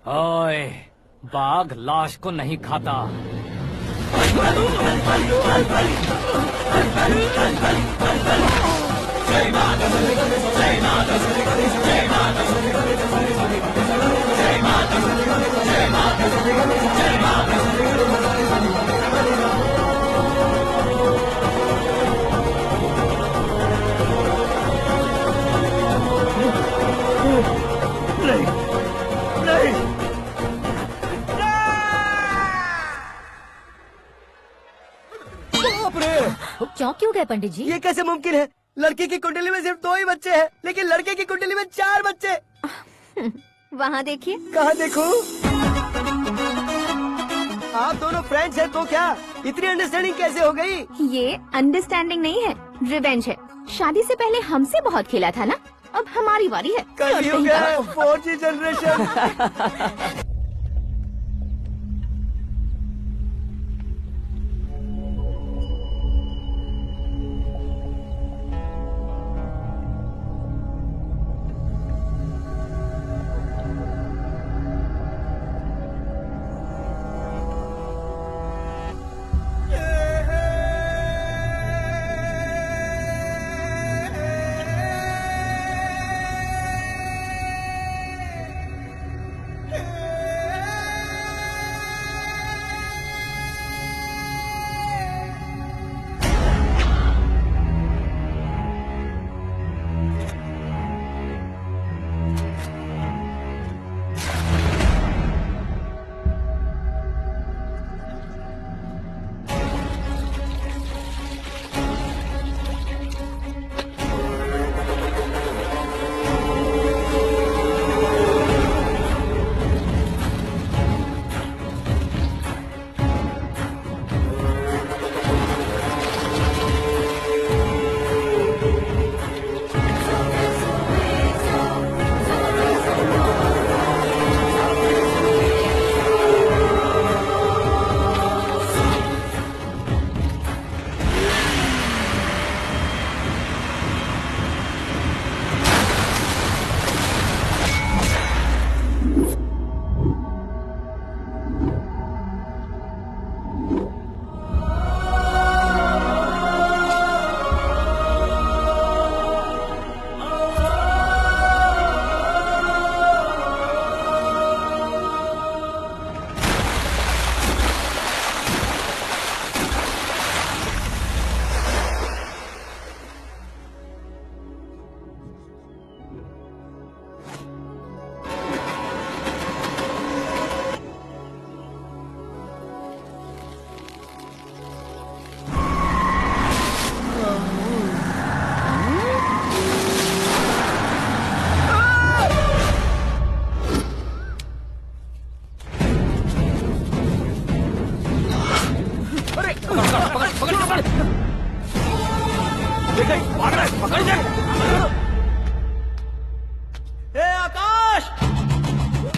ओए, बाघ लाश को नहीं खाता। चौंक क्यों गए पंडित जी? ये कैसे मुमकिन है? लड़की की कुंडली में सिर्फ 2 ही बच्चे हैं, लेकिन लड़के की कुंडली में 4 बच्चे। वहाँ देखिए। कहाँ देखूं? आप दोनों फ्रेंड्स हैं तो क्या इतनी अंडरस्टैंडिंग कैसे हो गई? ये अंडरस्टैंडिंग नहीं है, रिवेंज है। शादी से पहले हमसे बहुत खेला था ना, अब हमारी बारी है। कलयुग है, 4G जनरेशन।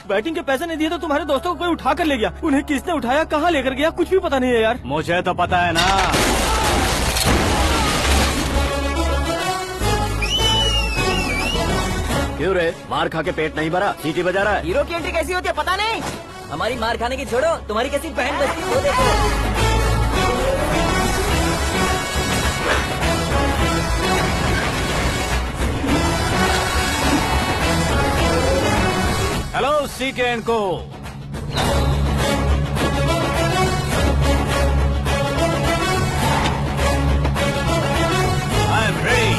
बैटिंग के पैसे नहीं दिए तो तुम्हारे दोस्तों को कोई उठा कर ले गया। उन्हें किसने उठाया, कहाँ लेकर गया, कुछ भी पता नहीं है यार। मुझे तो पता है ना। क्यों रे, मार खा के पेट नहीं भरा, सीटी बजा रहा है? हीरो की एंट्री कैसी होती है पता नहीं। हमारी मार खाने की छोड़ो, तुम्हारी कैसी बहन बचती है वो देखो। हेलो सीके एंड को। I am ready.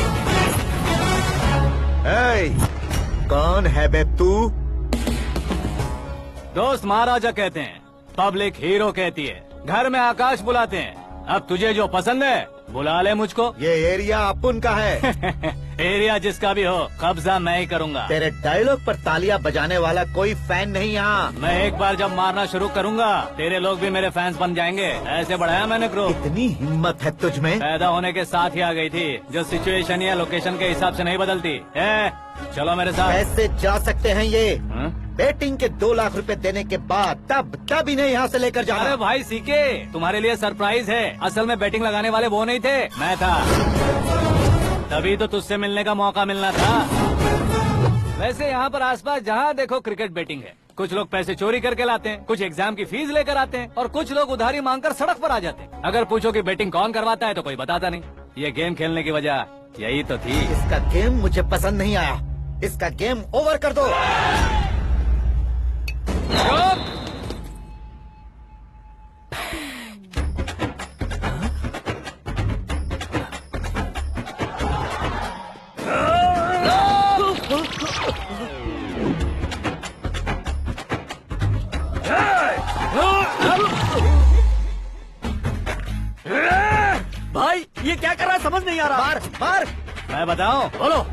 कौन है बे तू? दोस्त महाराजा कहते हैं, पब्लिक हीरो कहती है, घर में आकाश बुलाते हैं। अब तुझे जो पसंद है बुला ले मुझको। ये एरिया अपुन का है। एरिया जिसका भी हो, कब्जा मैं ही करूंगा। तेरे डायलॉग पर तालियां बजाने वाला कोई फैन नहीं यहाँ। मैं एक बार जब मारना शुरू करूंगा, तेरे लोग भी मेरे फैंस बन जाएंगे। ऐसे बढ़ाया मैंने ग्रुप। इतनी हिम्मत है तुझ में? पैदा होने के साथ ही आ गई थी, जो सिचुएशन या लोकेशन के हिसाब से नहीं बदलती। चलो मेरे साथ। कैसे जा सकते हैं ये? हाँ? बेटिंग के 2 लाख रुपए देने के बाद तब इन्हें यहाँ से लेकर जाना। अरे भाई सीके, तुम्हारे लिए सरप्राइज है। असल में बैटिंग लगाने वाले वो नहीं थे, मैं था। तभी तो तुझसे मिलने का मौका मिलना था। वैसे यहाँ पर आसपास जहाँ देखो क्रिकेट बैटिंग है। कुछ लोग पैसे चोरी करके लाते हैं, कुछ एग्जाम की फीस लेकर आते हैं, और कुछ लोग उधारी मांगकर सड़क पर आ जाते हैं। अगर पूछो कि बैटिंग कौन करवाता है तो कोई बताता नहीं। ये गेम खेलने की वजह यही तो थी। इसका गेम मुझे पसंद नहीं आया। इसका गेम ओवर कर दो। भाई ये क्या कर रहा है समझ नहीं आ रहा। मार मार। मैं बताऊं? बोलो।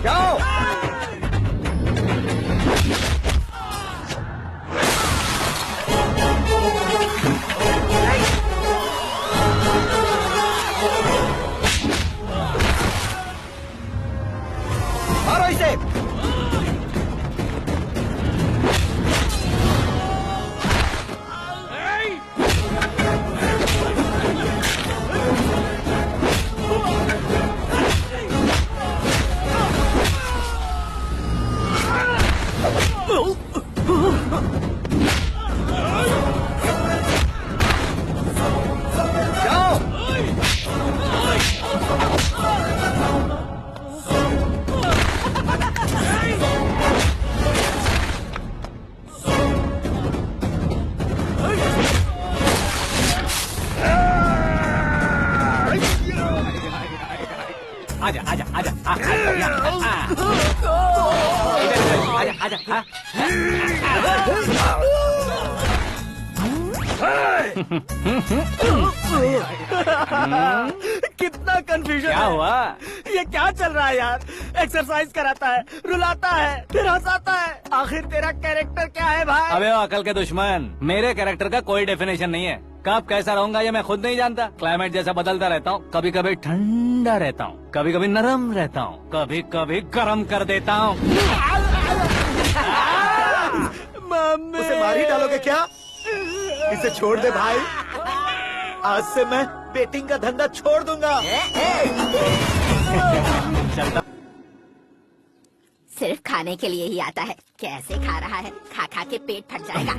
जाओ। मारो इसे। जाओ। आजा आजा आजा आजा आजा आजा। कितना कंफ्यूजन क्या है। हुआ? ये क्या चल रहा है यार? एक्सरसाइज कराता है, रुलाता है, फिर हंसाता है। आखिर तेरा कैरेक्टर क्या है भाई? अबे वो अकल के दुश्मन, मेरे कैरेक्टर का कोई डेफिनेशन नहीं है। कब कैसा रहूंगा ये मैं खुद नहीं जानता। क्लाइमेट जैसा बदलता रहता हूँ। कभी कभी ठंडा रहता हूँ, कभी कभी नरम रहता हूँ, कभी कभी गर्म कर देता हूँ। उसे मार ही डालोगे क्या? इसे छोड़ दे भाई। आज से मैं बेटिंग का धंधा छोड़ दूंगा। सिर्फ खाने के लिए ही आता है। कैसे खा रहा है, खा खा के पेट फट जाएगा।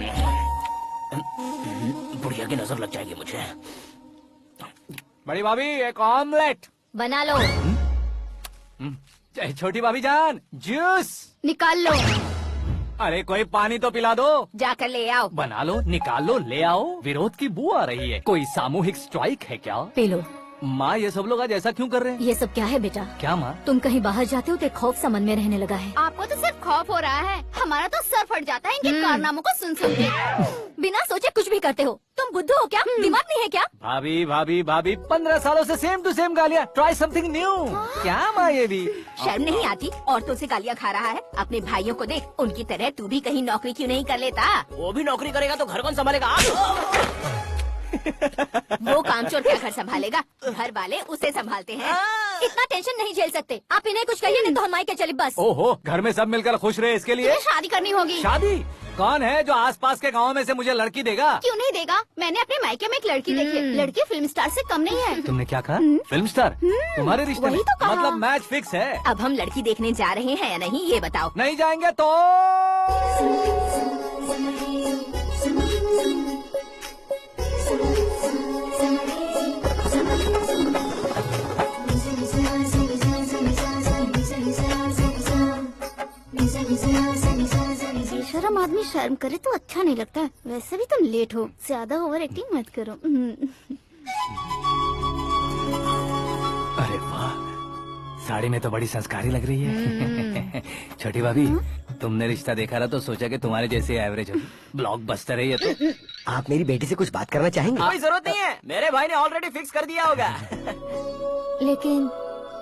बुढ़िया की नजर लग जाएगी मुझे। बड़ी भाभी एक ऑमलेट। बना लो। छोटी भाभी जान जूस निकाल लो। अरे कोई पानी तो पिला दो। जाकर ले आओ। बना लो, निकाल लो, ले आओ। विरोध की बू आ रही है। कोई सामूहिक स्ट्राइक है क्या? P low. माँ ये सब लोग आज ऐसा क्यों कर रहे हैं? ये सब क्या है बेटा? क्या माँ? तुम कहीं बाहर जाते हो तो एक खौफ सा मन में रहने लगा है। आपको तो सिर्फ खौफ हो रहा है, हमारा तो सर फट जाता है इनके कारनामों को सुन सुन के। बिना सोचे कुछ भी करते हो। तुम बुद्धू हो क्या? दिमाग नहीं है क्या? भाभी भाभी भाभी 15 सालों से सेम टू सेम गालियाँ। Try something new. क्या माँ ये भी? शर्म नहीं आती? औरतों से गालियाँ खा रहा है। अपने भाइयों को देख, उनकी तरह तू भी कहीं नौकरी क्यों नहीं कर लेता? वो भी नौकरी करेगा तो घर कौन संभालेगा? वो कामचोर क्या घर संभालेगा? घर वाले उसे संभालते हैं। इतना टेंशन नहीं झेल सकते। आप इन्हें कुछ कहिए नहीं तो हम मायके चले बस। ओहो, घर में सब मिलकर खुश रहे इसके लिए तुम्हें शादी करनी होगी। शादी? कौन है जो आसपास के गाँव में से मुझे लड़की देगा? क्यों नहीं देगा? मैंने अपने मायके में एक लड़की देखी है। लड़की फिल्म स्टार से कम नहीं है। तुमने क्या कहा? Film star? तुम्हारे रिश्ते में? वही तो कहा। मतलब मैच फिक्स है? अब हम लड़की देखने जा रहे हैं या नहीं ये बताओ। नहीं जाएंगे तो बेशरम आदमी शर्म करे तो अच्छा नहीं लगता। वैसे भी तुम लेट हो, ज्यादा ओवर एक्टिंग मत करो। अरे वाह, साड़ी में तो बड़ी संस्कारी लग रही है। छोटी भाभी, तुमने रिश्ता देखा रहा तो सोचा कि तुम्हारे जैसे एवरेज होगी। ब्लॉकबस्टर है ये तो। आप मेरी बेटी से कुछ बात करना चाहेंगे? कोई जरूरत नहीं है, मेरे भाई ने ऑलरेडी फिक्स कर दिया होगा। लेकिन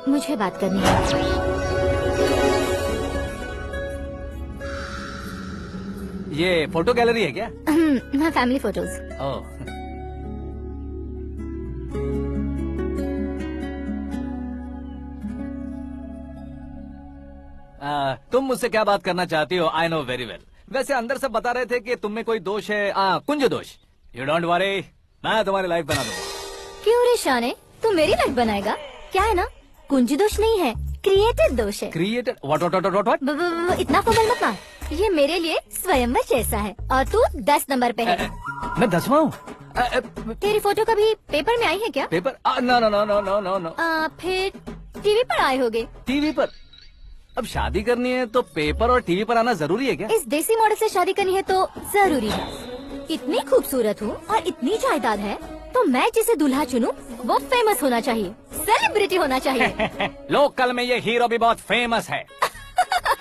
मुझे बात करनी है। ये फोटो गैलरी है क्या? हाँ, फैमिली फोटोज। ओह, तुम मुझसे क्या बात करना चाहती हो? I know very well. वैसे अंदर से बता रहे थे कि तुम में कोई दोष है, कुंज दोष। यू डोंट वरी, मैं तुम्हारी लाइफ बना दूंगा। क्यों रे शाने, तू मेरी लाइफ बनाएगा? क्या है ना, कुंज दोष नहीं है, क्रिएटेड दोष है। क्रिएटेड? व्हाट? इतना फबल मत मार। ये मेरे लिए स्वयंवर जैसा है और तू 10 नंबर पे है। मैं 10वां हूँ? तेरी फोटो कभी पेपर में आई है क्या? Paper? No no no no no no no. फिर टीवी पर आए होगे। टीवी पर? अब शादी करनी है तो पेपर और टीवी पर आना जरूरी है क्या? इस देसी मॉडल से शादी करनी है तो जरूरी है। इतनी खूबसूरत हूँ और इतनी जायदाद है तो मैं जिसे दूल्हा चुनूं वो फेमस होना चाहिए, सेलिब्रिटी होना चाहिए। लोकल में ये हीरो भी बहुत फेमस है।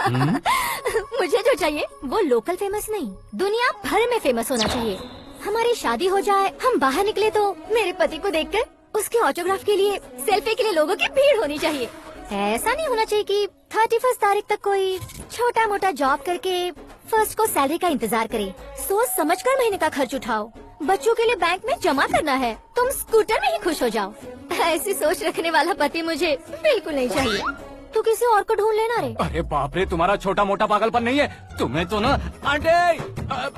मुझे जो चाहिए वो लोकल फेमस नहीं, दुनिया भर में फेमस होना चाहिए। हमारी शादी हो जाए, हम बाहर निकले तो मेरे पति को देखकर उसके ऑटोग्राफ के लिए, सेल्फी के लिए लोगों की भीड़ होनी चाहिए। ऐसा नहीं होना चाहिए कि 31 तारीख तक कोई छोटा मोटा जॉब करके 1 को सैलरी का इंतजार करे। सोच समझकर महीने का खर्च उठाओ। बच्चों के लिए बैंक में जमा करना है, तुम स्कूटर में ही खुश हो जाओ। ऐसी सोच रखने वाला पति मुझे बिल्कुल नहीं चाहिए। तू किसी और को ढूंढ लेना रे। अरे बाप रे, तुम्हारा छोटा मोटा पागलपन नहीं है। तुम्हें तो ना आंटी,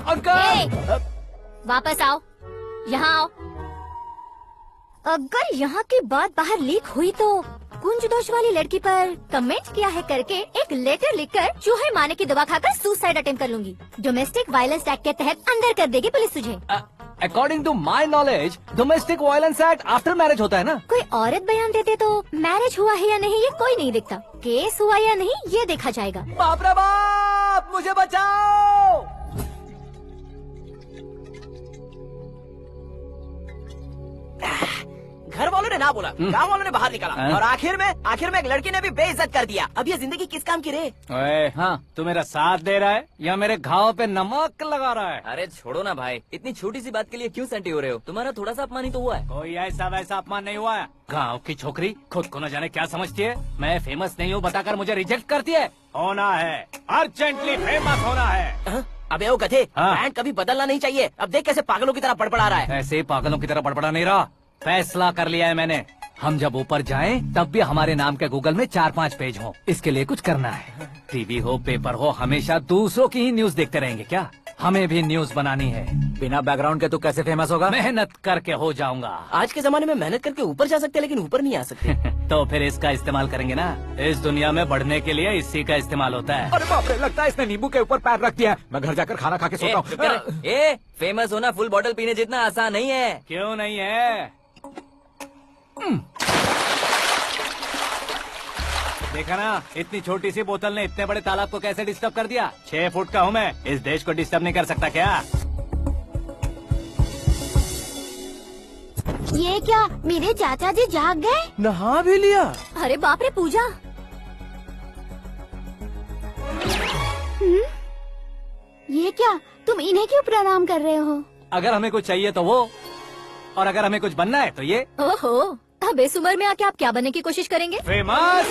अंकल। वापस आओ, यहाँ आओ। अगर यहाँ की बात बाहर लीक हुई तो कुंज दोष वाली लड़की पर कमेंट किया है करके एक लेटर लिखकर चूहे मारने की दवा खाकर सुसाइड अटेम्प्ट कर लूंगी। डोमेस्टिक वायलेंस एक्ट के तहत अंदर कर देगी पुलिस तुझे। According to my knowledge domestic violence act after marriage होता है ना? कोई औरत बयान देते तो मैरिज हुआ है या नहीं ये कोई नहीं देखता, केस हुआ या नहीं ये देखा जाएगा। बाप रे बाप, मुझे बचाओ। घर वालों ने ना बोला, गाँव वालों ने बाहर निकाला और आखिर में एक लड़की ने भी बेइज्जत कर दिया। अब ये जिंदगी किस काम की रे? ओए, हाँ, तू मेरा साथ दे रहा है या मेरे घाव पे नमक लगा रहा है? अरे छोड़ो ना भाई, इतनी छोटी सी बात के लिए क्यों सेंटी हो रहे हो? तुम्हारा थोड़ा सा अपमान ही तो हुआ है। कोई ऐसा वैसा अपमान नहीं हुआ है। गाँव की छोकरी खुद को न जाने क्या समझती है। मैं फेमस नहीं हूँ बताकर मुझे रिजेक्ट करती है। होना है, अर्जेंटली फेमस होना है। अबे ओ गधे, हाँ। ब्रांड कभी बदलना नहीं चाहिए। अब देख कैसे पागलों की तरह बड़बड़ा रहा है। ऐसे ही पागलों की तरह बड़बड़ा नहीं रहा। फैसला कर लिया है मैंने। हम जब ऊपर जाएं तब भी हमारे नाम के गूगल में 4-5 पेज हो। इसके लिए कुछ करना है। टीवी हो, पेपर हो, हमेशा दूसरों की ही न्यूज देखते रहेंगे क्या? हमें भी न्यूज बनानी है। बिना बैकग्राउंड के तू कैसे फेमस होगा? मेहनत करके हो जाऊंगा। आज के जमाने में मेहनत करके ऊपर जा सकते हैं लेकिन ऊपर नहीं आ सकते। तो फिर इसका इस्तेमाल करेंगे ना। इस दुनिया में बढ़ने के लिए इसी का इस्तेमाल होता है। अरे बाप रे, लगता है इसने नींबू के ऊपर पैर रख दिया है। मैं घर जाकर खाना खा के सोता हूँ। फेमस होना फुल बॉटल पीने जितना आसान नहीं है। क्यों नहीं है? देखा ना, इतनी छोटी सी बोतल ने इतने बड़े तालाब को कैसे डिस्टर्ब कर दिया। 6 फुट का हूँ मैं, इस देश को डिस्टर्ब नहीं कर सकता क्या? ये क्या, मेरे चाचा जी जाग गए? नहा भी लिया? अरे बाप रे पूजा, ये क्या, तुम इन्हें क्यों प्रणाम कर रहे हो? अगर हमें कुछ चाहिए तो वो, और अगर हमें कुछ बनना है तो ये। ओहो, अब इस उम्र में आके आप क्या बनने की कोशिश करेंगे? फेमस।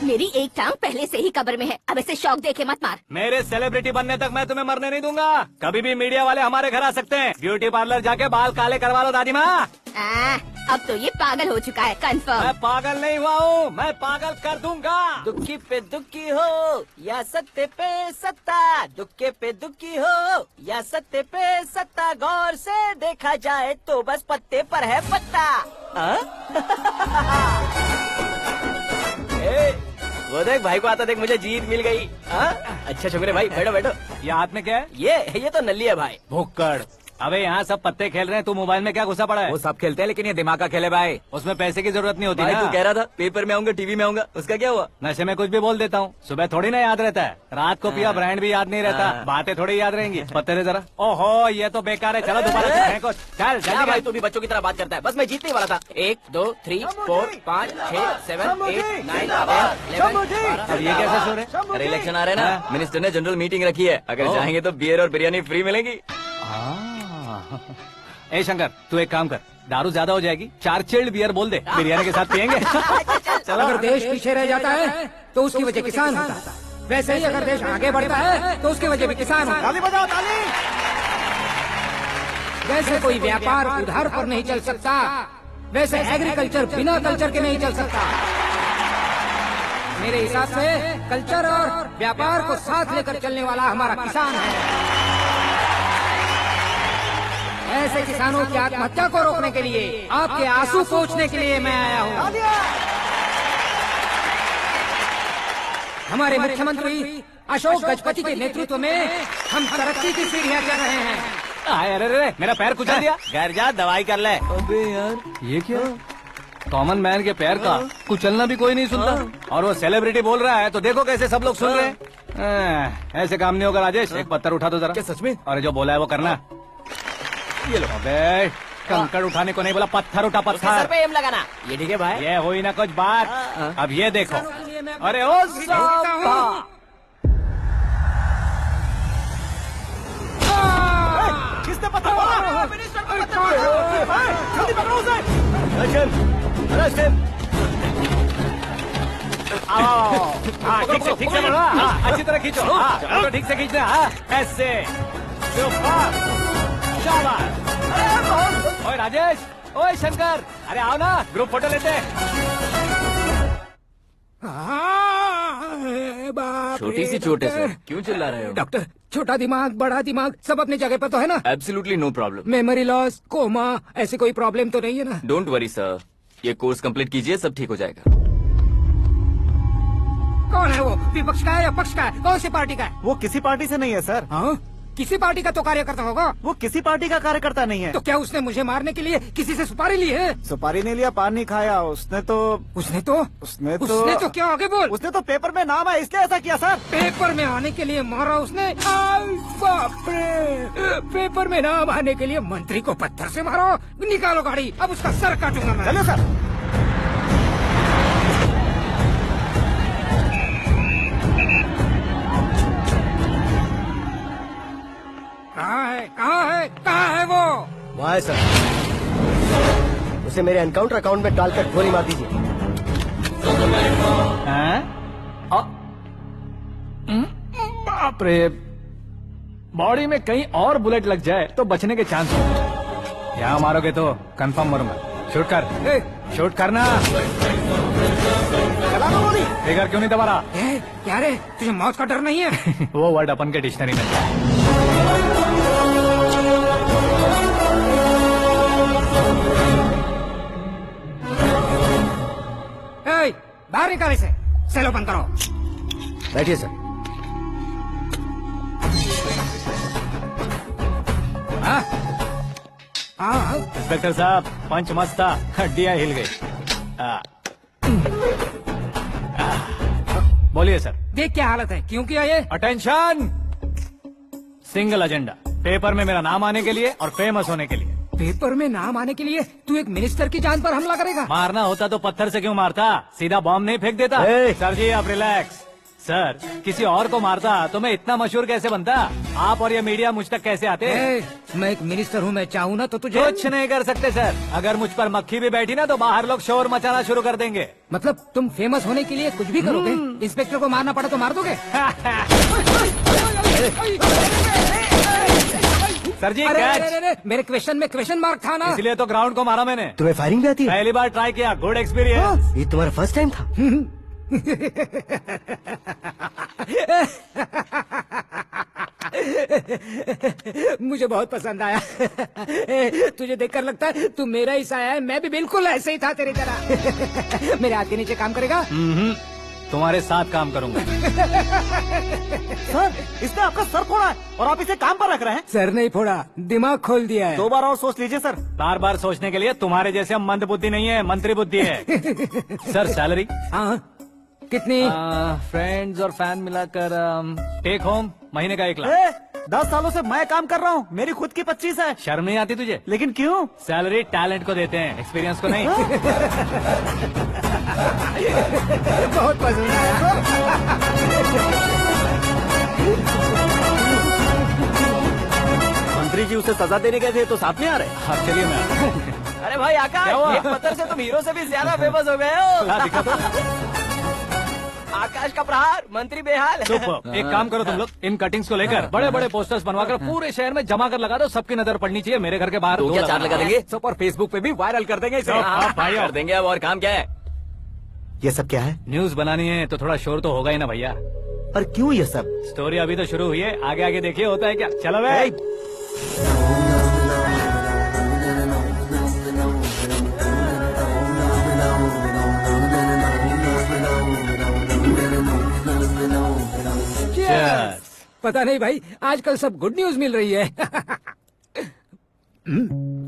मेरी एक टांग पहले से ही कब्र में है, अब इसे शौक देके मत मार। मेरे सेलिब्रिटी बनने तक मैं तुम्हें मरने नहीं दूंगा। कभी भी मीडिया वाले हमारे घर आ सकते हैं। ब्यूटी पार्लर जाके बाल काले करवा लो दादी माँ। अब तो ये पागल हो चुका है कंफर्म। मैं पागल नहीं हुआ हूँ, मैं पागल कर दूंगा। दुखी पे दुखी हो या सत्ते पे सत्ता, दुखे पे दुखी हो या सत्ते पे सत्ता, गौर से देखा जाए तो बस पत्ते पर है पत्ता। ए, वो देख भाई को आता देख, मुझे जीत मिल गई। अच्छा शुक्र है भाई, बैठो बैठो। ये हाथ में क्या है? ये तो नल्ली है भाई। भुक्कड़। अबे यहाँ सब पत्ते खेल रहे हैं, तू मोबाइल में क्या घुसा पड़ा है? वो सब खेलते हैं लेकिन ये दिमाग का खेल है भाई। उसमें पैसे की जरूरत नहीं होती भाई ना। तू कह रहा था पेपर में आऊंगा, टीवी में आऊंगा, उसका क्या हुआ? नशे में कुछ भी बोल देता हूँ, सुबह थोड़ी ना याद रहता है, रात को पिया ब्रांड भी याद नहीं रहता, बातें थोड़ी याद रहेंगी। पत्ते दे जरा। ओहो ये तो बेकार है, चलो दोबारा से फेंको। चल क्या जल्दी भाई तू भी बच्चों की तरह बात करता है? बस मैं जीतने वाला था। 1 2 3 4 5 6 7 8 9 10 11 अब ये कैसे सो रहे? अरे इलेक्शन आ रहे हैं ना, मिनिस्टर ने जनरल मीटिंग रखी है, अगर जाएंगे तो बियर और बिरयानी फ्री मिलेगी। ए शंकर तू एक काम कर, दारू ज्यादा हो जाएगी, 4 चिल्ड बियर बोल दे, बिरयानी के साथ पियेंगे। चलो। अगर देश पीछे रह जाता है तो उसकी वजह किसान होता है, वैसे ही अगर देश आगे बढ़ता है तो उसकी वजह भी किसान होता है। ताली बजाओ ताली। वैसे कोई व्यापार उधार पर नहीं चल सकता, वैसे एग्रीकल्चर बिना कल्चर के नहीं चल सकता। मेरे हिसाब से कल्चर और व्यापार को साथ लेकर चलने वाला हमारा किसान है। ऐसे किसानों की आत्महत्या को रोकने के लिए, आपके आंसू पोंछने के लिए मैं आया हूँ। हमारे मुख्यमंत्री अशोक गजपति के नेतृत्व में हम तरक्की की सीढ़ियाँ चढ़ रहे हैं। अरे अरे मेरा पैर कुचल दिया। घर जा दवाई कर ले। अबे यार ये क्या? कॉमन मैन के पैर का कुचलना भी कोई नहीं सुनता, और वो सेलिब्रिटी बोल रहा है तो देखो कैसे सब लोग सुन रहे हैं। ऐसे काम नहीं होगा राजेश, एक पत्थर उठा दो जरा। क्या सच में? और जो बोला है वो करना। ये लो। अबे कंकड़ उठाने को नहीं बोला, पत्थर उठा सर पत्थर। पे एम लगाना, ये ठीक है भाई। ये हुई ना कुछ बात। अब ये देखो। अरे ओ साहब किसने पत्थर मारा? जल्दी पकड़ो उसे। हाँ ठीक से बढ़ो। हाँ अच्छी तरह खींचो। हाँ चलो ठीक से खींचना। हाँ ऐसे। ओए राजेश, ओए शंकर, अरे आओ ना ग्रुप फोटो लेते हैं। छोटी सी चोट है सर, क्यों चिल्ला रहे हो? डॉक्टर, छोटा दिमाग बड़ा दिमाग सब अपनी जगह पर तो है ना? Absolutely no problem. Memory loss, coma, ऐसी कोई प्रॉब्लम तो नहीं है ना? डोंट वरी सर, ये कोर्स कंप्लीट कीजिए, सब ठीक हो जाएगा। कौन है वो? विपक्ष का है या पक्ष का है? कौन सी पार्टी का है? वो किसी पार्टी से नहीं है सर। हाँ? किसी पार्टी का तो कार्यकर्ता होगा। वो किसी पार्टी का कार्यकर्ता नहीं है। तो क्या उसने मुझे मारने के लिए किसी से सुपारी ली है? सुपारी नहीं लिया, पान नहीं खाया। उसने तो क्या आगे बोल? उसने तो पेपर में नाम है इसलिए ऐसा किया सर। पेपर में आने के लिए मारा उसने? बाप रे! पेपर में नाम आने के लिए मंत्री को पत्थर से मारो? निकालो गाड़ी, अब उसका सर काटूंगा मैं। चलो सर। कहाँ है वो? वहाँ है सर, उसे मेरे एनकाउंटर अकाउंट में डालकर गोली मार दीजिए। बाप रे, बॉडी में कहीं और बुलेट लग जाए तो बचने के चांस हो। यहाँ मारोगे तो कंफर्म मरूंगा। शूट कर, शूट करना। फिगर क्यों नहीं दबा रहा? क्या रे, तुझे मौत का डर नहीं है? वो वर्ड अपन के डिक्शनरी में है। बाहर निकाल इसे, सेलो बंद करो। बैठिए सर। हाँ इंस्पेक्टर साहब, पंच मस्त था, हड्डियां हिल गई। बोलिए सर। देख क्या हालत है, क्यों किया ये? अटेंशन, सिंगल एजेंडा, पेपर में मेरा नाम आने के लिए और फेमस होने के लिए। पेपर में नाम आने के लिए तू एक मिनिस्टर की जान पर हमला करेगा? मारना होता तो पत्थर से क्यों मारता, सीधा बॉम्ब नहीं फेंक देता। सर जी आप रिलैक्स। सर किसी और को मारता तो मैं इतना मशहूर कैसे बनता? आप और ये मीडिया मुझ तक कैसे आते? मैं एक मिनिस्टर हूँ, मैं चाहूँ ना तो तुझे कुछ नहीं कर सकते सर। अगर मुझ पर मक्खी भी बैठी ना तो बाहर लोग शोर मचाना शुरू कर देंगे। मतलब तुम फेमस होने के लिए कुछ भी करोगे? इंस्पेक्टर को मारना पड़ा तो मार दोगे? सर जी अरे, कैच। अरे, अरे, मेरे क्वेश्चन में क्वेश्चन मार्क था ना। इसलिए तो ग्राउंड को मारा मैंने। तुम्हें फायरिंग भी आती है? पहली बार ट्राई किया, गुड एक्सपीरियंस। ये तुम्हारा फर्स्ट टाइम था? मुझे बहुत पसंद आया। तुझे देखकर लगता है तू मेरा ही साया है। मैं भी बिल्कुल ऐसे ही था तेरी तरह। मेरे हाथ के नीचे काम करेगा? तुम्हारे साथ काम करूंगा। सर, इसने आपका सर फोड़ा है और आप इसे काम पर रख रहे हैं। सर नहीं फोड़ा, दिमाग खोल दिया है। 2 बार और सोच लीजिए सर। बार बार सोचने के लिए तुम्हारे जैसे मंद बुद्धि नहीं है, मंत्री बुद्धि है। सर सैलरी हाँ, कितनी? फ्रेंड्स और फैन मिलाकर टेक होम महीने का 1 लाख। 10 सालों से मैं काम कर रहा हूँ, मेरी खुद की 25 है। शर्म नहीं आती तुझे? लेकिन क्यों? सैलरी टैलेंट को देते हैं, एक्सपीरियंस को नहीं। बहुत पसंद आया। मंत्री जी उसे सजा देने गए थे तो साथ में आ रहे। हाँ चलिए मैं अरे भाई क्या हुआ? आकाश, एक पत्थर से तुम हीरो से भी ज्यादा फेमस हो गए हो। ला दिखा तो। आकाश का प्रहार, मंत्री बेहाल। सुपर। एक काम करो तुम लोग, इन कटिंग्स को लेकर बड़े बड़े पोस्टर्स बनवाकर पूरे शहर में जमा कर लगा दो। सबकी नजर पड़नी चाहिए। मेरे घर के बाहर तो क्या 4 लगा देंगे? सब और फेसबुक पे भी वायरल कर देंगे इसे। हाँ, भाई कर देंगे। अब और काम क्या है? ये सब क्या है? न्यूज बनानी है तो थोड़ा शोर तो होगा ही ना भैया। पर क्यों ये सब? स्टोरी अभी तो शुरू हुई है, आगे आगे देखिए होता है क्या। चलो भाई। Cheers. पता नहीं भाई, आजकल सब गुड न्यूज मिल रही है।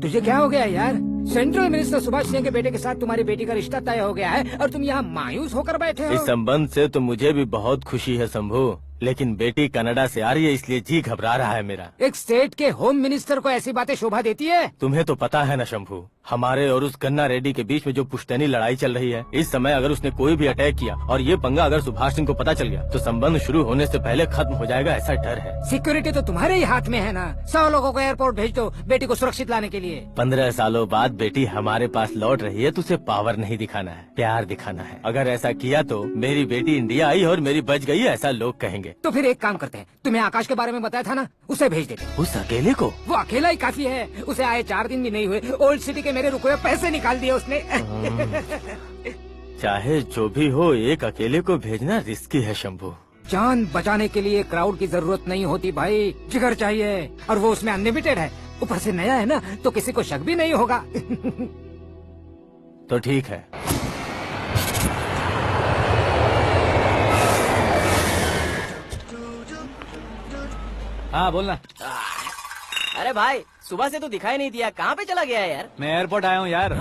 तुझे क्या हो गया यार? सेंट्रल मिनिस्टर सुभाष सिंह के बेटे के साथ तुम्हारी बेटी का रिश्ता तय हो गया है और तुम यहाँ मायूस होकर बैठे हो। इस संबंध से तो मुझे भी बहुत खुशी है शंभू, लेकिन बेटी कनाडा से आ रही है इसलिए जी घबरा रहा है मेरा। एक स्टेट के होम मिनिस्टर को ऐसी बातें शोभा देती है? तुम्हें तो पता है ना शंभू, हमारे और उस गन्ना रेड्डी के बीच में जो पुश्तैनी लड़ाई चल रही है, इस समय अगर उसने कोई भी अटैक किया और ये पंगा अगर सुभाष सिंह को पता चल गया तो संबंध शुरू होने से पहले खत्म हो जाएगा, ऐसा डर है। सिक्योरिटी तो तुम्हारे ही हाथ में है ना। 100 लोगों को एयरपोर्ट भेज दो बेटी को सुरक्षित लाने के लिए। 15 सालों बाद बेटी हमारे पास लौट रही है तो उसे पावर नहीं दिखाना है, प्यार दिखाना है। अगर ऐसा किया तो मेरी बेटी इंडिया आई और मेरी बच गई, ऐसा लोग कहेंगे। तो फिर एक काम करते हैं, तुम्हें आकाश के बारे में बताया था ना, उसे भेज देते। उस अकेले को? वो अकेला ही काफी है। उसे आए 4 दिन भी नहीं हुए, ओल्ड सिटी के मेरे रुके हुए पैसे निकाल दिए उसने। चाहे जो भी हो, एक अकेले को भेजना रिस्की है शंभू। जान बचाने के लिए क्राउड की जरूरत नहीं होती भाई, जिगर चाहिए, और वो उसमें अनलिमिटेड है। ऊपर से नया है ना, तो किसी को शक भी नहीं होगा। तो ठीक है। हाँ बोलना। अरे भाई, सुबह से तो दिखाई नहीं दिया, कहाँ पे चला गया है यार? मैं एयरपोर्ट आया हूँ यार।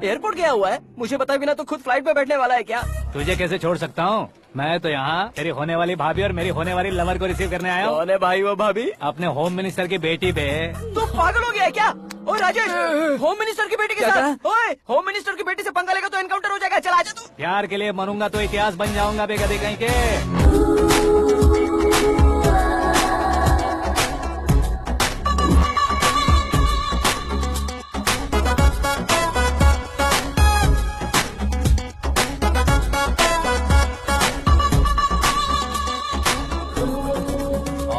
एयरपोर्ट गया हुआ है? मुझे बताए बिना तो खुद फ्लाइट पे बैठने वाला है क्या? तुझे कैसे छोड़ सकता हूँ? मैं तो यहाँ तेरी होने वाली भाभी और मेरी होने वाली लवर को रिसीव करने आया हूँ। कौन है भाई वो भाभी? अपने होम मिनिस्टर की बेटी पे। तो पागल हो गया है क्या? ओए राजेश, होम मिनिस्टर की बेटी के साथ? ओए, होम मिनिस्टर की बेटी से पंगा लेगा तो एनकाउंटर हो जाएगा। चल आजा तू। प्यार के लिए मरूंगा तो इतिहास बन जाऊंगा बेगदी कहीं के।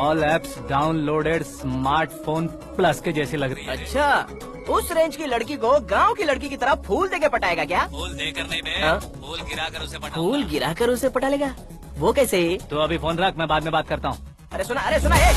All apps downloaded smartphone plus के जैसी लग रही है। अच्छा, उस रेंज की लड़की को गांव की लड़की की तरह फूल देके पटाएगा क्या? फूल देकर नहीं बे, हाँ? फूल गिरा कर उसे पटा। फूल गिरा कर उसे पटा लेगा? वो कैसे? तो अभी फोन रख, मैं बाद में बात करता हूँ। अरे सुना ये।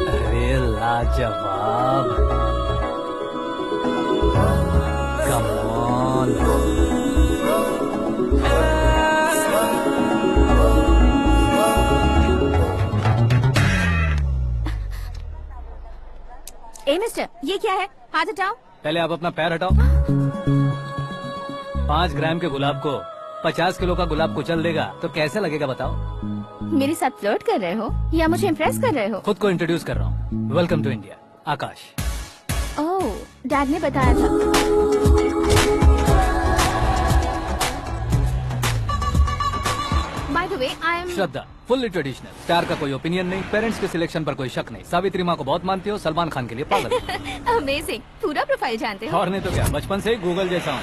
अरे लाजवाब, कम ऑन। ए मिस्टर, ये क्या है? हाथ हटाओ। पहले आप अपना पैर हटाओ। 5 ग्राम के गुलाब को 50 किलो का गुलाब कुचल देगा तो कैसे लगेगा बताओ? मेरे साथ फ्लर्ट कर रहे हो या मुझे इम्प्रेस कर रहे हो? खुद को इंट्रोड्यूस कर रहा हूँ। Welcome to India, Akash. Oh, dad ने बताया था। The way I am Shraddha fully traditional, star का कोई ओपिनियन नहीं, पेरेंट्स के सिलेक्शन पर कोई शक नहीं, सावित्री माँ को बहुत मानती हो, सलमान खान के लिए पागल हो। अमेजिंग, पूरा प्रोफाइल जानते हो। और नहीं तो क्या, बचपन से ही गूगल जैसा हूँ।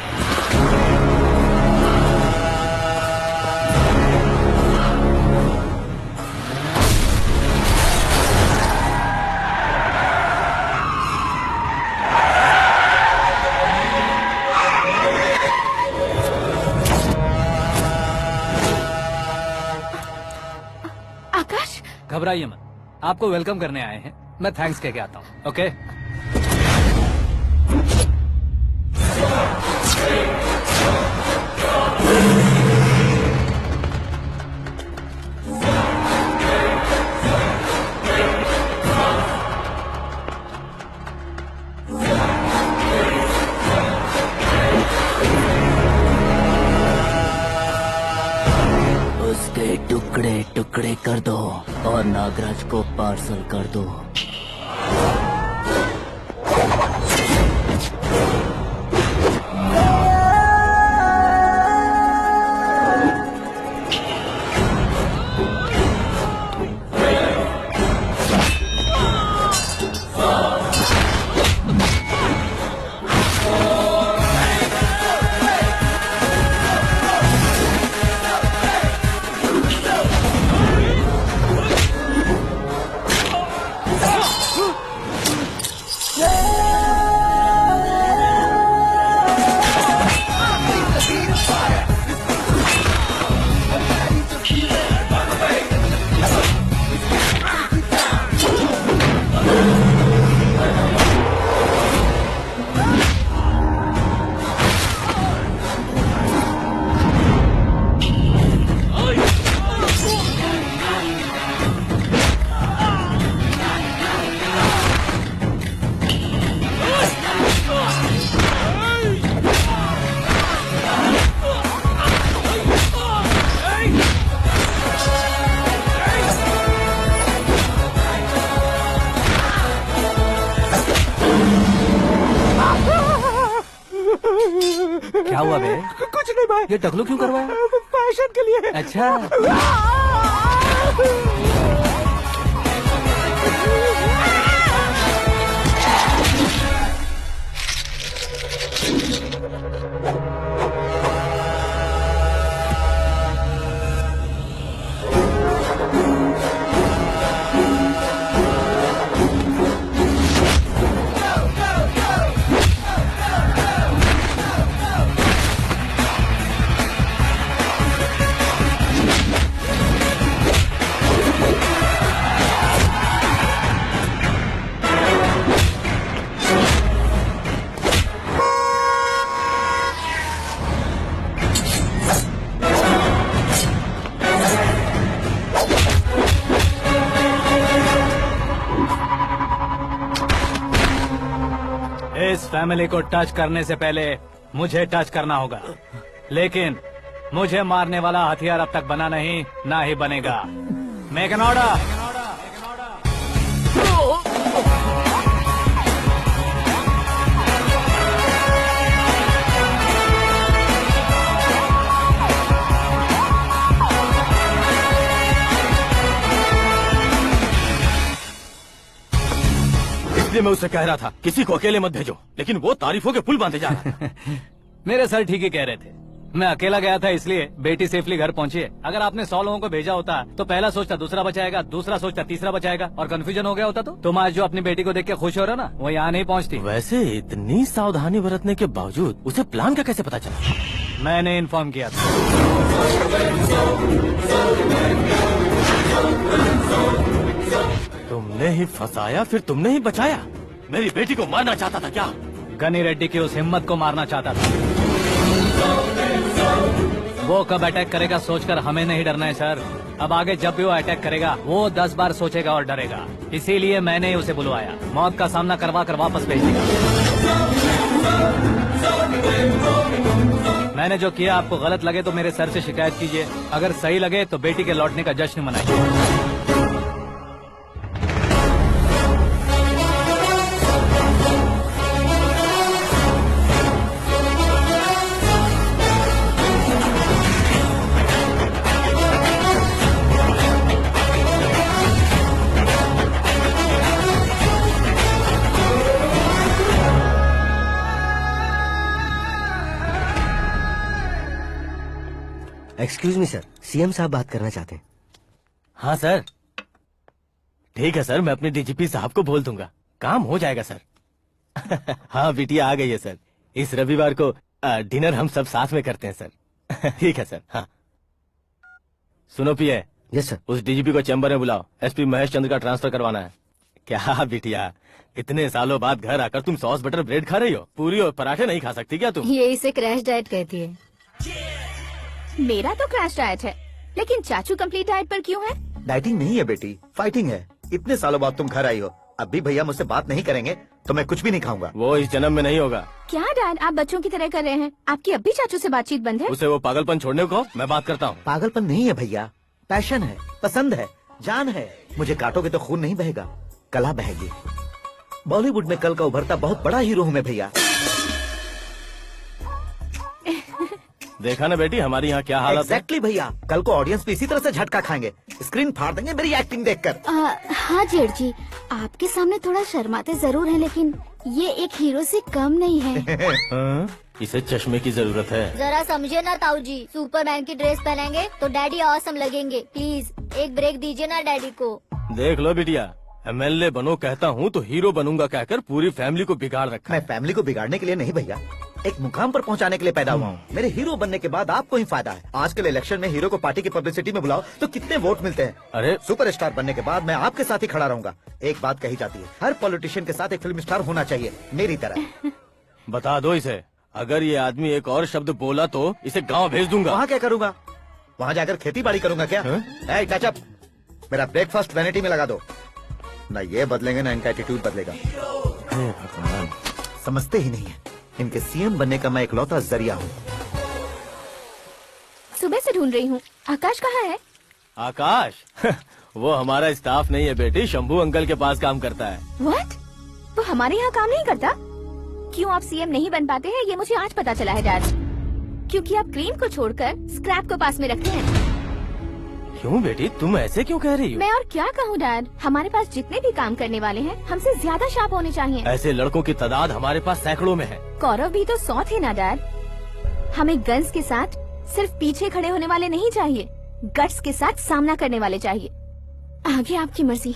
आकाश, घबराइए मत, आपको वेलकम करने आए हैं, मैं थैंक्स कह के आता हूँ। ओके उसके टुकड़े टुकड़े कर दो और नागराज को पार्सल कर दो। क्या हुआ बे? कुछ नहीं भाई, ये टकलू क्यों करवाया? फैशन के लिए। अच्छा, इस फैमिली को टच करने से पहले मुझे टच करना होगा, लेकिन मुझे मारने वाला हथियार अब तक बना नहीं, ना ही बनेगा। Make an order. इसलिए मैं उसे कह रहा था किसी को अकेले मत भेजो, लेकिन वो तारीफों के पुल बांधे जा रहा है। मेरे सर ठीक ही कह रहे थे, मैं अकेला गया था इसलिए बेटी सेफली घर पहुंची है। अगर आपने 100 लोगों को भेजा होता तो पहला सोचता दूसरा बचाएगा, दूसरा सोचता तीसरा बचाएगा, और कंफ्यूजन हो गया होता तो तुम आज जो अपनी बेटी को देख के खुश हो रहे हो ना, वो यहाँ नहीं पहुँचती। वैसे इतनी सावधानी बरतने के बावजूद उसे प्लान का कैसे पता चला? मैंने इन्फॉर्म किया था। तुमने ही फंसाया, फिर तुमने ही बचाया। मेरी बेटी को मारना चाहता था क्या? गनी रेड्डी की उस हिम्मत को मारना चाहता था। वो कब अटैक करेगा सोचकर हमें नहीं डरना है सर। अब आगे जब भी वो अटैक करेगा वो 10 बार सोचेगा और डरेगा, इसीलिए मैंने ही उसे बुलवाया। मौत का सामना करवा कर वापस भेज देगा। मैंने जो किया आपको गलत लगे तो मेरे सर से शिकायत कीजिए, अगर सही लगे तो बेटी के लौटने का जश्न मनाइए। एक्सक्यूज मी सर, सीएम साहब बात करना चाहते हैं। हाँ सर, ठीक है सर, मैं अपने डीजीपी साहब को बोल दूंगा, काम हो जाएगा सर। हाँ बिटिया आ गई है सर, इस रविवार को डिनर हम सब साथ में करते हैं सर। ठीक है सर। हाँ सुनो पिए, यस सर। उस डीजीपी को चैम्बर में बुलाओ, एसपी महेश चंद्र का ट्रांसफर करवाना है। क्या बिटिया, इतने सालों बाद घर आकर तुम सॉस बटर ब्रेड खा रही हो? पूरी और पराठे नहीं खा सकती क्या तुम? ये इसे क्रैश डाइट कहती है। मेरा तो क्रैश डाइट है, लेकिन चाचू कंप्लीट डाइट पर क्यों है? डाइटिंग नहीं है बेटी, फाइटिंग है। इतने सालों बाद तुम घर आई हो, अब भी भैया मुझसे बात नहीं करेंगे तो मैं कुछ भी नहीं खाऊंगा। वो इस जन्म में नहीं होगा। क्या डैड, आप बच्चों की तरह कर रहे हैं? आपकी अब भी चाचू से बातचीत बंद है? उसे वो पागलपन छोड़ने को, मैं बात करता हूँ। पागलपन नहीं है भैया, पैशन है, पसंद है, जान है। मुझे काटोगे तो खून नहीं बहेगा, कला बहेगी। बॉलीवुड में कल का उभरता बहुत बड़ा हीरो हूँ मैं भैया। देखा ना बेटी हमारी यहाँ क्या हालत है। एग्जैक्टली भैया, कल को ऑडियंस भी इसी तरह से झटका खाएंगे, स्क्रीन फाड़ देंगे मेरी एक्टिंग देखकर। हाँ जेठ जी, आपके सामने थोड़ा शर्माते जरूर हैं, लेकिन ये एक हीरो से कम नहीं है। हाँ, इसे चश्मे की जरूरत है। जरा समझे ना ताऊ जी, सुपरमैन की ड्रेस पहनेंगे तो डैडी ऑसम लगेंगे। प्लीज एक ब्रेक दीजिए ना डैडी को। देख लो बिटिया, एमएलए बनो कहता हूँ तो हीरो बनूंगा कहकर पूरी फैमिली को बिगाड़ रखा। मैं फैमिली को बिगाड़ने के लिए नहीं भैया, एक मुकाम पर पहुंचाने के लिए पैदा हुआ हूँ। मेरे हीरो बनने के बाद आपको ही फायदा है। आजकल इलेक्शन में हीरो को पार्टी की पब्लिसिटी में बुलाओ तो कितने वोट मिलते हैं। अरे सुपरस्टार बनने के बाद मैं आपके साथ ही खड़ा रहूंगा। एक बात कही जाती है, हर पॉलिटिशियन के साथ एक फिल्म स्टार होना चाहिए, मेरी तरह। बता दो इसे, अगर ये आदमी एक और शब्द बोला तो इसे गाँव भेज दूंगा। वहाँ क्या करूँगा? वहाँ जाकर खेती बाड़ी करूँगा क्या? ए, catch up! मेरा ब्रेकफास्ट वैनिटी में लगा दो। ना ये बदलेंगे ना इनका एटीट्यूड बदलेगा। समझते ही नहीं है, इनके सीएम बनने का मैं इकलौता जरिया हूँ। सुबह से ढूंढ रही हूँ, आकाश कहाँ है? आकाश? वो हमारा स्टाफ नहीं है बेटी, शंभू अंकल के पास काम करता है। व्हाट? वो हमारे यहाँ काम नहीं करता? क्यों आप सीएम नहीं बन पाते हैं, ये मुझे आज पता चला है डैड। क्योंकि आप क्रीम को छोड़कर स्क्रैप को पास में रखते हैं। क्यों बेटी, तुम ऐसे क्यों कह रही हो? मैं और क्या कहूँ डैड, हमारे पास जितने भी काम करने वाले हैं हमसे ज्यादा शार्प होने चाहिए। ऐसे लड़कों की तादाद हमारे पास सैकड़ों में है। कौरव भी तो 100 थे ना डैड। हमें गन्स के साथ सिर्फ पीछे खड़े होने वाले नहीं चाहिए, गट्स के साथ सामना करने वाले चाहिए। आगे आपकी मर्जी।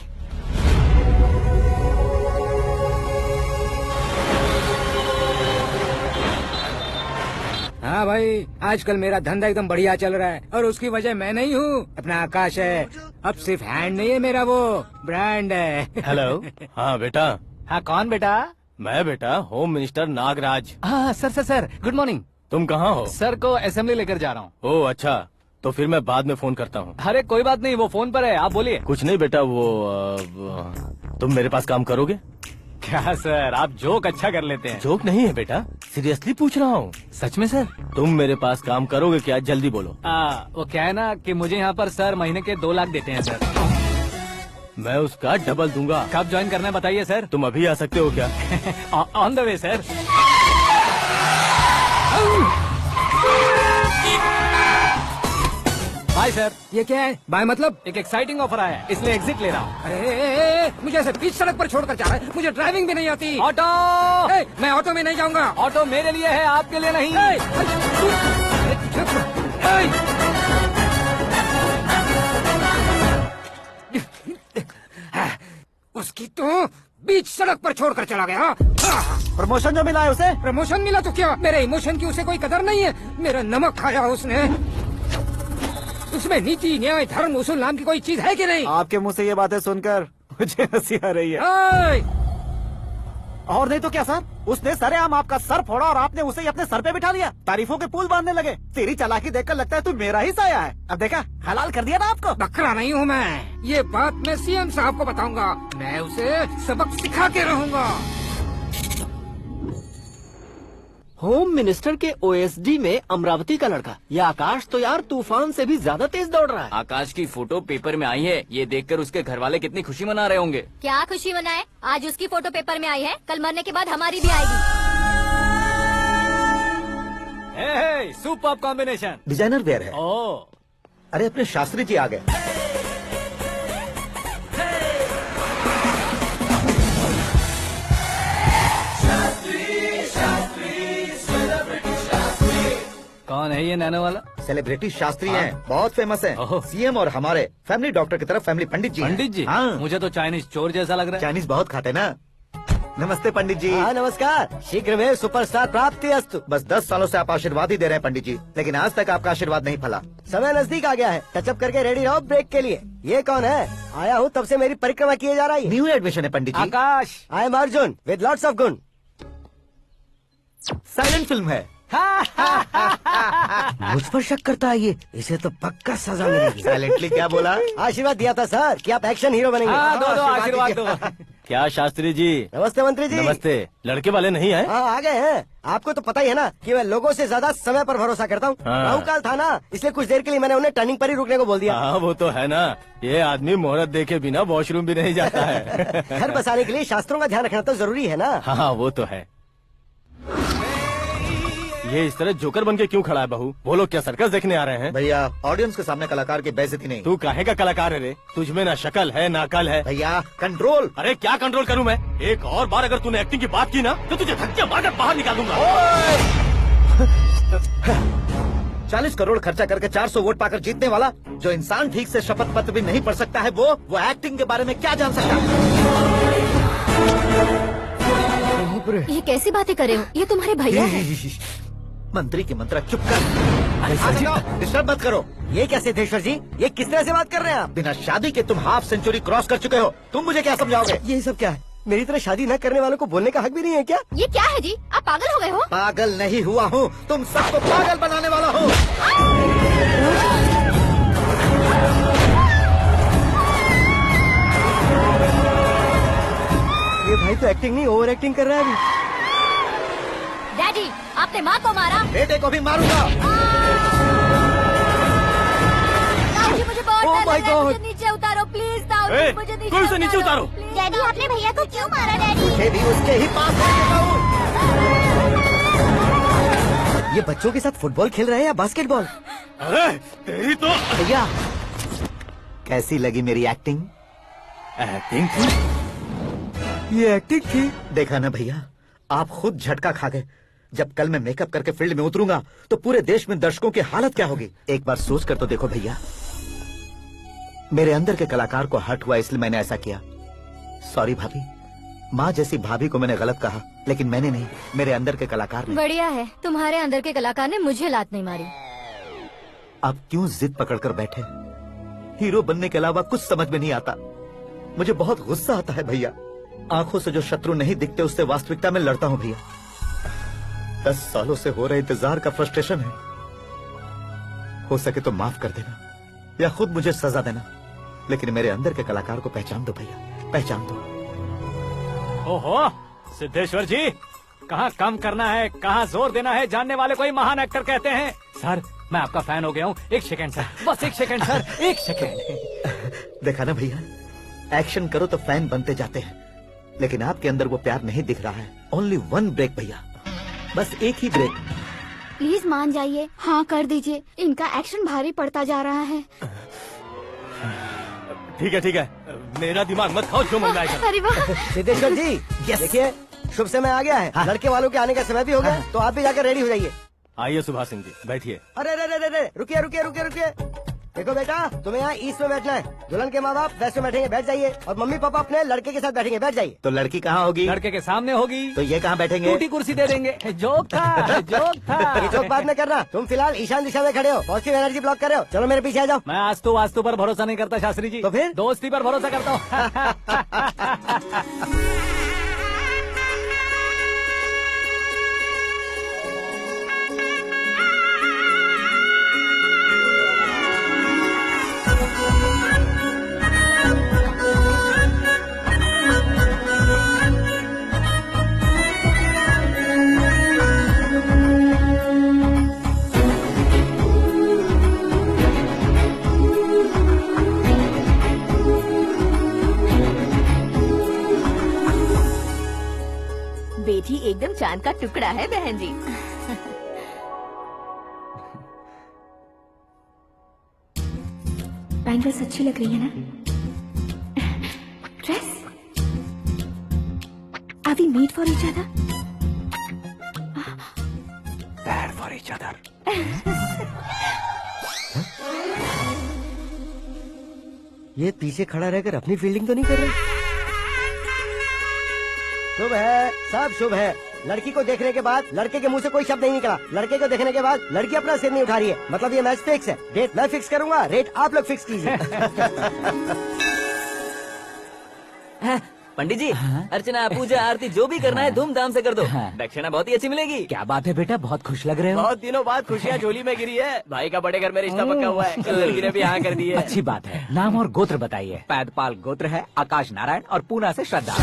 हाँ भाई, आजकल मेरा धंधा एकदम बढ़िया चल रहा है और उसकी वजह मैं नहीं हूँ, अपना आकाश है। अब सिर्फ हैंड नहीं है मेरा, वो ब्रांड है। हेलो। हाँ बेटा। हाँ कौन बेटा? मैं बेटा होम मिनिस्टर नागराज। हाँ सर गुड मॉर्निंग। तुम कहाँ हो? सर को असेंबली लेकर जा रहा हूँ। ओह अच्छा, तो फिर मैं बाद में फोन करता हूँ। अरे कोई बात नहीं, वो फोन पर है, आप बोलिए। कुछ नहीं बेटा, तुम मेरे पास काम करोगे? क्या सर, आप जोक अच्छा कर लेते हैं। जोक नहीं है बेटा, सीरियसली पूछ रहा हूँ। सच में सर? तुम मेरे पास काम करोगे क्या? जल्दी बोलो। वो क्या है ना कि मुझे यहाँ पर सर महीने के 2 लाख देते हैं सर। मैं उसका डबल दूंगा। कब ज्वाइन करना है बताइए सर। तुम अभी आ सकते हो क्या? On the way sir. Bye sir. ये क्या है? बाय मतलब? एक एक्साइटिंग ऑफर आया है, इसलिए एग्जिट ले रहा हूँ। अरे मुझे ऐसे बीच सड़क पर छोड़कर जा रहा है, मुझे ड्राइविंग भी नहीं आती। ऑटो! मैं ऑटो में नहीं जाऊंगा। ऑटो मेरे लिए है, आपके लिए नहीं। उसकी तो बीच सड़क पर छोड़कर चला गया। प्रमोशन जो मिला है उसे? प्रमोशन मिला तो क्या, मेरे इमोशन की उसे कोई कदर नहीं है। मेरा नमक खाया उसने। उसमें नीति न्याय धर्म उसूल नाम की कोई चीज है कि नहीं? आपके मुंह से ये बातें सुनकर मुझे हंसी आ रही है। और नहीं तो क्या सर, उसने सरेआम आपका सर फोड़ा और आपने उसे ही अपने सर पे बिठा लिया। तारीफों के पुल बांधने लगे। तेरी चालाकी देखकर लगता है तू मेरा ही साया है। अब देखा, हलाल कर दिया ना आपको। बकरा नहीं हूँ मैं, ये बात मैं सीएम साहब को बताऊंगा। मैं उसे सबक सिखा के रहूंगा। होम मिनिस्टर के ओएसडी में अमरावती का लड़का, ये आकाश तो यार तूफान से भी ज्यादा तेज दौड़ रहा है। आकाश की फोटो पेपर में आई है, ये देखकर उसके घर वाले कितनी खुशी मना रहे होंगे। क्या खुशी मनाए, आज उसकी फोटो पेपर में आई है, कल मरने के बाद हमारी भी आएगी। Super combination. डिजाइनर वेयर है। ओह, अरे अपने शास्त्री जी आ गए। कौन है ये नैनो वाला? सेलिब्रिटी शास्त्री हैं, बहुत फेमस हैं। ओहो। सीएम और हमारे फैमिली डॉक्टर की तरफ फैमिली पंडित जी हैं। पंडित जी, हाँ, मुझे तो चाइनीज चोर जैसा लग रहा है। चाइनीज बहुत खाते ना। नमस्ते पंडित जी। हाँ नमस्कार, शीघ्र में सुपरस्टार प्राप्ति अस्तु। बस 10 सालों से आप आशीर्वाद ही दे रहे हैं पंडित जी, लेकिन आज तक आपका आशीर्वाद नहीं फला। समय नजदीक आ गया है, टचअप करके रेडी रहो ब्रेक के लिए। ये कौन है? आया हूँ तब से मेरी परिक्रमा किए जा रही है। न्यू एडमिशन है Pandit ji. Akash. I am Arjun with lots of gun. Silent film है। मुझ पर शक करता है ये, इसे तो पक्का सजा मिलेगी। साइलेंटली क्या बोला? आशीर्वाद दिया था सर कि आप एक्शन हीरो बनेंगे। हाँ, दो आशीर्वाद दो। क्या शास्त्री जी? नमस्ते मंत्री जी। नमस्ते। लड़के वाले नहीं आए? हाँ आ गए हैं। आपको तो पता ही है ना कि मैं लोगों से ज्यादा समय पर भरोसा करता हूँ। हाँ। राहु काल था ना, इसलिए कुछ देर के लिए मैंने उन्हें टर्निंग पर ही रुकने को बोल दिया। हाँ वो तो है ना, ये आदमी मुहूर्त देखे बिना वॉशरूम भी नहीं जाता है। घर बसाने के लिए शास्त्रों का ध्यान रखना तो जरूरी है ना। हाँ वो तो है। ये इस तरह जोकर बन के क्यों खड़ा है बहू? वो लोग क्या सर्कस देखने आ रहे हैं? भैया ऑडियंस के सामने कलाकार की बेइज्जती नहीं। तू काहे का कलाकार है रे? तुझमें ना शक्ल है ना अकल है। भैया कंट्रोल। अरे क्या कंट्रोल करूं मैं? एक और बार अगर तूने एक्टिंग की बात की ना तो तुझे धक्के मारकर बाहर निकालूंगा। 40 करोड़ खर्चा करके 400 वोट पाकर जीतने वाला जो इंसान ठीक से शपथ पत्र भी नहीं पढ़ सकता है, वो एक्टिंग के बारे में क्या जान सकता है? ये कैसी बातें कर रहे हो? ये तुम्हारे भैया हैं। मंत्री की मंत्रा चुप कर। डिस्टर्ब मत करो। ये क्या सिद्धेश्वर जी, ये किस तरह से बात कर रहे हैं आप? बिना शादी के तुम हाफ सेंचुरी क्रॉस कर चुके हो, तुम मुझे क्या समझाओगे? ये सब क्या है? मेरी तरह शादी न करने वालों को बोलने का हक भी नहीं है क्या? ये क्या है जी? आप पागल हो गए हो? पागल नहीं हुआ हूँ, तुम सबको पागल बनाने वाला हो। ये भाई तो एक्टिंग नहीं ओवर एक्टिंग कर रहा है अभी। डैडी, आपने माँ को मारा। बेटे को भी मारूंगा। ताऊ जी मुझे बहुत Oh डर my लग रहा है, God! मुझे नीचे उतारो प्लीज। ताऊ ए, जी मुझे कोई उसे नीचे उतारो। डैडी आपने भैया को क्यों मारा? डैडी ये भी उसके ही पास रहेगा हूँ। ये बच्चों के साथ फुटबॉल खेल रहे हैं या बास्केटबॉल? अरे तेरी तो भैया कैसी लगी मेरी एक्टिंग? एक्टिंग ये एक्टिंग थी। देखा ना भैया, आप खुद झटका खा गए। जब कल मैं मेकअप करके फील्ड में उतरूंगा तो पूरे देश में दर्शकों की हालत क्या होगी? एक बार सोच कर तो देखो भैया। मेरे अंदर के कलाकार को हर्ट हुआ इसलिए मैंने ऐसा किया। सॉरी भाभी। माँ जैसी भाभी को मैंने गलत कहा, लेकिन मैंने नहीं, मेरे अंदर के कलाकार ने। बढ़िया है, तुम्हारे अंदर के कलाकार ने मुझे लात नहीं मारी। आप क्यों जिद पकड़कर बैठे? हीरो बनने के अलावा कुछ समझ में नहीं आता। मुझे बहुत गुस्सा आता है भैया। आंखों से जो शत्रु नहीं दिखते उससे वास्तविकता में लड़ता हूँ भैया। 10 सालों से हो रहे इंतजार का फ्रस्ट्रेशन है। हो सके तो माफ कर देना या खुद मुझे सजा देना, लेकिन मेरे अंदर के कलाकार को पहचान दो भैया, पहचान दो। ओहो सिद्धेश्वर जी, कहाँ कम करना है कहाँ जोर देना है, जानने वाले को ही महान एक्टर कहते हैं। सर मैं आपका फैन हो गया हूँ। एक सेकंड सर, बस एक सेकंड सर, एक सेकंड। देखा ना भैया, एक्शन करो तो फैन बनते जाते हैं, लेकिन आपके अंदर वो प्यार नहीं दिख रहा है। ओनली 1 ब्रेक भैया, बस एक ही ब्रेक। प्लीज मान जाइए, हाँ कर दीजिए। इनका एक्शन भारी पड़ता जा रहा है। ठीक है, मेरा दिमाग मत खाओ, जो मंगाएगा। अरे वाह, सिद्धेश्वर जी देखिए, शुभ समय आ गया है। लड़के वालों के आने का समय भी हो गया, तो आप भी जाकर रेडी हो जाइए। आइए सुभाष सिंह जी, बैठिए। अरे रुकिए। देखो बेटा, तुम्हें यहाँ ईस्ट में बैठना है। दुल्हन के माँ बाप वेस्ट में बैठेंगे, बैठ जाइए। और मम्मी पापा अपने लड़के के साथ बैठेंगे, बैठ जाइए। तो लड़की कहाँ होगी? लड़के के सामने होगी। तो ये कहाँ बैठेंगे? टूटी कुर्सी दे देंगे। जोक था, जोक था। ये जोक बाद में करना। तुम फिलहाल ईशान दिशा में खड़े हो, पॉजिटिव एनर्जी ब्लॉक कर रहे हो। चलो मेरे पीछे आ जाओ। मैं आस्तु वास्तु पर भरोसा नहीं करता शास्त्री जी। तो फिर? दोस्ती पर भरोसा करता हूँ। बेटी एकदम चांद का टुकड़ा है बहन जी। बैंगल्स अच्छी लग रही है ना? Dress? Are we made for each other? Bad for each other. ये पीछे खड़ा रहकर अपनी फील्डिंग तो नहीं कर रहा? शुभ है, सब शुभ है। लड़की को देखने के बाद लड़के के मुंह से कोई शब्द नहीं निकला। लड़के को देखने के बाद लड़की अपना सिर नहीं उठा रही है। मतलब ये मैच फिक्स है। डेट मैं फिक्स करूंगा, रेट आप लोग फिक्स कीजिए। पंडित जी, अर्चना, पूजा, आरती जो भी करना है धूमधाम से कर दो। दक्षिणा बहुत ही अच्छी मिलेगी। क्या बात है बेटा, बहुत खुश लग रहे हो। बहुत दिनों बाद खुशियाँ झोली में गिरी है। भाई का बड़े घर में रिश्ता पक्का हुआ है। कल लड़की ने भी हाँ कर दी है। अच्छी बात है। नाम और गोत्र बताइए। पैदपाल गोत्र है, आकाश नारायण और पूना से श्रद्धा।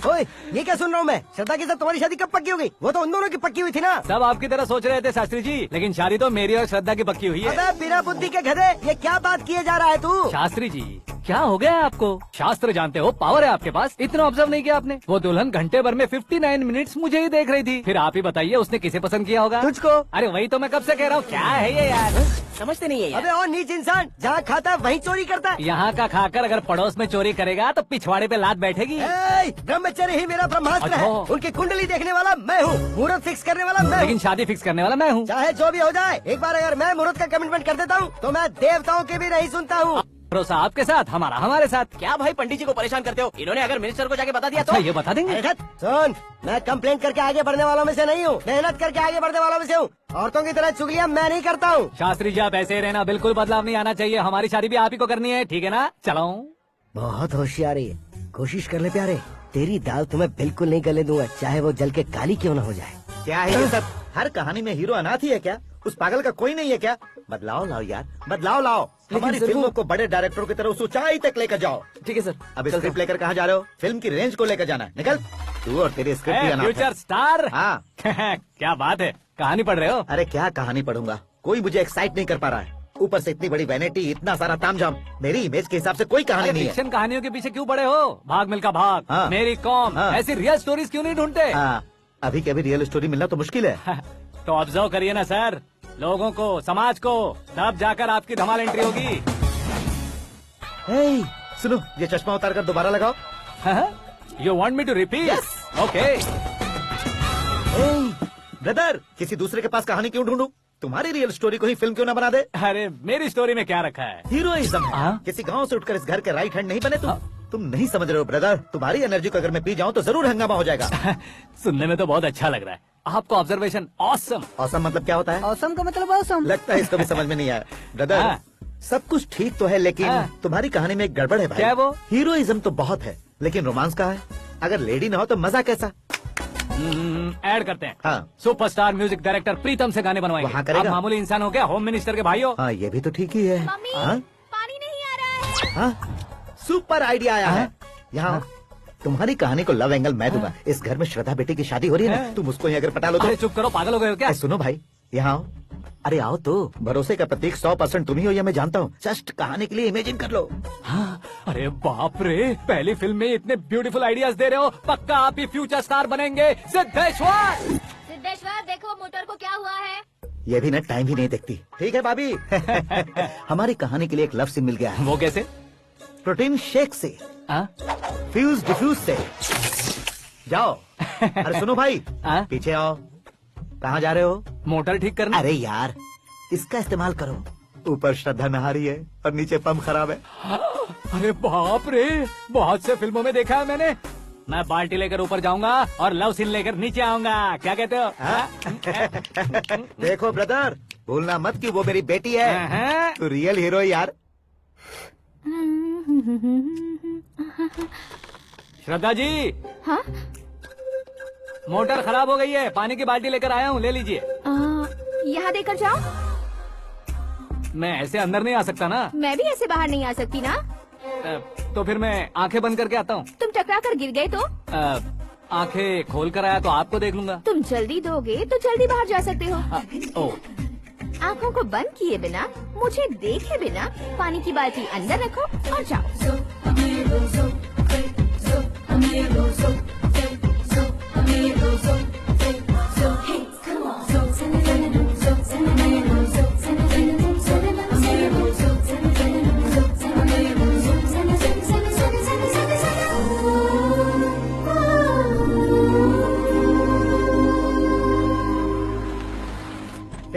ओए, ये क्या सुन रहा हूँ मैं? श्रद्धा के साथ तुम्हारी शादी कब पक्की हो गई? वो तो उन दोनों की पक्की हुई थी ना। सब आपकी तरह सोच रहे थे शास्त्री जी, लेकिन शादी तो मेरी और श्रद्धा की पक्की हुई है। अबे बिना बुद्धि के गधे, ये क्या बात किए जा रहा है तू? शास्त्री जी, क्या हो गया है आपको? शास्त्र जानते हो, पावर है आपके पास। इतना ऑब्जर्व नहीं किया आपने? वो दुल्हन घंटे भर में 59 मिनट्स मुझे ही देख रही थी। फिर आप ही बताइए उसने किसे पसंद किया होगा? तुझको। अरे वही तो मैं कब से कह रहा हूँ, क्या है ये यार? समझते नहीं है यार। अबे और नीच इंसान, जहाँ खाता है वहीं चोरी करता है। यहाँ का खाकर अगर पड़ोस में चोरी करेगा तो पिछवाड़े पे लात बैठेगी। ब्रह्मचर्य ही मेरा ब्रह्मास्त्र है। अच्छा। उनकी कुंडली देखने वाला मैं हूँ, मुहूर्त फिक्स करने वाला मैं लेकिन हूँ। शादी फिक्स करने वाला मैं हूँ। चाहे जो भी हो जाए, एक बार अगर मैं मुहूर्त का कमिटमेंट कर देता हूँ तो मैं देवताओं के भी नहीं सुनता हूँ। भरोसा आपके साथ, हमारा हमारे साथ। क्या भाई पंडित जी को परेशान करते हो? इन्होंने अगर मिनिस्टर को जाके बता दिया अच्छा, तो ये बता देंगे। अरे हट, सुन, मैं कंप्लेंट करके आगे बढ़ने वालों में से नहीं हूँ, मेहनत करके आगे बढ़ने वालों में से हूँ। औरतों की तरह चुगलियाँ मैं नहीं करता हूँ। शास्त्री जी, आप ऐसे ही रहना, बिल्कुल बदलाव नहीं आना चाहिए। हमारी शादी भी आप ही को करनी है, ठीक है ना? चलो। बहुत होशियारी है, कोशिश कर ले प्यारे। तेरी दाल तुम्हें बिल्कुल नहीं गले दूंगा, चाहे वो जल के काली क्यों न हो जाए। क्या है ये सब? हर कहानी में हीरो अनाथ ही है क्या? उस पागल का कोई नहीं है क्या? बदलाव लाओ यार, बदलाव लाओ। हमारी फिल्मों को बड़े डायरेक्टरों की तरह उस ऊंचाई तक लेकर जाओ। ठीक है सर। अब स्क्रिप्ट लेकर कहाँ जा रहे हो? फिल्म की रेंज को लेकर जाना है। निकल तू और तेरी स्क्रिप्ट भी अनाथ है। Future star. हाँ। क्या बात है, कहानी पढ़ रहे हो? अरे क्या कहानी पढ़ूंगा, कोई मुझे एक्साइट नहीं कर पा रहा है। ऊपर से इतनी बड़ी वैनिटी, इतना सारा तामझाम। मेरी इमेज के हिसाब से कोई कहानी नहीं है। फिक्शन कहानियों के पीछे क्यों पड़े हो? भाग मिल्खा भाग, हाँ। मेरी कॉम, हाँ। ऐसी रियल स्टोरीज क्यों नहीं ढूंढते? हाँ, अभी के अभी रियल स्टोरी मिलना तो मुश्किल है। तो ऑब्जर्व करिए ना सर, लोगों को, समाज को, तब जाकर आपकी धमाल एंट्री होगी। सुनो, ये चश्मा उतार कर दोबारा लगाओ। You want me to repeat? Okay. Brother, किसी दूसरे के पास कहानी क्यों ढूंढूं? तुम्हारी रियल स्टोरी को ही फिल्म क्यों ना बना दे? अरे मेरी स्टोरी में क्या रखा है? हीरोइज्म है। हाँ? किसी गांव से उठकर इस घर के राइट हैंड नहीं बने तुम नहीं समझ रहे हो ब्रदर। तुम्हारी एनर्जी को अगर मैं पी जाऊं तो जरूर हंगामा हो जाएगा। सुनने में तो बहुत अच्छा लग रहा है। आपका ऑब्जर्वेशन ऑसम। ऑसम मतलब क्या होता है? औसम का मतलब औसम। लगता है इसको भी समझ में नहीं आया। ब्रदर, हाँ। सब कुछ ठीक तो है, लेकिन हाँ। तुम्हारी कहानी में एक गड़बड़ है भाई। क्या है वो? हीरोइज्म तो बहुत है, लेकिन रोमांस कहाँ है? अगर लेडी ना हो तो मजा कैसा? ऐड करते हैं। हाँ। सुपरस्टार म्यूजिक डायरेक्टर प्रीतम से गाने बनवाएंगे। वहाँ करेगा? आप मामूली इंसान हो क्या? होम मिनिस्टर के भाई हो। हाँ, ये भी तो ठीक ही है। मम्मी, हाँ? पानी नहीं आ रहा है। हाँ? सुपर आइडिया आया है। यहाँ तुम्हारी कहानी को लव एंगल मैं दूंगा। इस घर में श्रद्धा बेटी की शादी हो रही है ना, तुम उसको ही अगर पटा लो तो। अरे चुप करो, पागल हो गए हो क्या? सुनो भाई, यहाँ आओ। अरे आओ तो, भरोसे का प्रतीक 100% तुम ही हो, ये मैं जानता हूँ। जस्ट कहानी के लिए इमेजिन कर लो। हाँ, अरे बाप रे, पहली फिल्म में इतने ब्यूटीफुल आइडियाज दे रहे हो। पक्का आप ही फ्यूचर स्टार बनेंगे। सिद्धेश्वर, सिद्धेश्वर देखो मोटर को क्या हुआ है। ये भी ना टाइम ही नहीं देखती। ठीक है भाभी। हमारी कहानी के लिए एक लव सीन मिल गया है। वो कैसे? प्रोटीन शेक से, हाँ? फ्यूज डिफ्यूज से। जाओ। अरे सुनो भाई, हाँ? पीछे आओ। कहाँ जा रहे हो? मोटर ठीक करना। अरे यार, इसका इस्तेमाल करो। ऊपर श्रद्धा नहा रही है और नीचे पंप खराब है। अरे बाप रे, बहुत से फिल्मों में देखा है मैंने। मैं बाल्टी लेकर ऊपर जाऊंगा और लव सीन लेकर नीचे आऊंगा। क्या कहते हो? देखो ब्रदर, भूलना मत कि वो मेरी बेटी है। तू रियल हीरो यार। श्रद्धा जी, हाँ? मोटर खराब हो गई है, पानी की बाल्टी लेकर आया हूँ, ले लीजिए। यहाँ देकर जाओ। मैं ऐसे अंदर नहीं आ सकता ना। मैं भी ऐसे बाहर नहीं आ सकती ना। तो फिर मैं आंखें बंद करके आता हूँ। तुम टकरा कर गिर गए तो? आंखें खोल कर आया तो आपको देख लूंगा। तुम जल्दी दोगे तो जल्दी बाहर जा सकते हो। ओ, आँखों को बंद किए बिना, मुझे देखे बिना पानी की बाल्टी अंदर रखो और जाओ।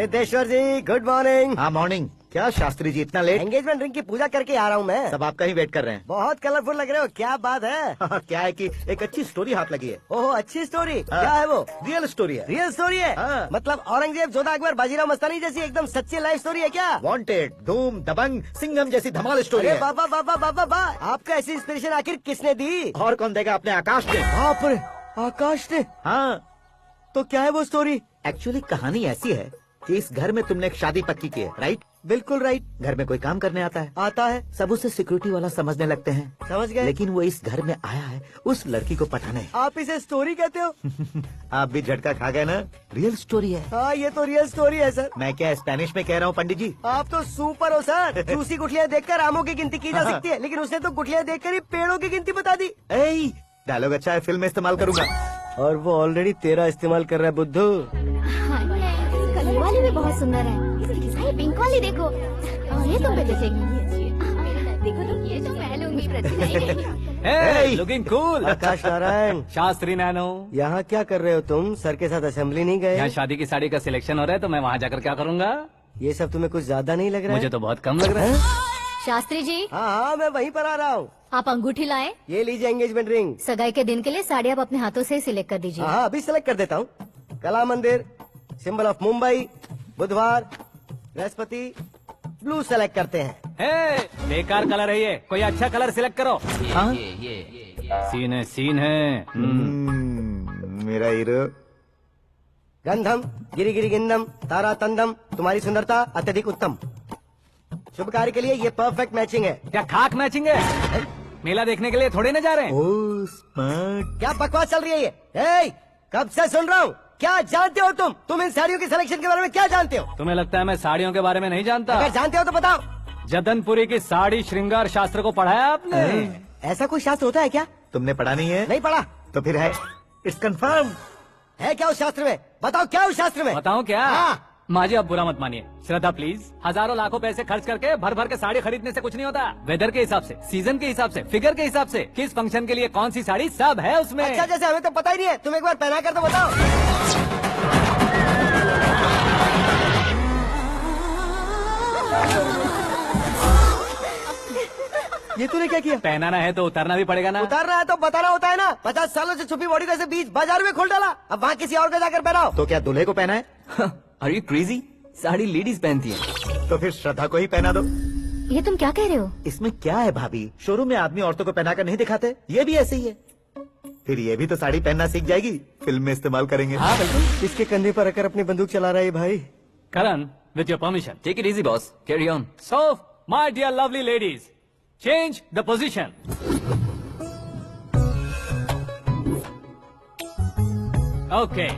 सिद्धेश्वर जी, गुड मॉर्निंग। हाँ मॉर्निंग। क्या शास्त्री जी इतना लेट? एंगेजमेंट रिंग की पूजा करके आ रहा हूँ मैं। सब आपका ही वेट कर रहे हैं। बहुत कलरफुल लग रहे हो, क्या बात है? क्या है कि एक अच्छी स्टोरी हाथ लगी है। ओह, अच्छी स्टोरी। हाँ। क्या है वो? रियल स्टोरी है। रियल स्टोरी है? हाँ। मतलब औरंगजेब, जोधा अकबर, बाजीराव मस्तानी जैसी एकदम सच्ची लाइफ स्टोरी है क्या? वांटेड, धूम, दबंग, सिंघम जैसी धमाल स्टोरी अरे है। बाबा बाबा बाबा बा, आपका ऐसी इंस्पिरेशन आखिर किसने दी? और कौन देगा? अपने आकाश ने। बाप रे, आकाश ने? हाँ, तो क्या है वो स्टोरी? एक्चुअली कहानी ऐसी है कि इस घर में तुमने एक शादी पक्की की है, राइट? बिल्कुल राइट। घर में कोई काम करने आता है, आता है, सब उसे सिक्योरिटी वाला समझने लगते हैं। समझ गए। लेकिन वो इस घर में आया है उस लड़की को पटाने। आप इसे स्टोरी कहते हो? आप भी झटका खा गए ना? रियल स्टोरी है। हाँ, ये तो रियल स्टोरी है सर। मैं क्या स्पेनिश में कह रहा हूँ पंडित जी? आप तो सुपर हो सर। चूसी गुठलियाँ देखकर आमों की गिनती की जा हाँ। सकती है, लेकिन उसने तो गुठलियाँ देखकर ही पेड़ों की गिनती बता दी। डायलॉग अच्छा है, फिल्म में इस्तेमाल करूंगा। और वो ऑलरेडी तेरा इस्तेमाल कर रहा है बुद्धू। कलर वाली भी बहुत सुंदर है। ये पिंक वाली देखो, ये तुम पे जचेगी। देखो तो ये जो मैं लूंगी Hey, looking cool. आकाश नारायण, शास्त्री नैनो, यहाँ क्या कर रहे हो तुम? सर के साथ असेंबली नहीं यहाँ गए? शादी की साड़ी का सिलेक्शन हो रहा है, तो मैं वहाँ जाकर क्या करूँगा? ये सब तुम्हें कुछ ज्यादा नहीं लग रहा मुझे है? तो बहुत कम लग रहा है। शास्त्री जी, हाँ हाँ, मैं वहीं पर आ रहा हूँ। आप अंगूठी लाएं। ये लीजिए एंगेजमेंट रिंग। सगाई के दिन के लिए साड़ी आप अपने हाथों से सिलेक्ट कर दीजिए। हाँ, अभी सेलेक्ट कर देता हूँ। कला मंदिर, सिंबल ऑफ मुंबई, बुधवार, बृहस्पति, ब्लू सेलेक्ट करते हैं। हे, बेकार कलर है ये, कोई अच्छा कलर सिलेक्ट करो। हाँ? सीन है। मेरा हीरो। गंधम, गिरी गिरी गिंदम, तारा तंदम, तुम्हारी सुंदरता अत्यधिक उत्तम। शुभ कार्य के लिए ये परफेक्ट मैचिंग है। क्या खाक मैचिंग है? मेला देखने के लिए थोड़े न जा रहे हैं। Oh smart. क्या बकवास चल रही है ये? ए, कब से सुन रहा हूँ। क्या जानते हो तुम? तुम इन साड़ियों की सिलेक्शन के बारे में क्या जानते हो? तुम्हें लगता है मैं साड़ियों के बारे में नहीं जानता? अगर जानते हो तो बताओ। जदनपुरी की साड़ी श्रृंगार शास्त्र को पढ़ाया आपने? ऐसा कोई शास्त्र होता है क्या? तुमने पढ़ा नहीं है? नहीं पढ़ा। तो फिर है, इट्स कंफर्म। है क्या उस शास्त्र में? बताओ क्या उस शास्त्र में? बताऊं क्या? हाँ। माजी, आप बुरा मत मानिए। श्रद्धा प्लीज, हजारों लाखों पैसे खर्च करके भर भर के साड़ी खरीदने से कुछ नहीं होता। वेदर के हिसाब से, सीजन के हिसाब से, फिगर के हिसाब से, किस फंक्शन के लिए कौन सी साड़ी, सब है उसमें। अच्छा, जैसे हमें तो पता ही नहीं है, तुम एक बार पहना कर तो बताओ। ये तूने क्या किया? पहनाना है तो उतारना भी पड़ेगा ना। उतारना है तो बताना होता है ना। 50 सालों से छुपी बॉडी को ऐसे बीच बाजार में खोल डाला, अब वहाँ किसी और को जाकर पहनाओ। तो क्या दूल्हे को पहना है? Are you crazy? Sari ladies पहनती है। तो फिर श्रद्धा को ही पहना दो। ये तुम क्या कह रहे हो? इसमें क्या है भाभी? शोरूम में आदमी औरतों को पहनाकर नहीं दिखाते, ये भी ऐसे ही है। फिर ये भी तो साड़ी पहनना सीख जाएगी, फिल्म में इस्तेमाल करेंगे। हाँ बिल्कुल। इसके कंधे पर रखकर अपनी बंदूक चला रहा है भाई। Karan, with your permission. Take it easy, boss. Carry on. So, my dear lovely ladies, change the position. Okay.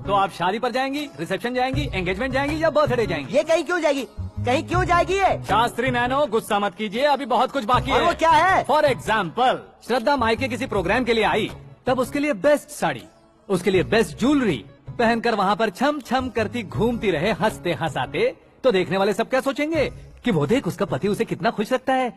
तो आप शादी पर जाएंगी, रिसेप्शन जाएंगी, एंगेजमेंट जाएंगी या बर्थडे जाएंगी? ये कहीं क्यों जाएगी? कहीं क्यों जाएगी ये? शास्त्री नैनो, गुस्सा मत कीजिए, अभी बहुत कुछ बाकी और है। वो क्या है? फॉर एग्जाम्पल, श्रद्धा मायके किसी प्रोग्राम के लिए आई, तब उसके लिए बेस्ट साड़ी, उसके लिए बेस्ट ज्वेलरी पहनकर वहाँ पर छम छम करती घूमती रहे हंसते हंसाते, तो देखने वाले सब क्या सोचेंगे कि वो देख उसका पति उसे कितना खुश रखता है।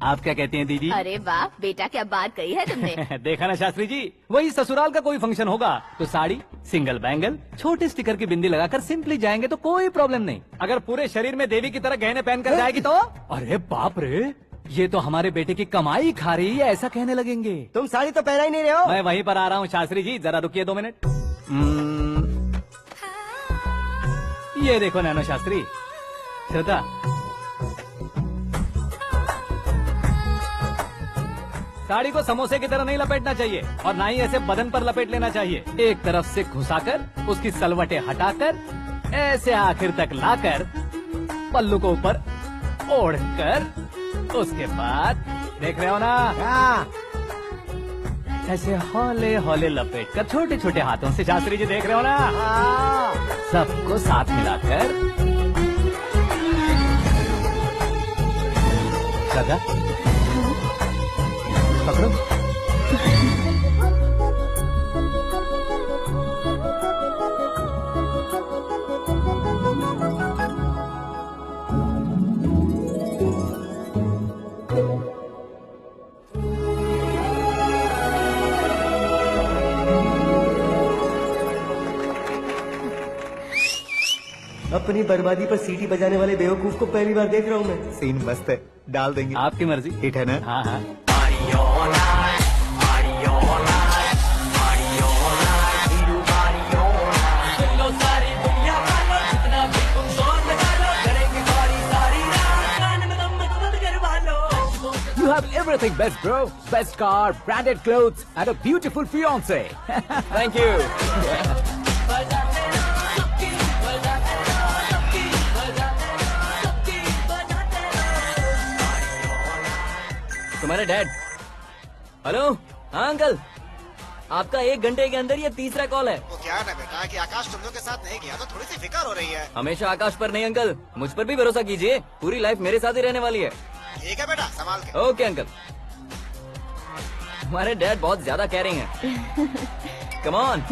आप क्या कहती हैं दीदी? अरे वाह बेटा, क्या बात कही है तुमने। देखा ना शास्त्री जी, वही ससुराल का कोई फंक्शन होगा तो साड़ी, सिंगल बैंगल, छोटे स्टिकर की बिंदी लगाकर सिंपली जाएंगे तो कोई प्रॉब्लम नहीं। अगर पूरे शरीर में देवी की तरह गहने पहनकर जाएगी तो अरे बाप रे, ये तो हमारे बेटे की कमाई खा रही है, ऐसा कहने लगेंगे। तुम साड़ी तो पहना ही नहीं रहे हो। मैं वहीं पर आ रहा हूँ शास्त्री जी, जरा रुकिए 2 मिनट। ये देखो नैनो शास्त्री, श्रद्धा, साड़ी को समोसे की तरह नहीं लपेटना चाहिए और ना ही ऐसे बदन पर लपेट लेना चाहिए। एक तरफ से घुसाकर, उसकी सलवटें हटाकर, ऐसे आखिर तक लाकर, पल्लू को ऊपर ओढ़कर, उसके बाद देख रहे हो ना, ऐसे हौले हौले लपेट कर छोटे छोटे हाथों से, शास्त्री जी देख रहे हो ना, सबको साथ मिलाकर, सदा पकड़ो। अब अपनी बर्बादी पर सीटी बजाने वाले बेवकूफ को पहली बार देख रहा हूँ मैं। सीन मस्त है, डाल देंगे। आपकी मर्जी। हिट है ना? हाँ हाँ। You have everything best, bro. Best car, branded clothes, and a beautiful fiance. Thank you. तुम्हारे डैड। हेलो। हाँ अंकल, आपका 1 घंटे के अंदर ये तीसरा कॉल है। वो क्या है ना बेटा कि आकाश तुम लोग के साथ नहीं गया तो थोड़ी सी फिक्र हो रही है। हमेशा आकाश पर नहीं अंकल, मुझ पर भी भरोसा कीजिए, पूरी लाइफ मेरे साथ ही रहने वाली है। ठीक है बेटा, संभाल के। Okay uncle. हमारे डैड बहुत ज्यादा केयरिंग है। Come on.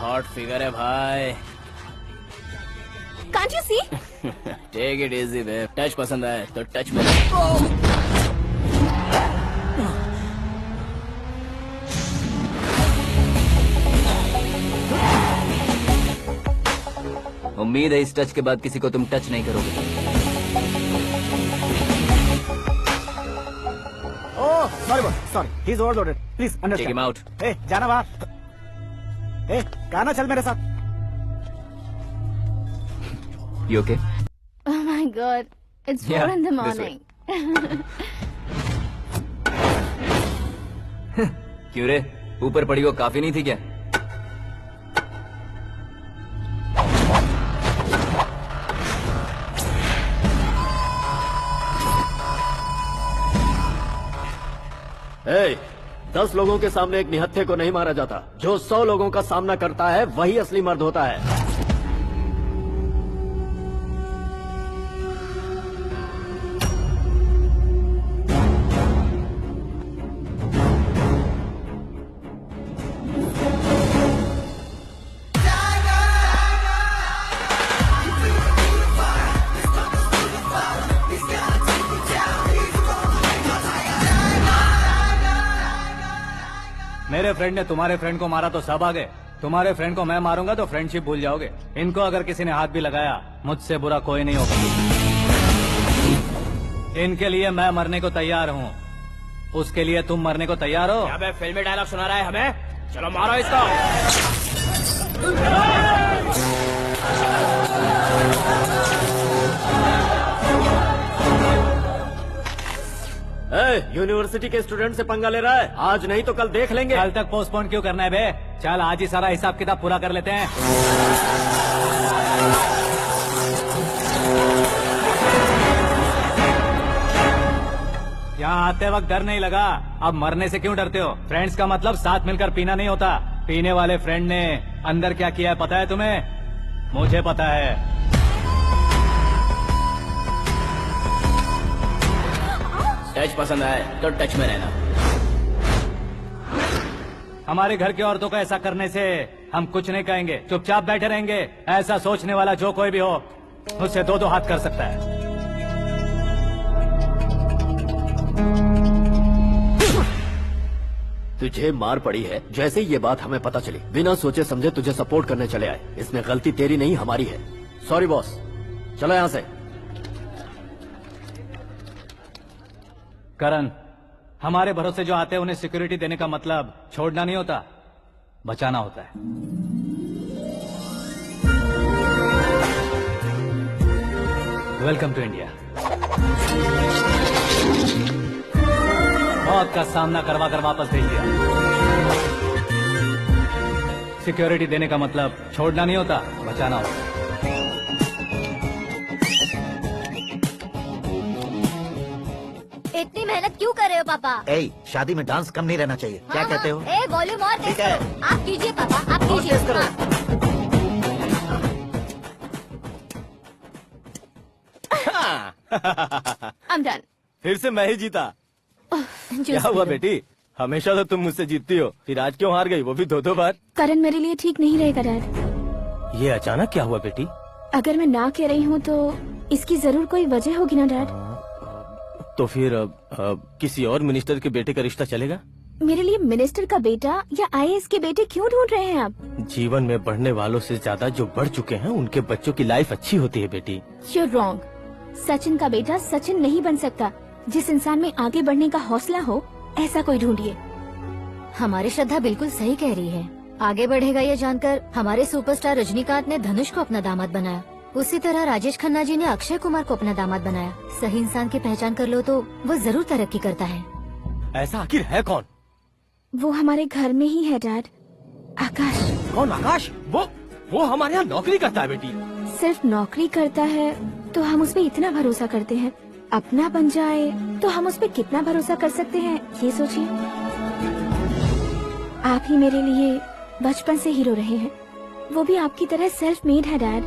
हॉट फिगर है भाई। Can't you see? Take it easy babe. Touch पसंद आए तो टच में। उम्मीद है इस टच के बाद किसी को तुम टच नहीं करोगे। Oh sorry boss, sorry, he is overloaded, please take understand. Him out. ए जाना बाहर। ए गाना चल मेरे साथ। You okay? Oh my God, it's 4 Yeah, in the this way. morning. क्यों रे, ऊपर पड़ी वो काफी नहीं थी क्या? ए, 10 लोगों के सामने एक निहत्थे को नहीं मारा जाता। जो 100 लोगों का सामना करता है वही असली मर्द होता है। मेरे फ्रेंड ने तुम्हारे फ्रेंड को मारा तो सब आ गए। तुम्हारे फ्रेंड को मैं मारूंगा तो फ्रेंडशिप भूल जाओगे। इनको अगर किसी ने हाथ भी लगाया, मुझसे बुरा कोई नहीं होगा। इनके लिए मैं मरने को तैयार हूँ, उसके लिए तुम मरने को तैयार हो? अबे फिल्मी डायलॉग सुना रहा है हमें? चलो मारो इसको। यूनिवर्सिटी के स्टूडेंट से पंगा ले रहा है। आज नहीं तो कल देख लेंगे। कल तक पोस्टपोन क्यों करना है बे? चल आज ही सारा हिसाब किताब पूरा कर लेते हैं। यहाँ आते वक्त डर नहीं लगा, अब मरने से क्यों डरते हो? फ्रेंड्स का मतलब साथ मिलकर पीना नहीं होता। पीने वाले फ्रेंड ने अंदर क्या किया है पता है तुम्हें? मुझे पता है। टच पसंद आए तो टच में रहना। हमारे घर की औरतों को ऐसा करने से हम कुछ नहीं कहेंगे, चुपचाप बैठे रहेंगे। ऐसा सोचने वाला जो कोई भी हो, उससे 2-2 हाथ कर सकता है। तुझे मार पड़ी है, जैसे ही ये बात हमें पता चली, बिना सोचे समझे तुझे सपोर्ट करने चले आए। इसमें गलती तेरी नहीं हमारी है। सॉरी बॉस, चलो यहाँ से। करण, हमारे भरोसे जो आते हैं उन्हें सिक्योरिटी देने का मतलब छोड़ना नहीं होता, बचाना होता है। Welcome to India. मौत का सामना करवा कर वापस भेज दिया। सिक्योरिटी देने का मतलब छोड़ना नहीं होता, बचाना होता है। इतनी मेहनत क्यों कर रहे हो पापा? ए, शादी में डांस कम नहीं रहना चाहिए। क्या कहते हो? ए वॉल्यूम और तेज ठीक है। करो। आप कीजिए पापा, आप और कीजिए। तेज करो। हाँ। फिर से मैं ही जीता। जूस क्या हुआ पी लो। बेटी? हमेशा तो तुम मुझसे जीतती हो, फिर आज क्यों हार गई, वो भी 2-2 बार? करण मेरे लिए ठीक नहीं रहेगा डैड। ये अचानक क्या हुआ बेटी? अगर मैं ना कह रही हूँ तो इसकी जरूर कोई वजह होगी ना डैड। तो फिर किसी और मिनिस्टर के बेटे का रिश्ता चलेगा? मेरे लिए मिनिस्टर का बेटा या आईएएस के बेटे क्यों ढूंढ रहे हैं आप? जीवन में बढ़ने वालों से ज्यादा जो बढ़ चुके हैं उनके बच्चों की लाइफ अच्छी होती है बेटी। You're wrong। सचिन का बेटा सचिन नहीं बन सकता। जिस इंसान में आगे बढ़ने का हौसला हो ऐसा कोई ढूंढिए। हमारी श्रद्धा बिल्कुल सही कह रही है। आगे बढ़ेगा ये जानकर हमारे सुपरस्टार रजनीकांत ने धनुष को अपना दामाद बनाया। उसी तरह राजेश खन्ना जी ने अक्षय कुमार को अपना दामाद बनाया। सही इंसान की पहचान कर लो तो वो जरूर तरक्की करता है। ऐसा आखिर है कौन? वो हमारे घर में ही है डैड। आकाश। कौन आकाश? वो हमारे यहाँ नौकरी करता है बेटी। सिर्फ नौकरी करता है तो हम उस पे इतना भरोसा करते हैं। अपना बन जाए तो हम उस पे कितना भरोसा कर सकते हैं ये सोचिए। आप ही मेरे लिए बचपन से हीरो रहे हैं। वो भी आपकी तरह सेल्फ मेड है डैड।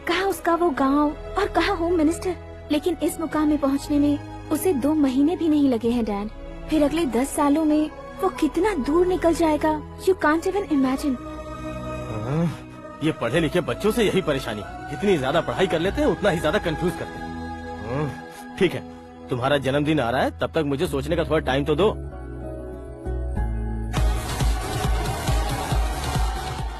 कहाँ उसका वो गांव और कहाँ होम मिनिस्टर। लेकिन इस मुकाम में पहुँचने में उसे 2 महीने भी नहीं लगे हैं डैड। फिर अगले 10 सालों में वो कितना दूर निकल जाएगा यू कांट इवन इमेजिन। ये पढ़े लिखे बच्चों से यही परेशानी, जितनी ज्यादा पढ़ाई कर लेते हैं उतना ही ज्यादा कंफ्यूज करते हैं। ठीक है, तुम्हारा जन्मदिन आ रहा है, तब तक मुझे सोचने का थोड़ा टाइम तो दो।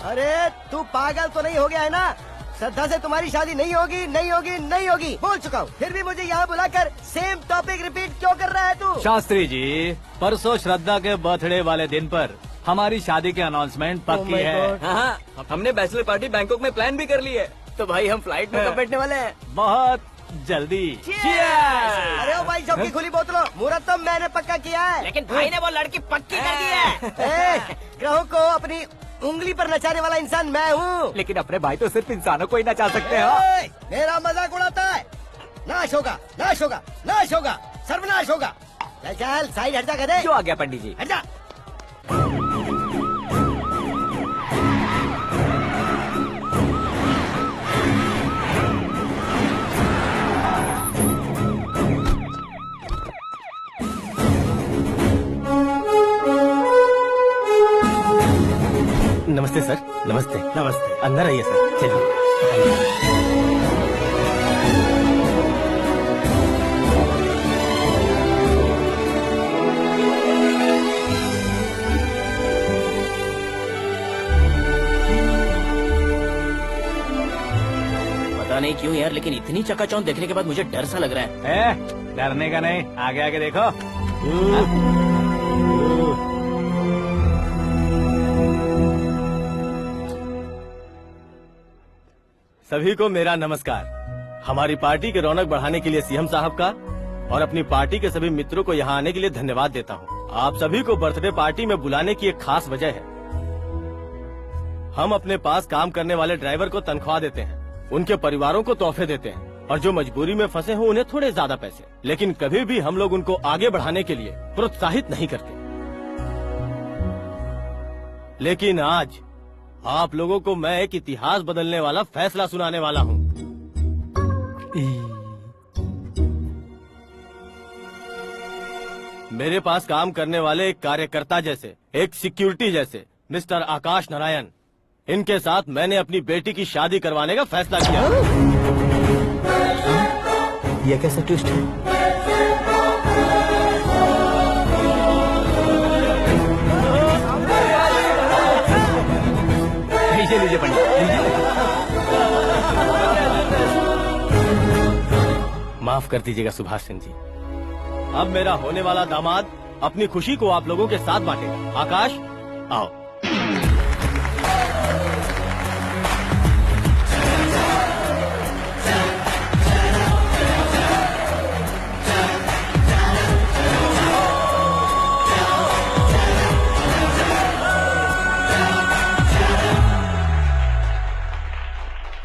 अरे तू पागल तो नहीं हो गया है ना? श्रद्धा से तुम्हारी शादी नहीं होगी, नहीं होगी, नहीं होगी, बोल चुका हूँ। फिर भी मुझे यहाँ बुलाकर सेम टॉपिक रिपीट क्यों कर रहा है तू? शास्त्री जी, परसों श्रद्धा के बर्थडे वाले दिन पर हमारी शादी की अनाउंसमेंट पक्की है। हाँ, हमने बैचलर पार्टी बैंकॉक में प्लान भी कर ली है। तो भाई हम फ्लाइट में कब बैठने वाले हैं? बहुत जल्दी। अरे ओ भाई, सबकी खुली बोतलों, मुहूर्त तो मैंने पक्का किया है। लेकिन भाई ने वो लड़की पक्की कर दी है। ग्रहों को अपनी उंगली पर नचाने वाला इंसान मैं हूँ। लेकिन अपने भाई तो सिर्फ इंसानों को ही नचा सकते हैं। मेरा मजाक उड़ाता है। नाश होगा, नाश होगा, नाश होगा, सर्वनाश होगा। चल साइड हट जा, गधे। जो आ गया पंडित जी। हट जा। नमस्ते सर। नमस्ते। नमस्ते। अंदर आइए सर, चलिए। पता नहीं क्यों यार, लेकिन इतनी चकाचौंध देखने के बाद मुझे डर सा लग रहा है। डरने का नहीं, आगे आगे देखो। सभी को मेरा नमस्कार। हमारी पार्टी की रौनक बढ़ाने के लिए सीएम साहब का और अपनी पार्टी के सभी मित्रों को यहाँ आने के लिए धन्यवाद देता हूँ। आप सभी को बर्थडे पार्टी में बुलाने की एक खास वजह है। हम अपने पास काम करने वाले ड्राइवर को तनख्वाह देते हैं, उनके परिवारों को तोहफे देते हैं और जो मजबूरी में फंसे हो उन्हें थोड़े ज्यादा पैसे। लेकिन कभी भी हम लोग उनको आगे बढ़ाने के लिए प्रोत्साहित नहीं करते। लेकिन आज आप लोगों को मैं एक इतिहास बदलने वाला फैसला सुनाने वाला हूँ। मेरे पास काम करने वाले एक कार्यकर्ता जैसे, एक सिक्योरिटी जैसे मिस्टर आकाश नारायण, इनके साथ मैंने अपनी बेटी की शादी करवाने का फैसला किया। यह कैसा ट्विस्ट है? लीजिए पंडित। माफ कर दीजिएगा सुभाष सिंह जी। अब मेरा होने वाला दामाद अपनी खुशी को आप लोगों के साथ बांटेगा। आकाश, आओ।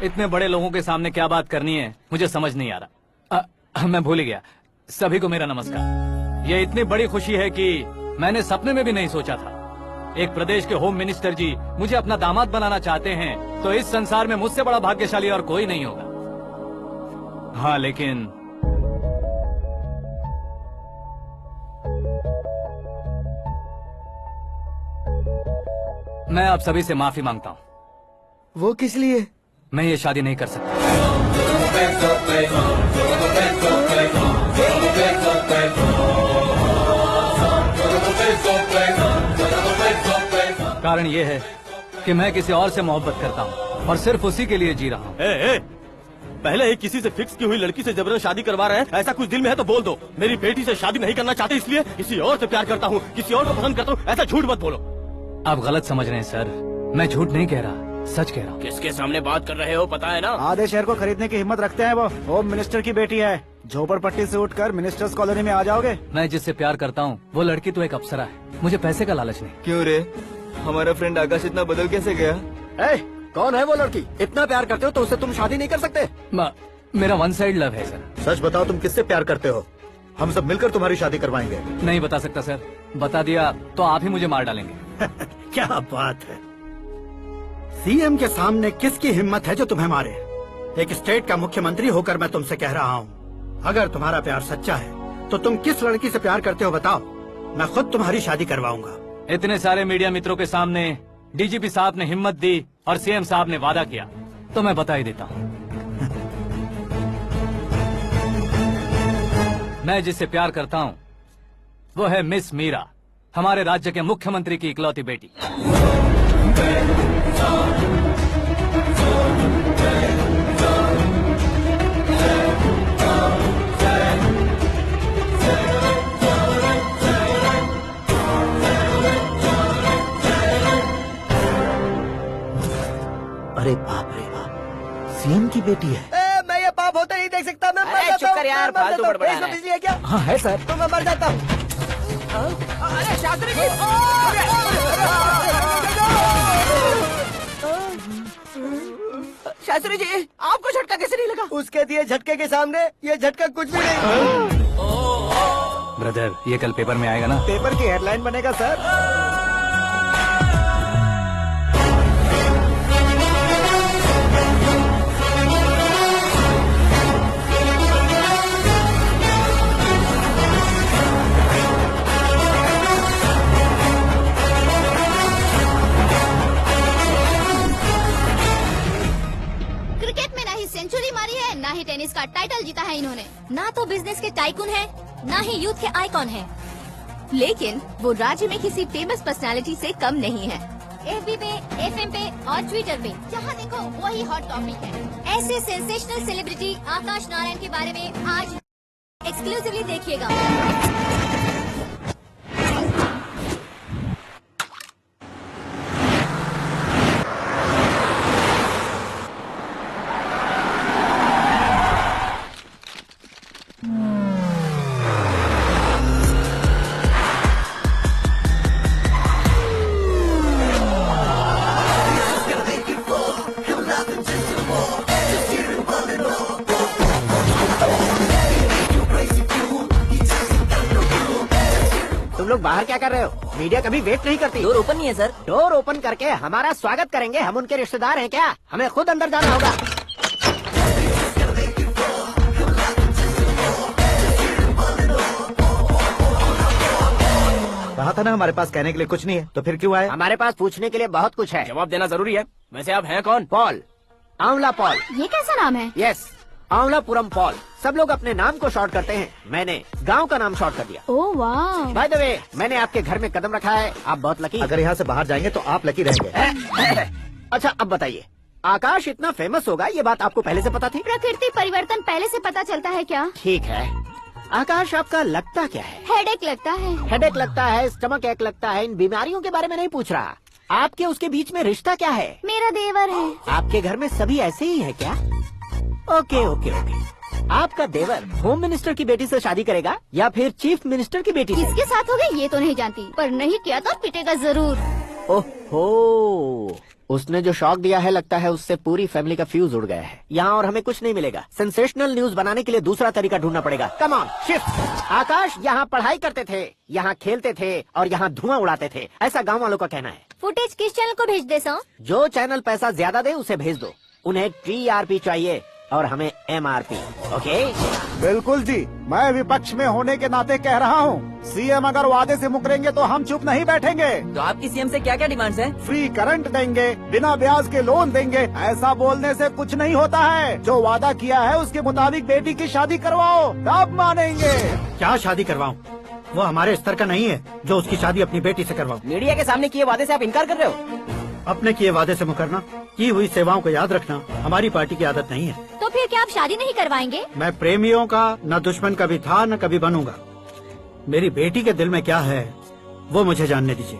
इतने बड़े लोगों के सामने क्या बात करनी है मुझे समझ नहीं आ रहा। मैं भूल ही गया। सभी को मेरा नमस्कार। ये इतनी बड़ी खुशी है कि मैंने सपने में भी नहीं सोचा था। एक प्रदेश के होम मिनिस्टर जी मुझे अपना दामाद बनाना चाहते हैं तो इस संसार में मुझसे बड़ा भाग्यशाली और कोई नहीं होगा। हाँ, लेकिन मैं आप सभी से माफी मांगता हूँ। वो किस लिए? मैं ये शादी नहीं कर सकता। कारण ये है कि मैं किसी और से मोहब्बत करता हूँ और सिर्फ उसी के लिए जी रहा हूँ। पहले ही किसी से फिक्स की हुई लड़की से जबरन शादी करवा रहे हैं। ऐसा कुछ दिल में है तो बोल दो। मेरी बेटी से शादी नहीं करना चाहते इसलिए किसी और से प्यार करता हूँ, किसी और को पसंद करता हूँ, ऐसा झूठ मत बोलो। आप गलत समझ रहे हैं सर, मैं झूठ नहीं कह रहा, सच कह रहा हूँ। किसके सामने बात कर रहे हो पता है ना? आधे शहर को खरीदने की हिम्मत रखते हैं वो। होम मिनिस्टर की बेटी है, झोपड़पट्टी से उठकर मिनिस्टर्स कॉलोनी में आ जाओगे। मैं जिससे प्यार करता हूँ वो लड़की तो एक अप्सरा है, मुझे पैसे का लालच नहीं। क्यों रे, हमारा फ्रेंड आकाश इतना बदल कैसे गया? कौन है वो लड़की? इतना प्यार करते हो तो उससे तुम शादी नहीं कर सकते? मेरा वन साइड लव है सर। सच बताओ, तुम किससे प्यार करते हो? हम सब मिलकर तुम्हारी शादी करवाएंगे। नहीं बता सकता सर, बता दिया तो आप ही मुझे मार डालेंगे। क्या बात है, सीएम के सामने किसकी हिम्मत है जो तुम्हें मारे? एक स्टेट का मुख्यमंत्री होकर मैं तुमसे कह रहा हूँ, अगर तुम्हारा प्यार सच्चा है तो तुम किस लड़की से प्यार करते हो बताओ, मैं खुद तुम्हारी शादी करवाऊंगा। इतने सारे मीडिया मित्रों के सामने डीजीपी साहब ने हिम्मत दी और सीएम साहब ने वादा किया तो मैं बता ही देता हूँ। मैं जिससे प्यार करता हूँ वो है मिस मीरा, हमारे राज्य के मुख्यमंत्री की इकलौती बेटी। अरे बाप रे बाप, सीएम की बेटी है। मैं ये पाप होते नहीं देख सकता। मैं मर जाता चुप कर यार, फालतू बड़बड़ा रहा है। बिजली है क्या? हाँ है सर। तो मैं मर जाता हूँ। अरे शास्त्री जी, शास्त्री जी आपको झटका कैसे नहीं लगा? उसके दिए झटके के सामने ये झटका कुछ भी नहीं। ब्रदर, ये कल पेपर में आएगा ना? पेपर की हेडलाइन बनेगा सर। सेंचुरी मारी है, ना ही टेनिस का टाइटल जीता है इन्होंने। ना तो बिजनेस के टाइकून है, ना ही यूथ के आइकॉन है, लेकिन वो राज्य में किसी फेमस पर्सनालिटी से कम नहीं है। FB पे, FM पे और ट्विटर पे जहाँ देखो वही हॉट टॉपिक है। ऐसे सेंसेशनल सेलिब्रिटी आकाश नारायण के बारे में आज एक्सक्लूसिवली देखिएगा। तुम लोग बाहर क्या कर रहे हो? मीडिया कभी वेट नहीं करती। डोर ओपन नहीं है सर। डोर ओपन करके हमारा स्वागत करेंगे? हम उनके रिश्तेदार हैं क्या? हमें खुद अंदर जाना होगा। कहा था ना हमारे पास कहने के लिए कुछ नहीं है, तो फिर क्यों आए? हमारे पास पूछने के लिए बहुत कुछ है। जवाब देना जरूरी है। वैसे आप हैं कौन? पॉल, आंवला पॉल। ये कैसा नाम है? Yes, Amvalapuram Paul. सब लोग अपने नाम को शॉर्ट करते हैं, मैंने गांव का नाम शॉर्ट कर दिया। ओह वाह। बाय द वे, मैंने आपके घर में कदम रखा है, आप बहुत लकी। अगर यहाँ से बाहर जाएंगे तो आप लकी रहेंगे। अच्छा अब बताइए, आकाश इतना फेमस होगा ये बात आपको पहले से पता थी? प्रकृति परिवर्तन पहले से पता चलता है क्या? ठीक है, आकाश आपका लगता क्या है? हेडेक लगता है। हेडेक लगता है, स्टमक एक लगता है, इन बीमारियों के बारे में नहीं पूछ रहा। आपके उसके बीच में रिश्ता क्या है? मेरा देवर है। आपके घर में सभी ऐसे ही है क्या? Okay okay okay. आपका देवर होम मिनिस्टर की बेटी से शादी करेगा या फिर चीफ मिनिस्टर की बेटी से? किसके साथ होगा ये तो नहीं जानती, पर नहीं किया तो पिटेगा जरूर। ओहो, उसने जो शॉक दिया है लगता है उससे पूरी फैमिली का फ्यूज उड़ गया है। यहाँ और हमें कुछ नहीं मिलेगा। सेंसेशनल न्यूज बनाने के लिए दूसरा तरीका ढूंढना पड़ेगा। Come on shift. आकाश यहाँ पढ़ाई करते थे, यहाँ खेलते थे और यहाँ धुआं उड़ाते थे, ऐसा गाँव वालों का कहना है। फुटेज किस चैनल को भेज दे सो? जो चैनल पैसा ज्यादा दे उसे भेज दो। उन्हें TRP चाहिए, और हमें MRP। ओके? बिल्कुल जी, मैं विपक्ष में होने के नाते कह रहा हूँ, सीएम अगर वादे से मुकरेंगे तो हम चुप नहीं बैठेंगे। तो आपकी सीएम से क्या क्या डिमांड्स हैं? फ्री करंट देंगे, बिना ब्याज के लोन देंगे। ऐसा बोलने से कुछ नहीं होता है। जो वादा किया है उसके मुताबिक बेटी की शादी करवाओ, तब मानेंगे। क्या शादी करवाऊं? वो हमारे स्तर का नहीं है जो उसकी शादी अपनी बेटी से करवाऊं। मीडिया के सामने किए वादे से आप इनकार कर रहे हो? अपने किए वादे से मुकरना, की हुई सेवाओं को याद रखना हमारी पार्टी की आदत नहीं है। तो फिर क्या आप शादी नहीं करवाएंगे? मैं प्रेमियों का न दुश्मन कभी था न कभी बनूंगा। मेरी बेटी के दिल में क्या है वो मुझे जानने दीजिए।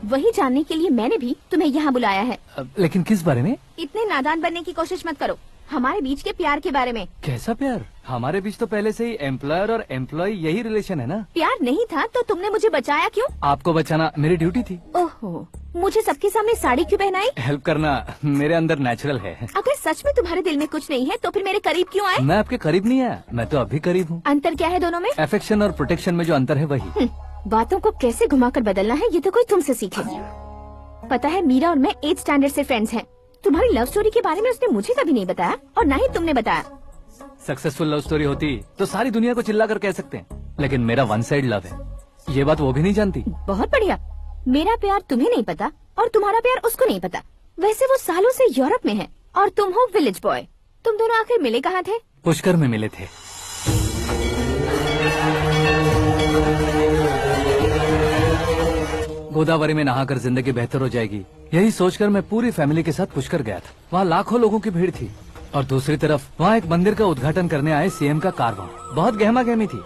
वही जानने के लिए मैंने भी तुम्हें यहाँ बुलाया है। लेकिन किस बारे में? इतने नादान बनने की कोशिश मत करो। हमारे बीच के प्यार के बारे में। कैसा प्यार? हमारे बीच तो पहले से ही एम्प्लॉयर और एम्प्लॉय यही रिलेशन है ना। प्यार नहीं था तो तुमने मुझे बचाया क्यों? आपको बचाना मेरी ड्यूटी थी। ओहो, मुझे सबके सामने साड़ी क्यों पहनाई? हेल्प करना मेरे अंदर नेचुरल है। अगर सच में तुम्हारे दिल में कुछ नहीं है तो फिर मेरे करीब क्यों आए? मैं आपके करीब नहीं आया, मैं तो अभी करीब हूँ। अंतर क्या है दोनों में? अफेक्शन और प्रोटेक्शन में जो अंतर है वही। बातों को कैसे घुमाकर बदलना है ये तो कोई तुमसे सीखे। पता है मीरा और मैं 8th स्टैंडर्ड से फ्रेंड्स हैं। तुम्हारी लव स्टोरी के बारे में उसने मुझे कभी नहीं बताया और न ही तुमने बताया। सक्सेसफुल लव स्टोरी होती तो सारी दुनिया को चिल्ला कर कह सकते हैं, लेकिन मेरा वन साइड लव है, ये बात वो भी नहीं जानती। बहुत बढ़िया। मेरा प्यार तुम्हें नहीं पता और तुम्हारा प्यार उसको नहीं पता। वैसे वो सालों से यूरोप में है और तुम हो विलेज बॉय। तुम दोनों आखिर मिले कहाँ थे? पुष्कर में मिले थे। गोदावरी में नहाकर जिंदगी बेहतर हो जाएगी, यही सोचकर मैं पूरी फैमिली के साथ पुष्कर गया था। वहाँ लाखों लोगों की भीड़ थी और दूसरी तरफ वहाँ एक मंदिर का उद्घाटन करने आए सीएम का कारवां। बहुत गहमा गहमी थी।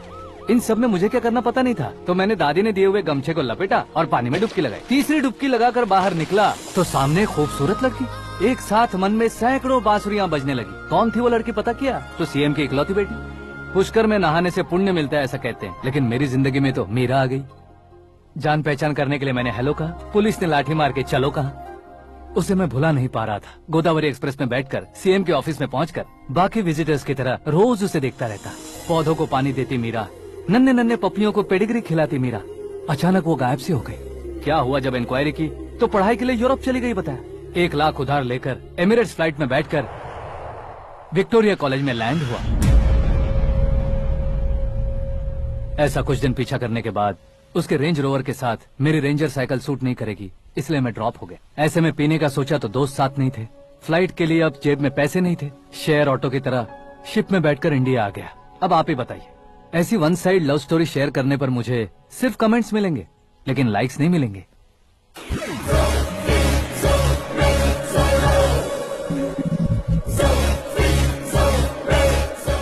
इन सब में मुझे क्या करना पता नहीं था, तो मैंने दादी ने दिए हुए गमछे को लपेटा और पानी में डुबकी लगाई। तीसरी डुबकी लगाकर बाहर निकला तो सामने खूबसूरत लड़की। एक साथ मन में सैकड़ों बांसुरियां बजने लगी। कौन थी वो लड़की पता किया? तो सीएम की इकलौती बेटी। पुष्कर में नहाने से पुण्य मिलता है ऐसा कहते हैं, लेकिन मेरी जिंदगी में तो मीरा आ गई। जान पहचान करने के लिए मैंने हेलो कहा, पुलिस ने लाठी मार के चलो कहा। उसे मैं भुला नहीं पा रहा था। गोदावरी एक्सप्रेस में बैठकर सीएम के ऑफिस में पहुंचकर बाकी विजिटर्स की तरह रोज उसे देखता रहता। पौधों को पानी देती मीरा, नन्हे नन्हे पपियों को पेडिग्री खिलाती मीरा। अचानक वो गायब सी हो गई। क्या हुआ? जब इंक्वायरी की तो पढ़ाई के लिए यूरोप चली गई बताया। 1 लाख उधार लेकर एमिरेट्स फ्लाइट में बैठकर विक्टोरिया कॉलेज में लैंड हुआ। ऐसा कुछ दिन पीछा करने के बाद उसके रेंज रोवर के साथ मेरी रेंजर साइकिल सूट नहीं करेगी, इसलिए मैं ड्रॉप हो गया। ऐसे में पीने का सोचा तो दोस्त साथ नहीं थे। फ्लाइट के लिए अब जेब में पैसे नहीं थे। शेयर ऑटो की तरह शिप में बैठकर इंडिया आ गया। अब आप ही बताइए, ऐसी one side love story share करने पर मुझे सिर्फ कमेंट्स मिलेंगे, लेकिन लाइक्स नहीं मिलेंगे।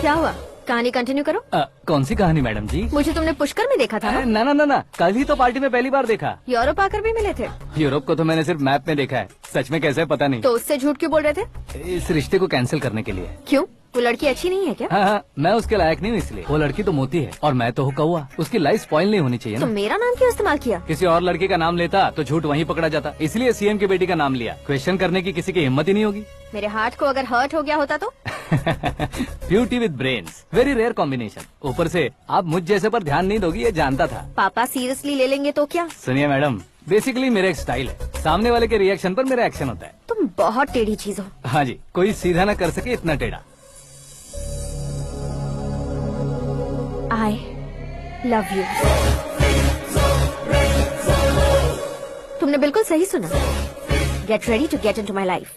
क्या हुआ? कहानी कंटिन्यू करो। कौन सी कहानी मैडम जी? मुझे तुमने पुष्कर में देखा था ना? ना, कल ही तो पार्टी में पहली बार देखा। यूरोप आकर भी मिले थे? यूरोप को तो मैंने सिर्फ मैप में देखा है, सच में कैसे पता नहीं। तो उससे झूठ क्यों बोल रहे थे? इस रिश्ते को कैंसिल करने के लिए। क्यों? वो लड़की अच्छी नहीं है क्या? हाँ, मैं उसके लायक नहीं हूँ इसलिए। वो लड़की तो मोती है और मैं तो हूँ कौवा। उसकी लाइफ स्पॉइल नहीं होनी चाहिए तो ना। मेरा नाम क्यों इस्तेमाल किया? किसी और लड़की का नाम लेता तो झूठ वहीं पकड़ा जाता, इसलिए सीएम की बेटी का नाम लिया। क्वेश्चन करने की किसी की हिम्मत ही नहीं होगी। मेरे हार्ट को अगर हर्ट हो गया होता तो? Beauty with brains, very rare combination. ऊपर से आप मुझ जैसे पर ध्यान नहीं दोगी ये जानता था। पापा सीरियसली ले लेंगे तो क्या? सुनिए मैडम, बेसिकली मेरा एक स्टाइल है, सामने वाले के रिएक्शन पर मेरा एक्शन होता है। तुम बहुत टेढ़ी चीज हो। हाँ जी, कोई सीधा न कर सके इतना टेढ़ा। I love you. तुमने बिल्कुल सही सुना। Get ready to get into my life.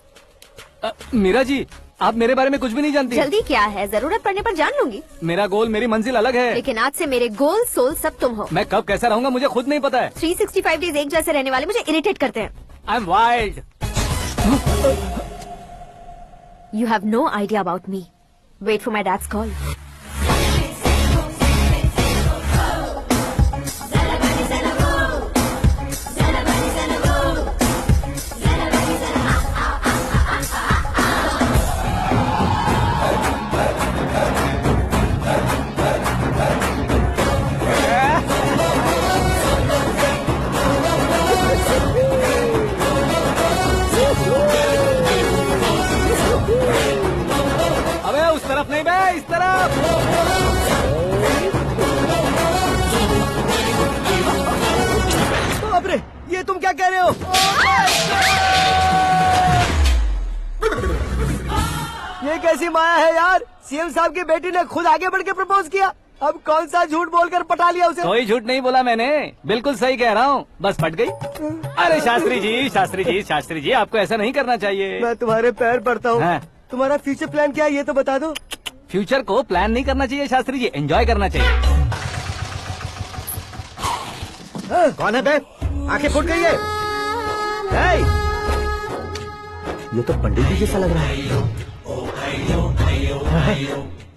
Meera ji, आप मेरे बारे में कुछ भी नहीं जानती। जल्दी क्या है, जरूरत पड़ने पर जान लूंगी। मेरा गोल, मेरी मंजिल अलग है। लेकिन आज से मेरे गोल सोल सब तुम हो। मैं कब कैसा रहूंगा मुझे खुद नहीं पता है। 365 डेज एक जैसे रहने वाले मुझे इरिटेट करते हैं। I am wild. You have no idea about me. Wait for my dad's call. नहीं बे, इस तरफ। बाप रे, ये तुम क्या कह रहे हो? ये ये कैसी माया है यार, सीएम साहब की बेटी ने खुद आगे बढ़ के प्रपोज किया। अब कौन सा झूठ बोलकर पटा लिया उसे। कोई झूठ नहीं बोला मैंने, बिल्कुल सही कह रहा हूँ, बस फट गई। अरे शास्त्री जी, शास्त्री जी, शास्त्री जी, आपको ऐसा नहीं करना चाहिए। मैं तुम्हारे पैर पड़ता हूँ। हाँ। तुम्हारा फ्यूचर प्लान क्या है ये तो बता दो। फ्यूचर को प्लान नहीं करना चाहिए शास्त्री जी, एंजॉय करना चाहिए। कौन है बे? आंखें फूट गई है। हे! ये तो पंडित जी जैसा लग रहा है।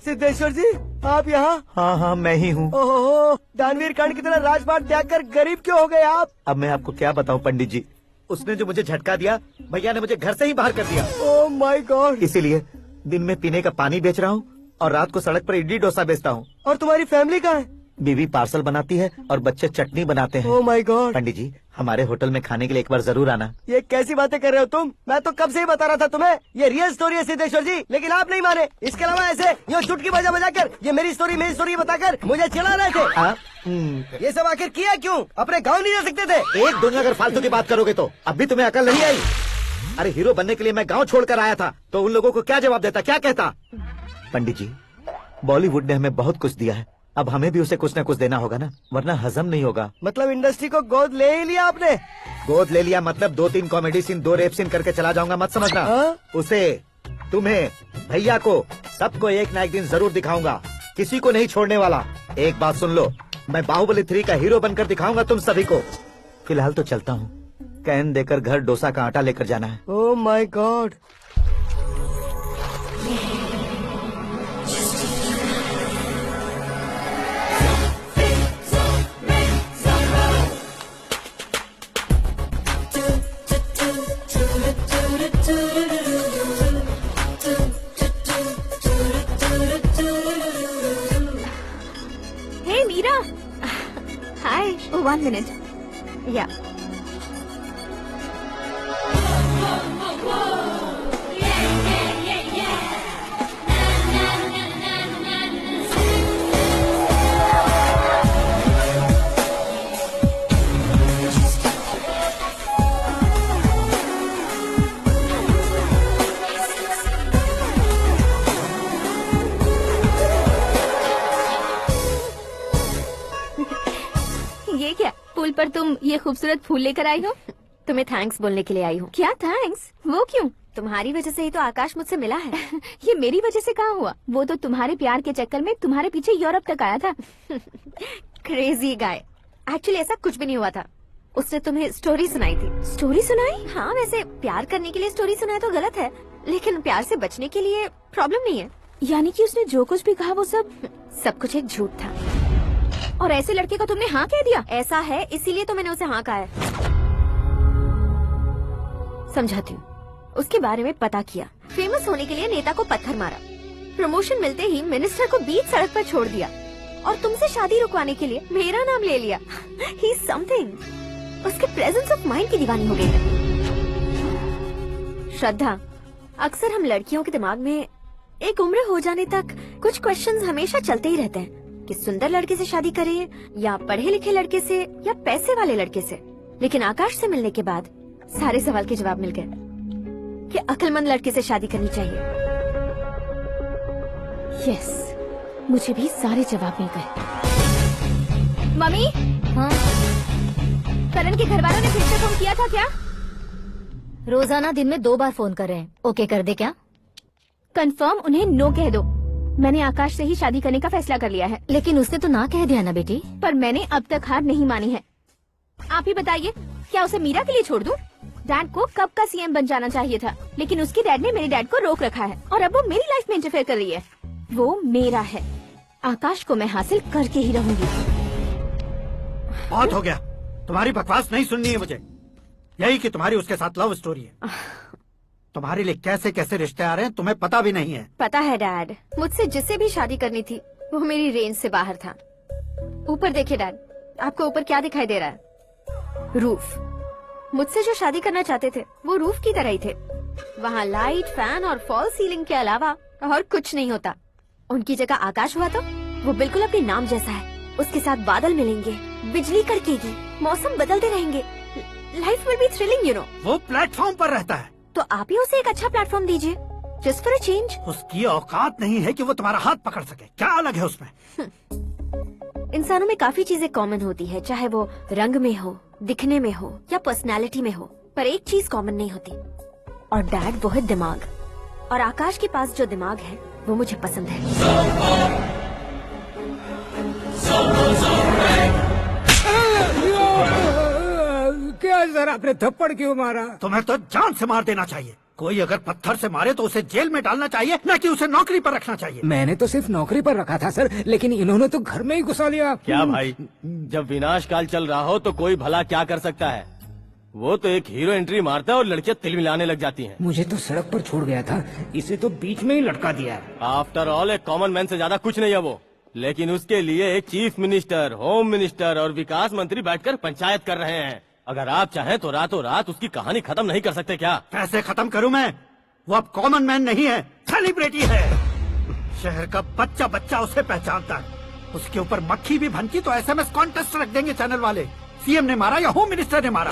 सिद्धेश्वर जी आप यहाँ? हाँ मैं ही हूँ। ओहो, दानवीर कर्ण की तरह राजपाट त्याग कर गरीब क्यों हो गए आप? अब मैं आपको क्या बताऊँ पंडित जी, उसने जो मुझे झटका दिया, भैया ने मुझे घर से ही बाहर कर दिया। ओह माय गॉड। इसीलिए दिन में पीने का पानी बेच रहा हूँ और रात को सड़क पर इडली डोसा बेचता हूँ। और तुम्हारी फैमिली कहाँ है? बीवी पार्सल बनाती है और बच्चे चटनी बनाते हैं। ओह माय गॉड। पंडित जी हमारे होटल में खाने के लिए एक बार जरूर आना। ये कैसी बातें कर रहे हो तुम? मैं तो कब से ही बता रहा था तुम्हें, ये रियल स्टोरी है सिद्धेश्वर जी, लेकिन आप नहीं माने। इसके अलावा ऐसे ये चुटकी बजा बजा कर ये मेरी स्टोरी बताकर मुझे चिढ़ा रहे थे। ये सब आखिर किया क्यों? अपने गाँव नहीं जा सकते थे? एक दुनिया अगर फालतू की बात करोगे तो अब भी तुम्हें अकल नहीं आई। अरे हीरो बनने के लिए मैं गाँव छोड़कर आया था तो उन लोगों को क्या जवाब देता, क्या कहता? पंडित जी बॉलीवुड ने हमें बहुत कुछ दिया है, अब हमें भी उसे कुछ न कुछ देना होगा ना, वरना हजम नहीं होगा। मतलब इंडस्ट्री को गोद ले ही लिया आपने? गोद ले लिया मतलब 2-3 कॉमेडी सीन 2 रेप सीन करके चला जाऊंगा मत समझना। उसे, तुम्हें, भैया को, सबको एक ना एक दिन जरूर दिखाऊंगा, किसी को नहीं छोड़ने वाला। एक बात सुन लो, मैं बाहुबली 3 का हीरो बनकर दिखाऊंगा तुम सभी को। फिलहाल तो चलता हूँ, कैन देकर घर डोसा का आटा लेकर जाना है। Oh my God. Hey Meera, hi. 1 minute. या ये क्या, पुल पर तुम ये खूबसूरत फूल लेकर आई हो? तुम्हें थैंक्स बोलने के लिए आई हूँ। क्या थैंक्स? वो क्यों? तुम्हारी वजह से ही तो आकाश मुझसे मिला है। ये मेरी वजह से कहाँ हुआ? वो तो तुम्हारे प्यार के चक्कर में तुम्हारे पीछे यूरोप तक आया था। Crazy guy. एक्चुअली ऐसा कुछ भी नहीं हुआ था, उसने तुम्हें स्टोरी सुनाई थी। स्टोरी सुनाई? हाँ, वैसे प्यार करने के लिए स्टोरी सुनाए तो गलत है, लेकिन प्यार से बचने के लिए प्रॉब्लम नहीं है। यानी कि उसने जो कुछ भी कहा वो सब कुछ एक झूठ था। और ऐसे लड़के को तुमने हाँ कह दिया? ऐसा है इसीलिए तो मैंने उसे हाँ कहा है। समझाती हूँ। उसके बारे में पता किया, फेमस होने के लिए नेता को पत्थर मारा, प्रमोशन मिलते ही मिनिस्टर को बीच सड़क पर छोड़ दिया और तुमसे शादी रुकवाने के लिए मेरा नाम ले लिया। He is something. उसके प्रेजेंस ऑफ माइंड की दीवानी हो गई है। श्रद्धा, अक्सर हम लड़कियों के दिमाग में एक उम्र हो जाने तक कुछ क्वेश्चंस हमेशा चलते ही रहते हैं कि सुंदर लड़के से शादी करें या पढ़े लिखे लड़के से या पैसे वाले लड़के से। लेकिन आकाश से मिलने के बाद सारे सवाल के जवाब मिल गए कि अक्लमंद लड़के से शादी करनी चाहिए। यस, मुझे भी सारे जवाब मिल गए। मम्मी, हाँ? करण के घर वालों ने फिर से फोन किया था क्या? रोजाना दिन में 2 बार फोन कर रहे हैं। ओके कर दे क्या? कंफर्म उन्हें नो कह दो। मैंने आकाश से ही शादी करने का फैसला कर लिया है। लेकिन उसने तो ना कह दिया ना बेटी। पर मैंने अब तक हार नहीं मानी है। आप ही बताइए, क्या उसे मीरा के लिए छोड़ दूं? डैड को कब का सीएम बन जाना चाहिए था, लेकिन उसके डैड ने मेरे डैड को रोक रखा है और अब वो मेरी लाइफ में इंटरफेयर कर रही है। वो मेरा है, आकाश को मैं हासिल करके ही रहूंगी। बहुत हो गया, तुम्हारी बकवास नहीं सुननी है मुझे। यही कि तुम्हारी उसके साथ लव स्टोरी है। तुम्हारे लिए कैसे कैसे रिश्ते आ रहे हैं तुम्हें पता भी नहीं है। पता है डैड, मुझसे जिससे भी शादी करनी थी वो मेरी रेंज से बाहर था। ऊपर देखिए डैड, आपको ऊपर क्या दिखाई दे रहा है? रूफ। मुझसे जो शादी करना चाहते थे वो रूफ की तरह ही थे। वहाँ लाइट, फैन और फॉल सीलिंग के अलावा और कुछ नहीं होता। उनकी जगह आकाश हुआ तो वो बिल्कुल अपने नाम जैसा है। उसके साथ बादल मिलेंगे, बिजली कड़केगी, मौसम बदलते रहेंगे, life will be thrilling, you know. वो प्लेटफॉर्म पर रहता है तो आप ही उसे एक अच्छा प्लेटफॉर्म दीजिए। Just for a change. उसकी औकात नहीं है कि वो तुम्हारा हाथ पकड़ सके। क्या अलग है उसमें? इंसानों में काफी चीजें कॉमन होती है, चाहे वो रंग में हो, दिखने में हो या पर्सनालिटी में हो, पर एक चीज कॉमन नहीं होती, और डैड वो है दिमाग। और आकाश के पास जो दिमाग है वो मुझे पसंद है। क्या सर, आपने थप्पड़ क्यों मारा? तुम्हें तो जान से मार देना चाहिए। कोई अगर पत्थर से मारे तो उसे जेल में डालना चाहिए, न कि उसे नौकरी पर रखना चाहिए। मैंने तो सिर्फ नौकरी पर रखा था सर, लेकिन इन्होंने तो घर में ही घुसा लिया। क्या भाई, जब विनाश काल चल रहा हो तो कोई भला क्या कर सकता है? वो तो एक हीरो एंट्री मारता है और लड़कियां तिल मिलाने लग जाती हैं। मुझे तो सड़क पर छोड़ गया था, इसे तो बीच में ही लटका दिया है। आफ्टर ऑल एक कॉमन मैन से ज्यादा कुछ नहीं है वो, लेकिन उसके लिए एक चीफ मिनिस्टर, होम मिनिस्टर और विकास मंत्री बैठकर पंचायत कर रहे हैं। अगर आप चाहें तो रातों रात उसकी कहानी खत्म नहीं कर सकते क्या? कैसे खत्म करूं मैं? वो अब कॉमन मैन नहीं है, सेलिब्रिटी है। शहर का बच्चा बच्चा उसे पहचानता है। उसके ऊपर मक्खी भी भनकी तो SMS कॉन्टेस्ट रख देंगे चैनल वाले। सीएम ने मारा या होम मिनिस्टर ने मारा?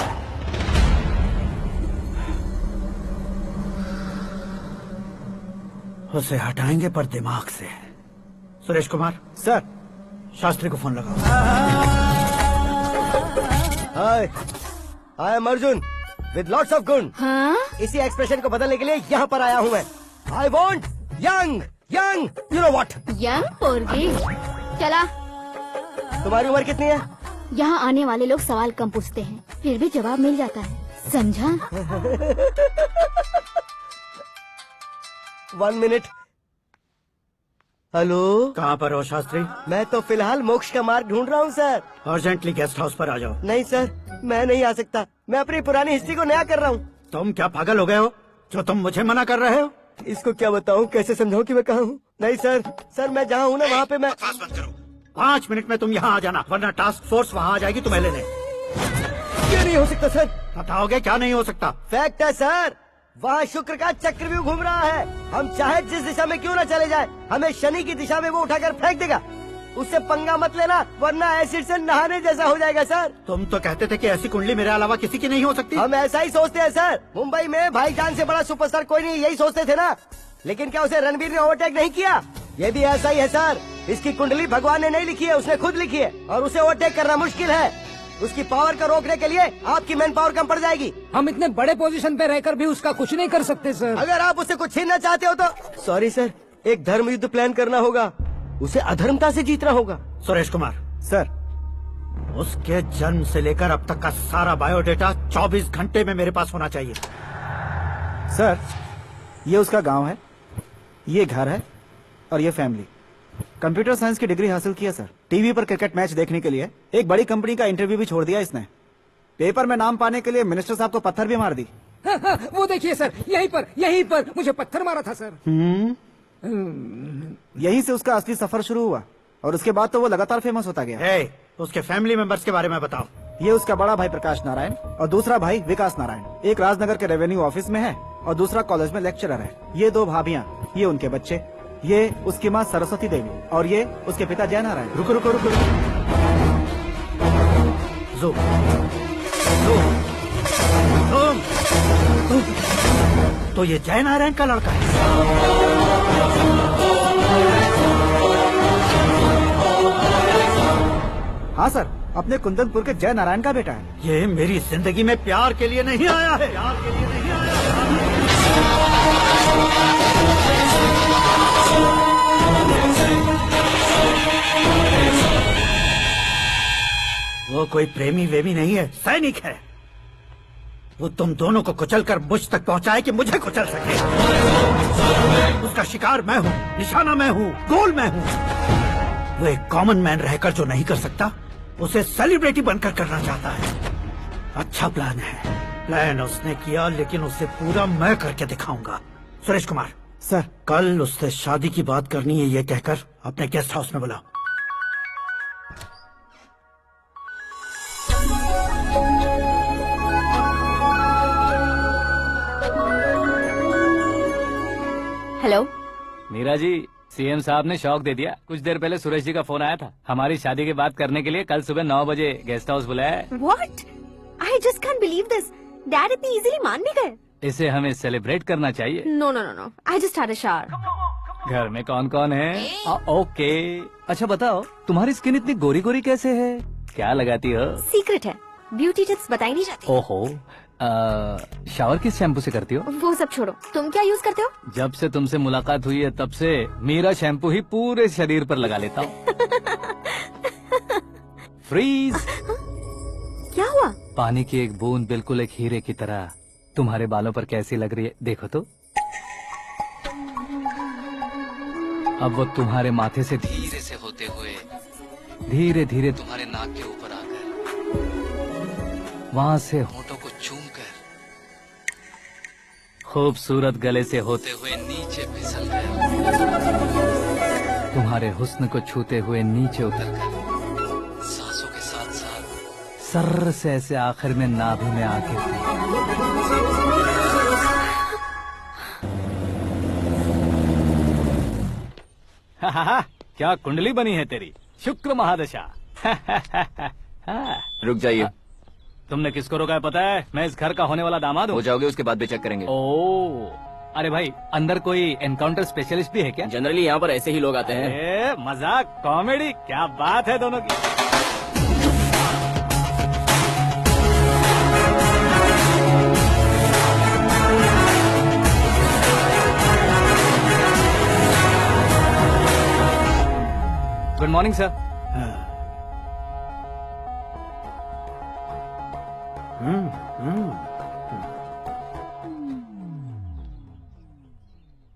उसे हटाएंगे पर दिमाग से। सुरेश कुमार सर, शास्त्री को फोन लगाओ। Hi, I am Arjun with lots of gun. हाँ? इसी एक्सप्रेशन को बदलने के लिए यहाँ पर आया हूँ मैं। I want young young, you know what? Young पोरगी। चला। तुम्हारी उम्र कितनी है? यहाँ आने वाले लोग सवाल कम पूछते हैं, फिर भी जवाब मिल जाता है, समझा? 1 मिनट। हेलो, कहाँ पर हो शास्त्री? मैं तो फिलहाल मोक्ष का मार्ग ढूंढ रहा हूँ सर। अर्जेंटली गेस्ट हाउस पर आ जाओ। नहीं सर, मैं नहीं आ सकता। मैं अपनी पुरानी हिस्ट्री को नया कर रहा हूँ। तुम क्या पागल हो गए हो जो तुम मुझे मना कर रहे हो? इसको क्या बताऊँ, कैसे समझाऊँ कि मैं कहाँ हूँ? नहीं सर, सर मैं जहाँ हूँ ना वहाँ पे मैं। 5 मिनट में तुम यहाँ आ जाना, वरना टास्क फोर्स वहाँ आ जाएगी तुम्हें लेने। क्यों नहीं हो सकता सर? बताओगे क्या नहीं हो सकता? फैक्ट है सर, वहाँ शुक्र का चक्रव्यूह घूम रहा है। हम चाहे जिस दिशा में क्यों न चले जाए, हमें शनि की दिशा में वो उठाकर फेंक देगा। उससे पंगा मत लेना, वरना एसिड से नहाने जैसा हो जाएगा सर। तुम तो कहते थे कि ऐसी कुंडली मेरे अलावा किसी की नहीं हो सकती। हम ऐसा ही सोचते हैं सर। मुंबई में भाईजान से बड़ा सुपरस्टार कोई नहीं, यही सोचते थे ना। लेकिन क्या उसे रणबीर ने ओवरटेक नहीं किया? ये भी ऐसा ही है सर। इसकी कुंडली भगवान ने नहीं लिखी है, उसने खुद लिखी है, और उसे ओवरटेक करना मुश्किल है। उसकी पावर को रोकने के लिए आपकी मैन पावर कम पड़ जाएगी। हम इतने बड़े पोजीशन पे रहकर भी उसका कुछ नहीं कर सकते सर। अगर आप उसे कुछ छीनना चाहते हो तो सॉरी सर, एक धर्म युद्ध प्लान करना होगा। उसे अधर्मता से जीतना होगा। सुरेश कुमार सर, उसके जन्म से लेकर अब तक का सारा बायोडेटा 24 घंटे में मेरे पास होना चाहिए। सर, ये उसका गांव है, ये घर है और ये फैमिली। कंप्यूटर साइंस की डिग्री हासिल किया सर। टीवी पर क्रिकेट मैच देखने के लिए एक बड़ी कंपनी का इंटरव्यू भी छोड़ दिया इसने। पेपर में नाम पाने के लिए मिनिस्टर साहब को पत्थर भी मार दी। वो देखिए सर, यहीं पर मुझे पत्थर मारा था सर। यहीं से उसका असली सफर शुरू हुआ और उसके बाद तो वो लगातार फेमस होता गया। उसके फैमिली मेंबर्स के बारे में बताओ। ये उसका बड़ा भाई प्रकाश नारायण और दूसरा भाई विकास नारायण। एक राजनगर के रेवेन्यू ऑफिस में है और दूसरा कॉलेज में लेक्चरर है। ये 2 भाभियाँ, ये उनके बच्चे, ये उसकी माँ सरस्वती देवी और ये उसके पिता जय नारायण। रुको रुको रुको, तो ये जय नारायण का लड़का है। हाँ सर, अपने कुंदनपुर के जय नारायण का बेटा है। ये मेरी जिंदगी में प्यार के लिए नहीं आया है। प्यार के लिए नहीं आया वो कोई प्रेमी वेमी नहीं है, सैनिक है। वो तुम दोनों को कुचल कर मुझ तक पहुंचाए कि मुझे कुचल सके। उसका शिकार मैं हूँ, निशाना मैं हूँ, गोल मैं हूँ। वो एक कॉमन मैन रहकर जो नहीं कर सकता, उसे सेलिब्रिटी बनकर करना चाहता है। अच्छा प्लान है। प्लान उसने किया, लेकिन उसे पूरा मैं करके दिखाऊंगा। सुरेश कुमार सर, कल उससे शादी की बात करनी है, ये कहकर अपने गेस्ट हाउस में बुलाओ। हेलो मीरा जी, सीएम साहब ने शौक दे दिया। कुछ देर पहले सुरेश जी का फोन आया था, हमारी शादी की बात करने के लिए कल सुबह 9 बजे गेस्ट हाउस बुलाया है। What? I just can't believe this. Dad इतनी इजीली मान भी गए। इसे हमें सेलिब्रेट करना चाहिए। No no no no, I just had a shower. घर में कौन कौन है? ओके। अच्छा बताओ, तुम्हारी स्किन इतनी गोरी गोरी कैसे है? क्या लगाती हो? सीक्रेट है, ब्यूटी टिप्स बताई नहीं जाती। ओहो, शावर किस शैम्पू से करती हो? वो सब छोड़ो, तुम क्या यूज करते हो? जब से तुमसे मुलाकात हुई है तब से मेरा शैम्पू ही पूरे शरीर पर लगा लेता हूँ। फ्रीज। क्या हुआ? पानी की एक बूंद बिल्कुल एक हीरे की तरह तुम्हारे बालों पर कैसी लग रही है, देखो तो। अब वो तुम्हारे माथे से धीरे से होते हुए धीरे धीरे तुम्हारे नाक के ऊपर आकर वहां से होठों को चूमकर खूबसूरत गले से होते हुए नीचे फिसल कर तुम्हारे हुस्न को छूते हुए नीचे उतरकर सांसों के साथ साथ सर्र से ऐसे आखिर में नाभि में आके क्या कुंडली बनी है तेरी, शुक्र महादशा। रुक जाइए। तुमने किसको रोका है पता है? मैं इस घर का होने वाला दामाद हूँ। हो जाओगे उसके बाद भी चेक करेंगे। ओ, अरे भाई अंदर कोई एनकाउंटर स्पेशलिस्ट भी है क्या? जनरली यहाँ पर ऐसे ही लोग आते हैं। मजाक कॉमेडी, क्या बात है दोनों की। Good morning sir.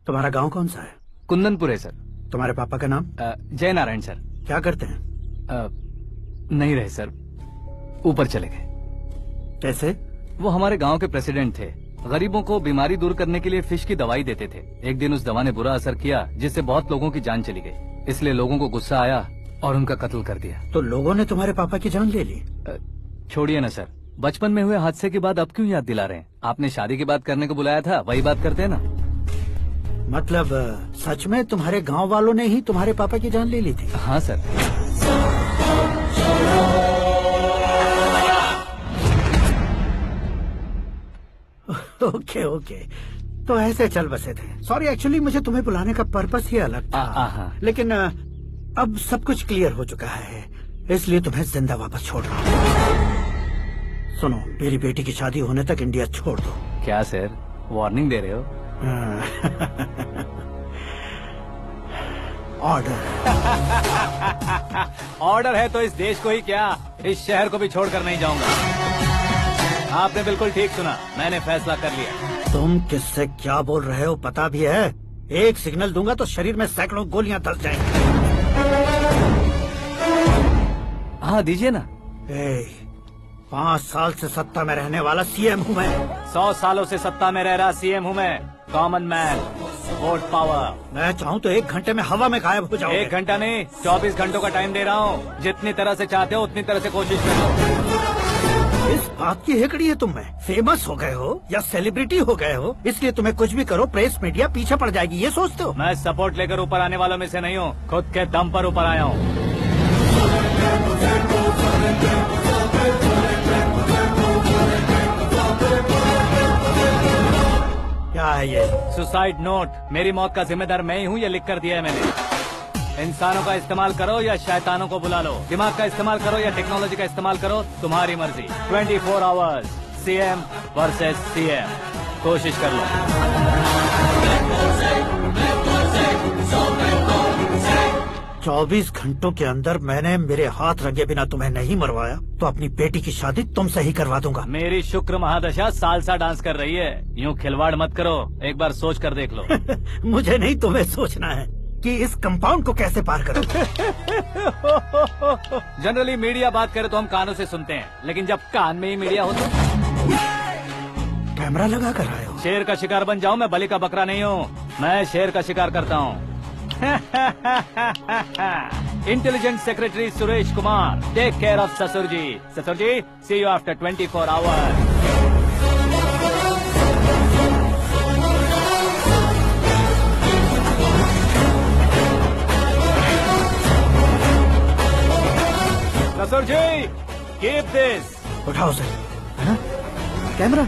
तुम्हारा गांव कौन सा है? कुंदनपुर है सर। तुम्हारे पापा का नाम? जय नारायण सर। क्या करते हैं? नहीं रहे सर, ऊपर चले गए। कैसे? वो हमारे गांव के प्रेसिडेंट थे। गरीबों को बीमारी दूर करने के लिए फिश की दवाई देते थे। एक दिन उस दवा ने बुरा असर किया जिससे बहुत लोगों की जान चली गई। इसलिए लोगों को गुस्सा आया और उनका कत्ल कर दिया। तो लोगों ने तुम्हारे पापा की जान ले ली? छोड़िए ना सर, बचपन में हुए हादसे की बात अब क्यों याद दिला रहे हैं? आपने शादी की बात करने को बुलाया था, वही बात करते हैं ना। मतलब सच में तुम्हारे गांव वालों ने ही तुम्हारे पापा की जान ले ली थी? हाँ सर। ओके ओके, तो ऐसे चल बसे थे। सॉरी, एक्चुअली मुझे तुम्हें बुलाने का पर्पस ही अलग था। लेकिन अब सब कुछ क्लियर हो चुका है, इसलिए तुम्हें जिंदा वापस छोड़ रहा हूँ। सुनो, मेरी बेटी की शादी होने तक इंडिया छोड़ दो। क्या सर, वार्निंग दे रहे हो? ऑर्डर। ऑर्डर है तो इस देश को ही क्या, इस शहर को भी छोड़कर नहीं जाऊंगा। आपने बिल्कुल ठीक सुना, मैंने फैसला कर लिया। तुम किससे क्या बोल रहे हो पता भी है? एक सिग्नल दूंगा तो शरीर में सैकड़ों गोलियां दस जाएंगी। हाँ दीजिए ना। 5 साल से सत्ता में रहने वाला सीएम हूँ मैं। 100 सालों से सत्ता में रह रहा सीएम हूँ मैं। Common man, vote power. मैं चाहूँ तो 1 घंटे में हवा में गायब हो जाऊँ। 1 घंटा नहीं, 24 घंटों का टाइम दे रहा हूँ। जितनी तरह से चाहते हो उतनी तरह से कोशिश करो। इस बात की हेकड़ी है तुम में। फेमस हो गए हो या सेलिब्रिटी हो गए हो, इसलिए तुम्हें कुछ भी करो प्रेस मीडिया पीछे पड़ जाएगी, ये सोचते हो? मैं सपोर्ट लेकर ऊपर आने वालों में से नहीं हूँ, खुद के दम पर ऊपर आया हूँ। क्या है ये? Suicide note. मेरी मौत का जिम्मेदार मैं ही हूँ, ये लिख कर दिया है मैंने। इंसानों का इस्तेमाल करो या शैतानों को बुला लो, दिमाग का इस्तेमाल करो या टेक्नोलॉजी का इस्तेमाल करो, तुम्हारी मर्जी। 24 आवर्स, सीएम वर्सेस सीएम, कोशिश कर लो। 24 घंटों के अंदर मैंने मेरे हाथ रंगे बिना तुम्हें नहीं मरवाया तो अपनी बेटी की शादी तुमसे ही करवा दूंगा। मेरी शुक्र महादशा सालसा डांस कर रही है, यूँ खिलवाड़ मत करो, एक बार सोच कर देख लो। मुझे नहीं, तुम्हें सोचना है कि इस कंपाउंड को कैसे पार करो। जनरली मीडिया बात करे तो हम कानों से सुनते हैं, लेकिन जब कान में ही मीडिया हो तो कैमरा लगा कर आए हो। शेर का शिकार बन जाऊं, मैं बलि का बकरा नहीं हूँ, मैं शेर का शिकार करता हूँ। Intelligence secretary Suresh Kumar, take care of ससुर जी। ससुर जी, सी यू आफ्टर 24 आवर्स। ससुर जी, कीप दिस। उठाओ सर। कैमरा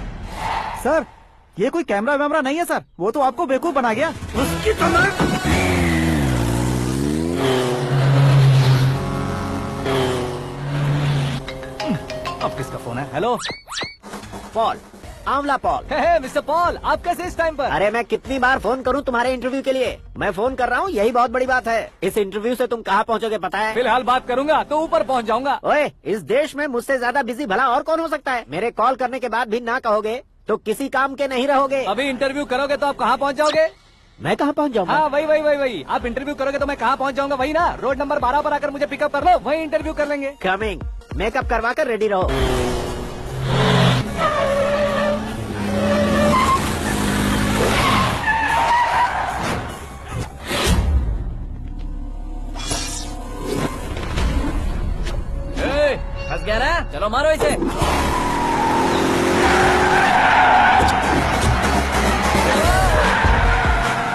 सर ये कोई कैमरा वैमरा नहीं है सर, वो तो आपको बेवकूफ बना गया। उसकी तो मैं अब किसका फोन है? हेलो पॉल, आंवला पॉल। हे मिस्टर पॉल, आप कैसे इस टाइम पर? अरे मैं कितनी बार फोन करूं तुम्हारे इंटरव्यू के लिए? मैं फोन कर रहा हूं, यही बहुत बड़ी बात है। इस इंटरव्यू से तुम कहां पहुंचोगे पता है? फिलहाल बात करूंगा तो ऊपर पहुंच जाऊंगा। ओए, इस देश में मुझसे ज्यादा बिजी भला और कौन हो सकता है? मेरे कॉल करने के बाद भी ना कहोगे तो किसी काम के नहीं रहोगे। अभी इंटरव्यू करोगे तो आप कहाँ पहुँच जाओगे? मैं कहाँ पहुँच जाऊंगा? हाँ वही। आप इंटरव्यू करोगे तो मैं कहाँ पहुँच जाऊंगा? वही ना, रोड नंबर 12 पर आकर मुझे पिकअप कर लो, वही इंटरव्यू कर लेंगे। कमिंग। मेकअप करवा कर रेडी रहो। फंस गया ना? चलो मारो इसे।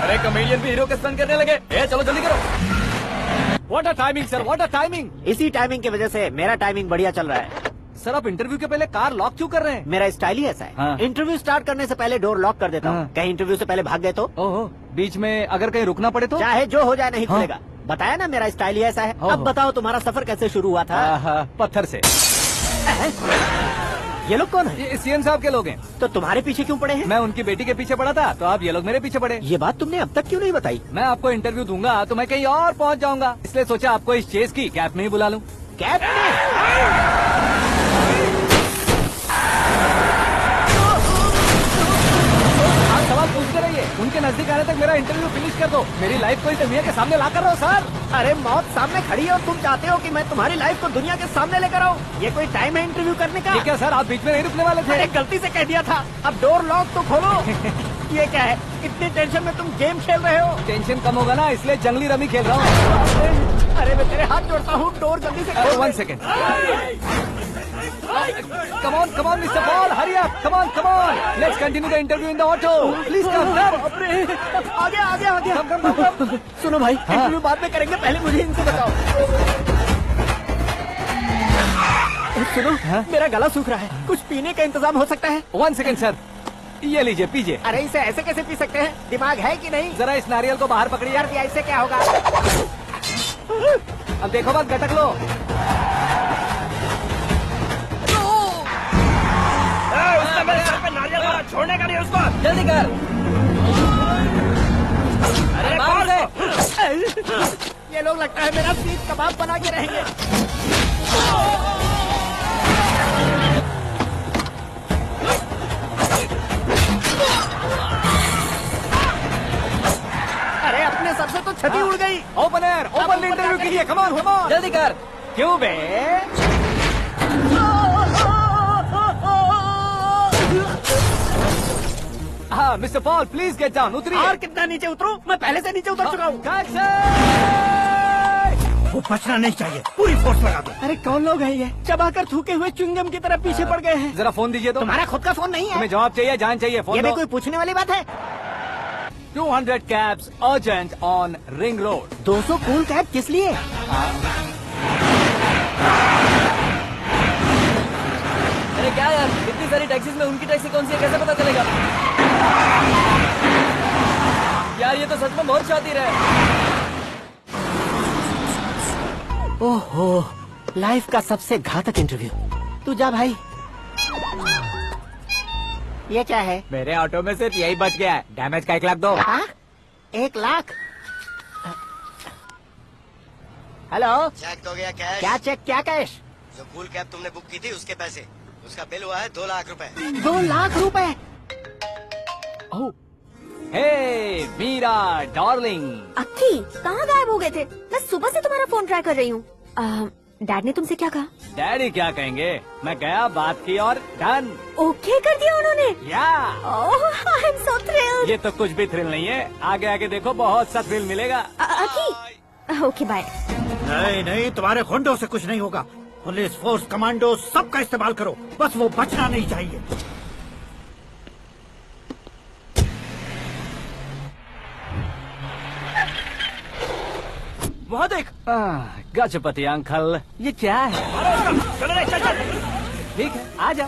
अरे कमेडियन भी हीरो के स्टंट करने लगे। चलो जल्दी करो। What a timing sir, what a timing. इसी टाइमिंग की वजह से मेरा टाइमिंग बढ़िया चल रहा है। सर आप इंटरव्यू के पहले कार लॉक क्यों कर रहे हैं? मेरा स्टाइल ही ऐसा है। हाँ। इंटरव्यू स्टार्ट करने से पहले डोर लॉक कर देता हूँ। हाँ। कहीं इंटरव्यू से पहले भाग गए तो? ओहो, बीच में अगर कहीं रुकना पड़े तो? चाहे जो हो जाए नहीं हाँ। खुलेगा। बताया ना मेरा स्टाइल ही ऐसा है। ओहो। अब बताओ तुम्हारा सफर कैसे शुरू हुआ था? पत्थर से। ये लोग कौन है? ये सीएम साहब के लोग हैं। तो तुम्हारे पीछे क्यों पड़े हैं? मैं उनकी बेटी के पीछे पड़ा था तो आप ये लोग मेरे पीछे पड़े। ये बात तुमने अब तक क्यों नहीं बताई? मैं आपको इंटरव्यू दूंगा तो मैं कहीं और पहुंच जाऊंगा, इसलिए सोचा आपको इस चेस की कैप में ही बुला लूं। कैब में? आप सवाल पूछते रहिए, उनके नजदीक आने तक मेरा इंटरव्यू फिनिश कर दो। मेरी लाइफ को इस दुनिया के सामने ला कर रहो सर। अरे मौत सामने खड़ी है और तुम चाहते हो कि मैं तुम्हारी लाइफ को दुनिया के सामने लेकर आऊं? ये कोई टाइम है इंटरव्यू करने का? ठीक है सर, आप बीच में नहीं रुकने वाले थे। अरे गलती से कह दिया था। अब डोर लॉक तो खोलो। ये क्या है? इतनी टेंशन में तुम गेम खेल रहे हो? टेंशन कम होगा ना, इसलिए जंगली रमी खेल रहा हूँ। अरे मैं तेरे हाथ जोड़ता हूँ, डोर जल्दी से खोलो। 1 second. Come on, Mr. Paul, hurry up. Come on. Let's continue the interview in the auto. Please come, sir. आगे। Come. सुनो भाई, इंटरव्यू बाद में करेंगे, पहले मुझे इनसे बताओ। सुनो, मेरा गला सूख रहा है, कुछ पीने का इंतजाम हो सकता है? 1 सेकेंड सर, ये लीजिए पीजिए। अरे इसे ऐसे कैसे पी सकते हैं? दिमाग है कि नहीं? जरा इस नारियल को बाहर पकड़िए। यार दिया, इससे क्या होगा? अब देखो बस, गटक लो। नारियल मारा, छोड़ने का नहीं उसको। जल्दी कर। अरे मार दे। ये लोग लगता है मेरा सीख कबाब बना के रहेंगे। अरे अपने सर से तो छती उड़ गई। ओपन एयर, ओपन इंटरव्यू के लिए। Come on. जल्दी कर। क्यों बे? हाँ mister Paul, please get down. उतरिए। और कितना नीचे उतरूं? मैं पहले से नीचे उतर चुका हूँ। वो बचना नहीं चाहिए, पूरी फोर्स लगा दो। अरे कौन लोग हैं ये? चबाकर थूके हुए च्युइंगम की तरह पीछे पड़ गए हैं। जरा फोन दीजिए तो। तुम्हारा खुद का फोन नहीं है? तुम्हें जवाब चाहिए, जान चाहिए, फोन ये भी दो। कोई पूछने वाली बात है? 200 cabs urgent on Ring Road. 200 cool cab किस लिए? अरे क्या यार, इतनी सारी टैक्सीज में उनकी टैक्सी कौन सी है, कैसे पता चलेगा? यार ये तो सच में बहुत शातिर है। ओहो, लाइफ का सबसे घातक इंटरव्यू। तू जा भाई। ये क्या है? मेरे ऑटो में सिर्फ यही बच गया है, डैमेज का 1 लाख दो। 1 लाख? हेलो, चेक हो गया कैश? क्या चेक, क्या कैश? जो कूल कैब तुमने बुक की थी उसके पैसे, उसका बिल हुआ है 2 लाख रुपए। 2 लाख रुपए? हे मीरा डार्लिंग। अक्की, कहाँ गायब हो गए थे? मैं सुबह से तुम्हारा फोन ट्राई कर रही हूँ। डैड ने तुमसे क्या कहा? डैडी क्या कहेंगे, मैं गया, बात की और डन। ओके कर दिया उन्होंने? या आई एम सो थ्रिल्ड। ये तो कुछ भी थ्रिल नहीं है, आगे आगे देखो बहुत सा थ्रिल मिलेगा। अक्की, ओके बाय। नहीं, तुम्हारे गुंडों से कुछ नहीं होगा। पुलिस फोर्स, कमांडो, सबका इस्तेमाल करो, बस वो बचना नहीं चाहिए। वहाँ देख। गजपति अंकल, ये क्या है? चलो चल। ठीक है, आ जा।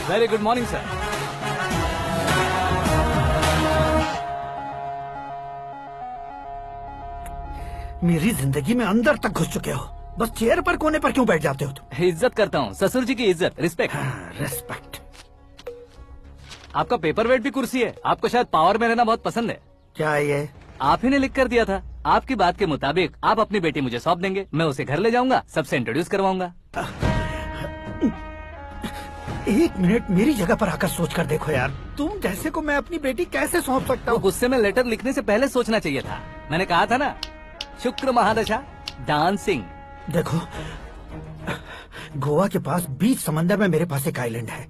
Very good morning sir. मेरी जिंदगी में अंदर तक घुस चुके हो, बस चेयर पर कोने पर क्यों बैठ जाते हो तुम? इज्जत करता हूँ, ससुर जी की इज्जत, रिस्पेक्ट। रिस्पेक्ट। आपका पेपर वेट भी कुर्सी है। आपको शायद पावर में रहना बहुत पसंद है। क्या ये? आप ही ने लिख कर दिया था। आपकी बात के मुताबिक आप अपनी बेटी मुझे सौंप देंगे, मैं उसे घर ले जाऊंगा, सबसे इंट्रोड्यूस करवाऊंगा। एक मिनट मेरी जगह पर आकर सोच कर देखो यार, तुम जैसे को मैं अपनी बेटी कैसे सौंप सकता हूँ? गुस्से में लेटर लिखने से पहले सोचना चाहिए था। मैंने कहा था ना, शुक्र महादशा डांसिंग। देखो, गोवा के पास बीच समंदर में मेरे पास एक आइलैंड है,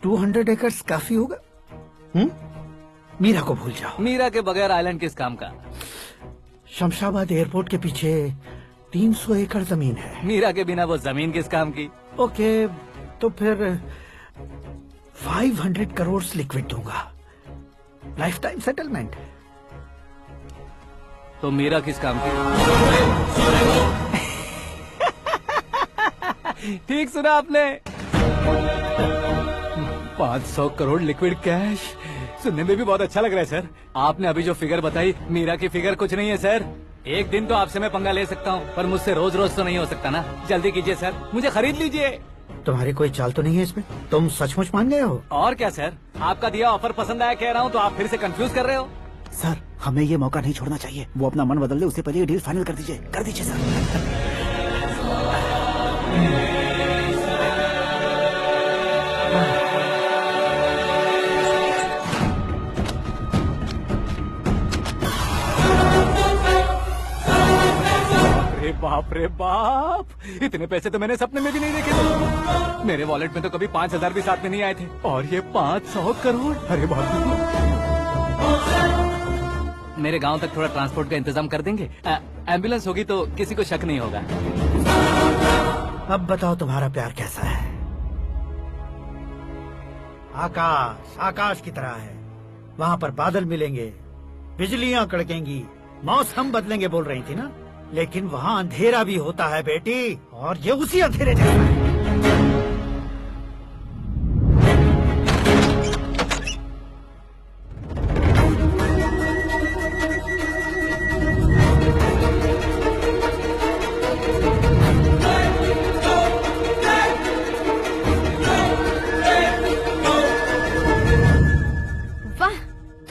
200 एकर्स काफी होगा। मीरा को भूल जाओ। मीरा के बगैर आइलैंड किस काम का? शमशाबाद एयरपोर्ट के पीछे 300 एकड़ जमीन है। मीरा के बिना वो जमीन किस काम की? ओके, तो फिर 500 करोड़ लिक्विड दूंगा, लाइफ टाइम सेटलमेंट। तो मीरा किस काम की? ठीक सुना आपने, 500 करोड़ लिक्विड कैश। सुनने में भी बहुत अच्छा लग रहा है सर। आपने अभी जो फिगर बताई, मीरा की फिगर कुछ नहीं है सर। एक दिन तो आपसे मैं पंगा ले सकता हूँ, पर मुझसे रोज रोज तो नहीं हो सकता ना। जल्दी कीजिए सर, मुझे खरीद लीजिए। तुम्हारी कोई चाल तो नहीं है इसमें? तुम सचमुच मान गए हो? और क्या सर, आपका दिया ऑफर पसंद आया कह रहा हूँ, तो आप फिर से कंफ्यूज कर रहे हो। सर, हमें ये मौका नहीं छोड़ना चाहिए। वो अपना मन बदल दे, उससे पहले ये डील फाइनल कर दीजिए। कर दीजिए सर। बाप रे बाप, इतने पैसे तो मैंने सपने में भी नहीं देखे। मेरे वॉलेट में तो कभी 5,000 भी साथ में नहीं आए थे, और ये 500 करोड़। अरे बाप रे। मेरे गांव तक थोड़ा ट्रांसपोर्ट का इंतजाम कर देंगे? एम्बुलेंस होगी तो किसी को शक नहीं होगा। अब बताओ तुम्हारा प्यार कैसा है? आकाश आकाश की तरह है, वहाँ पर बादल मिलेंगे, बिजलियाँ कड़केंगी, मौसम बदलेंगे बोल रही थी ना, लेकिन वहाँ अंधेरा भी होता है बेटी, और ये उसी अंधेरे जैसा है।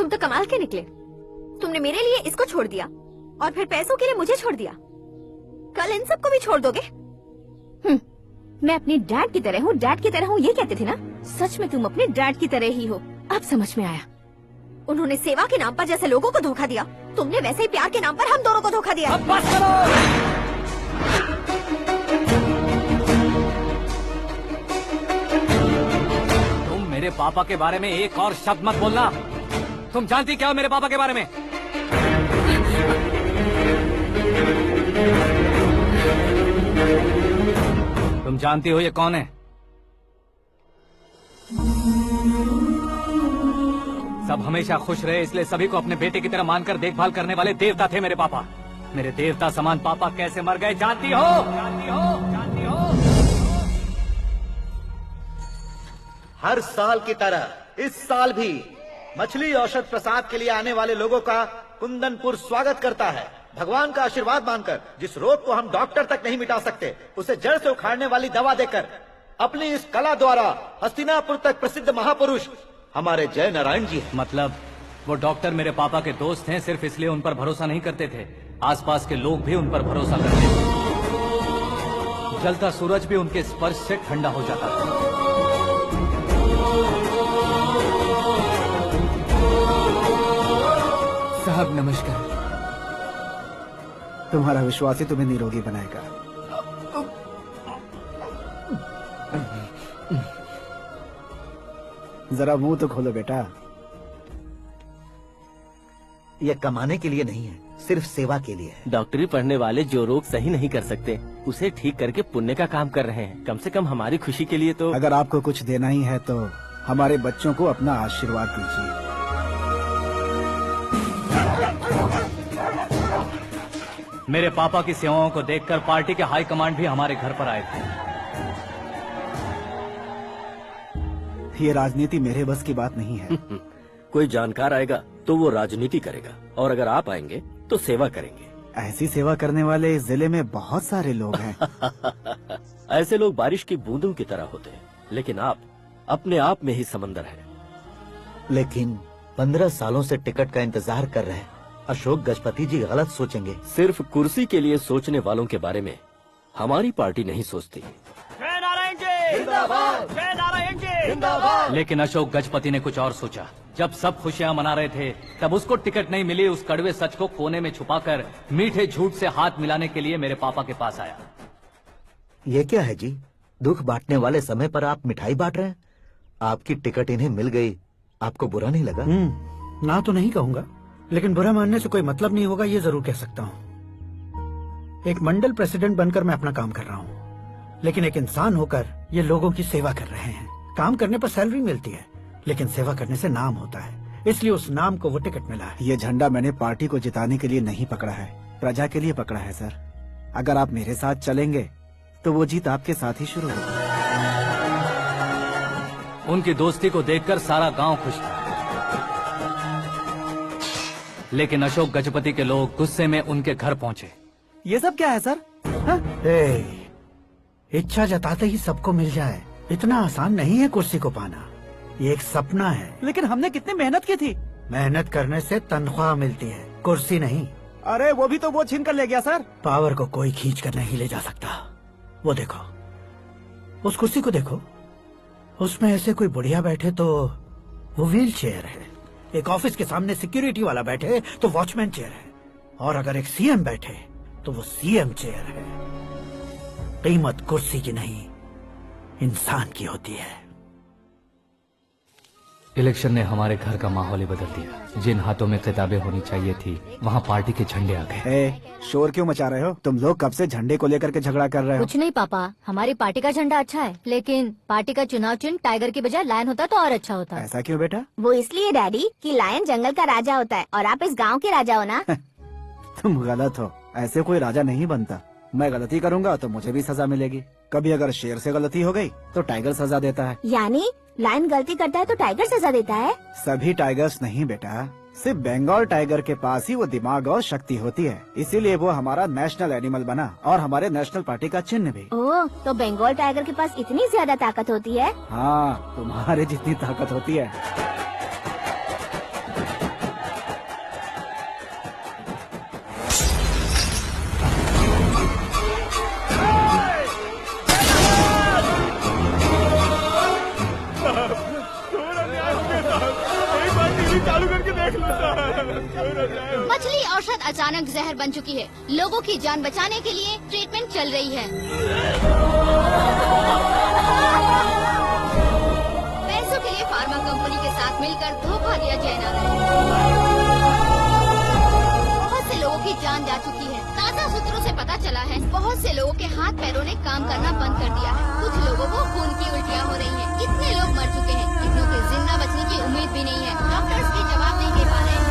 तुम तो कमाल के निकले। तुमने मेरे लिए इसको छोड़ दिया और फिर पैसों के लिए मुझे छोड़ दिया। कल इन सबको भी छोड़ दोगे? मैं अपने डैड की तरह हूँ, डैड की तरह हूँ, ये कहते थे ना। सच में तुम अपने डैड की तरह ही हो। अब समझ में आया। उन्होंने सेवा के नाम पर जैसे लोगों को धोखा दिया, तुमने वैसे ही प्यार के नाम पर हम दोनों को धोखा दिया। अब बस करो। तुम मेरे पापा के बारे में एक और शब्द मत बोलना। तुम जानती क्या हो मेरे पापा के बारे में? तुम जानती हो ये कौन है? सब हमेशा खुश रहे इसलिए सभी को अपने बेटे की तरह मानकर देखभाल करने वाले देवता थे मेरे पापा। मेरे देवता समान पापा कैसे मर गए जानती हो? जानती हो? जानती हो? हर साल की तरह इस साल भी मछली औषध प्रसाद के लिए आने वाले लोगों का कुंदनपुर स्वागत करता है। भगवान का आशीर्वाद मानकर जिस रोग को हम डॉक्टर तक नहीं मिटा सकते, उसे जड़ से उखाड़ने वाली दवा देकर अपनी इस कला द्वारा हस्तिनापुर तक प्रसिद्ध महापुरुष हमारे जय नारायण जी हैं। मतलब वो डॉक्टर मेरे पापा के दोस्त हैं, सिर्फ इसलिए उन पर भरोसा नहीं करते थे। आसपास के लोग भी उन पर भरोसा करते थे। जलता सूरज भी उनके स्पर्श से ठंडा हो जाता था। साहब नमस्कार। तुम्हारा विश्वास ही तुम्हें निरोगी बनाएगा। जरा मुंह तो खोलो बेटा। यह कमाने के लिए नहीं है, सिर्फ सेवा के लिए है। डॉक्टरी पढ़ने वाले जो रोग सही नहीं कर सकते उसे ठीक करके पुण्य का काम कर रहे हैं। कम से कम हमारी खुशी के लिए तो। अगर आपको कुछ देना ही है तो हमारे बच्चों को अपना आशीर्वाद दीजिए। मेरे पापा की सेवाओं को देखकर पार्टी के हाई कमांड भी हमारे घर पर आए थे। ये राजनीति मेरे बस की बात नहीं है। कोई जानकार आएगा तो वो राजनीति करेगा, और अगर आप आएंगे तो सेवा करेंगे। ऐसी सेवा करने वाले इस जिले में बहुत सारे लोग हैं। ऐसे लोग बारिश की बूंदों की तरह होते हैं, लेकिन आप अपने आप में ही समंदर हैं। लेकिन 15 सालों से टिकट का इंतजार कर रहे हैं। अशोक गजपति जी गलत सोचेंगे। सिर्फ कुर्सी के लिए सोचने वालों के बारे में हमारी पार्टी नहीं सोचती। जय नारायण जी जिंदाबाद, जय नारायण जी जिंदाबाद। लेकिन अशोक गजपति ने कुछ और सोचा। जब सब खुशियां मना रहे थे तब उसको टिकट नहीं मिली। उस कड़वे सच को कोने में छुपाकर मीठे झूठ से हाथ मिलाने के लिए मेरे पापा के पास आया। ये क्या है जी? दुख बांटने वाले समय पर आप मिठाई बांट रहे हैं। आपकी टिकट इन्हें मिल गई, आपको बुरा नहीं लगा? ना तो नहीं कहूंगा, लेकिन बुरा मानने से कोई मतलब नहीं होगा, ये जरूर कह सकता हूँ। एक मंडल प्रेसिडेंट बनकर मैं अपना काम कर रहा हूँ, लेकिन एक इंसान होकर ये लोगों की सेवा कर रहे हैं। काम करने पर सैलरी मिलती है, लेकिन सेवा करने से नाम होता है, इसलिए उस नाम को वो टिकट मिला है। ये झंडा मैंने पार्टी को जिताने के लिए नहीं पकड़ा है, प्रजा के लिए पकड़ा है सर। अगर आप मेरे साथ चलेंगे तो वो जीत आपके साथ ही शुरू होगी। उनकी दोस्ती को देखकर सारा गांव खुश था, लेकिन अशोक गजपति के लोग गुस्से में उनके घर पहुंचे। ये सब क्या है सर? इच्छा जताते ही सबको मिल जाए, इतना आसान नहीं है कुर्सी को पाना। ये एक सपना है। लेकिन हमने कितनी मेहनत की थी। मेहनत करने से तनख्वाह मिलती है, कुर्सी नहीं। अरे वो भी तो वो छीन कर ले गया सर। पावर को कोई खींच कर नहीं ले जा सकता। वो देखो, उस कुर्सी को देखो, उसमें ऐसे कोई बुढ़िया बैठे तो वो व्हील चेयर है। एक ऑफिस के सामने सिक्योरिटी वाला बैठे तो वॉचमैन चेयर है, और अगर एक सीएम बैठे तो वो सीएम चेयर है। कीमत कुर्सी की नहीं, इंसान की होती है। इलेक्शन ने हमारे घर का माहौल ही बदल दिया। जिन हाथों में किताबें होनी चाहिए थी वहाँ पार्टी के झंडे आ गए। शोर क्यों मचा रहे हो? तुम लोग कब से झंडे को लेकर के झगड़ा कर रहे हो? कुछ नहीं पापा, हमारी पार्टी का झंडा अच्छा है, लेकिन पार्टी का चुनाव चिन्ह टाइगर की बजाय लायन होता तो और अच्छा होता। ऐसा क्यों बेटा? वो इसलिए डैडी कि लायन जंगल का राजा होता है और आप इस गांव के राजा हो ना। तुम गलत हो, ऐसे कोई राजा नहीं बनता। मैं गलती करूंगा तो मुझे भी सजा मिलेगी। कभी अगर शेर से गलती हो गई तो टाइगर सजा देता है। यानी लायन गलती करता है तो टाइगर सजा देता है? सभी टाइगर्स नहीं बेटा, सिर्फ बंगाल टाइगर के पास ही वो दिमाग और शक्ति होती है, इसीलिए वो हमारा नेशनल एनिमल बना और हमारे नेशनल पार्टी का चिन्ह भी। ओह, तो बंगाल टाइगर के पास इतनी ज्यादा ताकत होती है? हाँ, तुम्हारे जितनी ताकत होती है। मछली औषध अचानक जहर बन चुकी है। लोगों की जान बचाने के लिए ट्रीटमेंट चल रही है। पैसों के लिए फार्मा कंपनी के साथ मिलकर धोखा दिया जा रहा है। बहुत से लोगों की जान जा चुकी है। ताज़ा सूत्रों से पता चला है बहुत से लोगों के हाथ पैरों ने काम करना बंद कर दिया है। कुछ लोगों को खून की उल्टियाँ हो रही हैं। कितने लोग मर चुके हैं, कितनों के जिंदा बचने की उम्मीद भी नहीं है। डॉक्टर्स भी जवाब नहीं दे पा रहे हैं।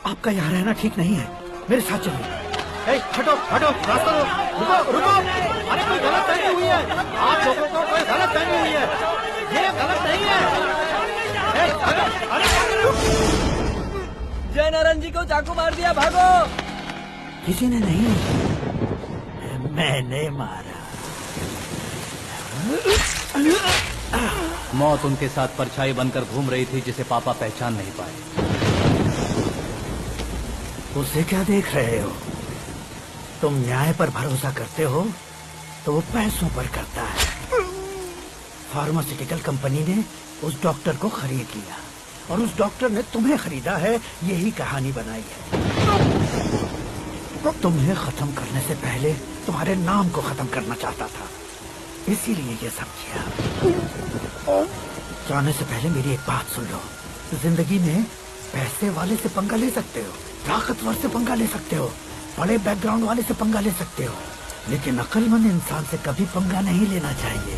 आपका यहाँ रहना ठीक नहीं है, मेरे साथ चलिए। हटो हटो, रास्ता दो, रुको रुको। अरे कोई गलत फहमी हुई है, आप लोगों को कोई गलत फहमी हुई है, ये गलत नहीं है। जय नारायण जी को चाकू मार दिया, भागो। किसी ने नहीं, मैंने मारा। मौत उनके साथ परछाई बनकर घूम रही थी जिसे पापा पहचान नहीं पाए। उसे क्या देख रहे हो? तुम न्याय पर भरोसा करते हो तो वो पैसों पर करता है। फार्मास्यूटिकल कंपनी ने उस डॉक्टर को खरीद लिया और उस डॉक्टर ने तुम्हें खरीदा है, यही कहानी बनाई है। तुम्हें खत्म करने से पहले तुम्हारे नाम को खत्म करना चाहता था, इसीलिए ये सब किया। जाने से पहले मेरी एक बात सुन लो, जिंदगी में पैसे वाले से पंगा ले सकते हो, ताकतवर से पंगा ले सकते हो, बड़े बैकग्राउंड वाले से पंगा ले सकते हो, लेकिन अक्लमंद इंसान से कभी पंगा नहीं लेना चाहिए।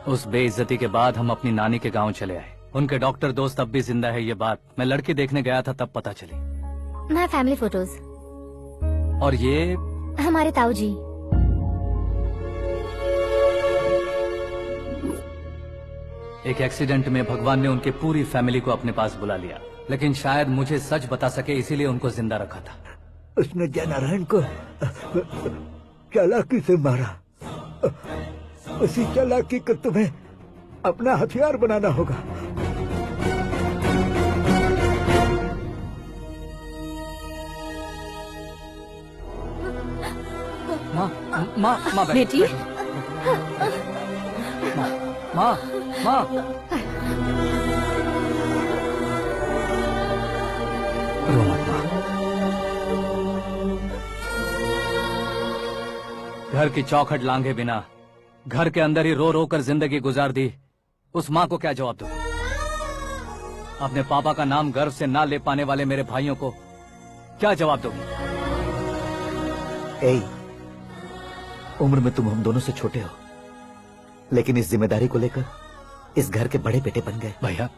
उस बेइज्जती के बाद हम अपनी नानी के गांव चले आए। उनके डॉक्टर दोस्त अब भी जिंदा है, ये बात मैं लड़की देखने गया था तब पता चली। मैं फैमिली फोटोज। और ये हमारे ताऊ जी। एक एक्सीडेंट में भगवान ने उनकी पूरी फैमिली को अपने पास बुला लिया, लेकिन शायद मुझे सच बता सके इसीलिए उनको जिंदा रखा था। उसने जय नारायण को चालाकी से मारा। उसी चालाकी को तुम्हें अपना हथियार बनाना होगा। माँ बेटी, माँ रो मत माँ। घर की चौखट लांघे बिना घर के अंदर ही रो रो कर जिंदगी गुजार दी उस माँ को क्या जवाब दूं? अपने पापा का नाम गर्व से ना ले पाने वाले मेरे भाइयों को क्या जवाब दूंगी? उम्र में तुम हम दोनों से छोटे हो, लेकिन इस जिम्मेदारी को लेकर इस घर के बड़े बेटे बन गए। भैया,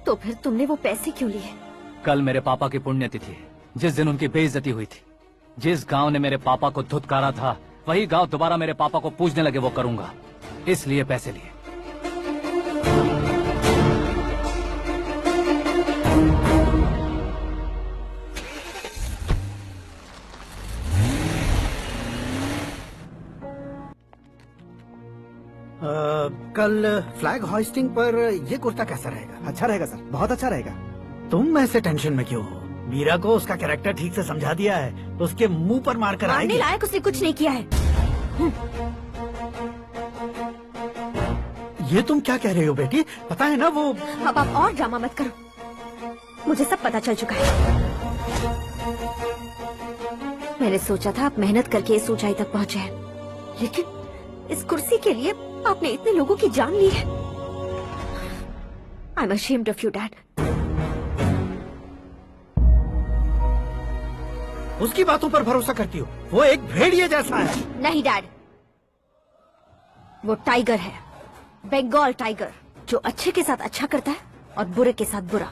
तो फिर तुमने वो पैसे क्यों लिए? कल मेरे पापा की पुण्यतिथि है, जिस दिन उनकी बेइज्जती हुई थी। जिस गांव ने मेरे पापा को धुतकारा था, वही गांव दोबारा मेरे पापा को पूजने लगे वो करूंगा, इसलिए पैसे लिए। कल फ्लैग होइस्टिंग पर ये कुर्ता कैसा रहेगा? अच्छा रहेगा सर, बहुत अच्छा रहेगा। तुम ऐसे टेंशन में क्यों हो? मीरा को उसका कैरेक्टर ठीक से समझा दिया है, उसके मुंह पर मारकर आएगी। मारने लायक उसने कुछ नहीं किया है। ये तुम क्या कह रहे हो बेटी? पता है ना वो। अब आप और ड्रामा मत करो, मुझे सब पता चल चुका है। मैंने सोचा था आप मेहनत करके इस ऊंचाई तक पहुंचे हैं, लेकिन इस कुर्सी के लिए आपने इतने लोगों की जान ली है। I am ashamed of you, Dad. उसकी बातों पर भरोसा करती हो? वो एक भेड़िए जैसा है। नहीं डैड, वो टाइगर है, बंगाल टाइगर, जो अच्छे के साथ अच्छा करता है और बुरे के साथ बुरा।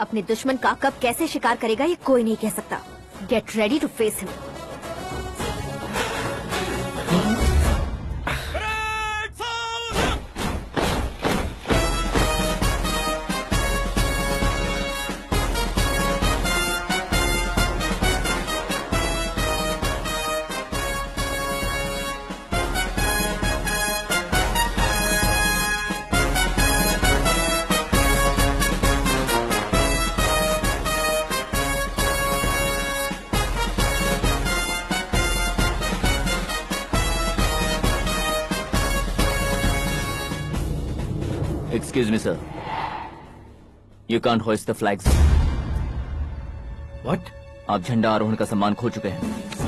अपने दुश्मन का कब कैसे शिकार करेगा ये कोई नहीं कह सकता। Get ready to face him. Excuse me, sir. You can't hoist the flags. What? आप झंडा आरोहण का सम्मान खो चुके हैं।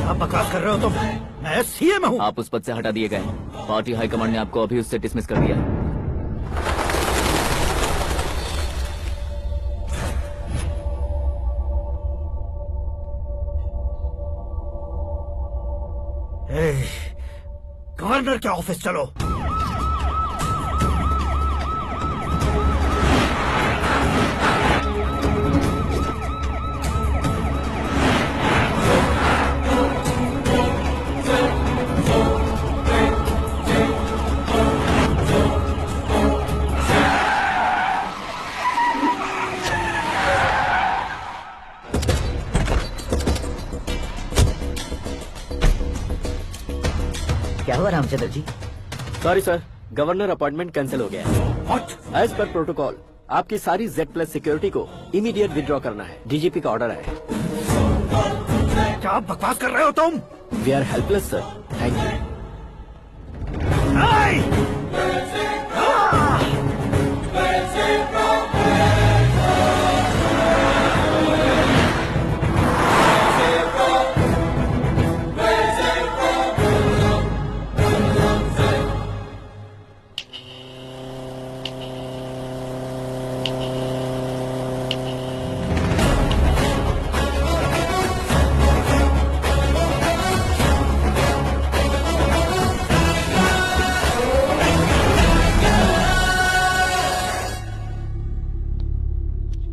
आप बकवास कर रहे हो तुम? मैं सीएम हूँ। आप उस पद से हटा दिए गए हैं। पार्टी हाईकमांड ने आपको अभी उससे डिसमिस कर दिया है। गवर्नर के ऑफिस चलो। क्या हुआ Ramchandra ji? Sorry sir, governor appointment cancel हो गया है। एज पर प्रोटोकॉल आपकी सारी Z+ सिक्योरिटी को इमीडिएट विड्रॉ करना है। डीजीपी का ऑर्डर है। क्या बकवास कर रहे हो तुम? We are helpless sir. Thank you.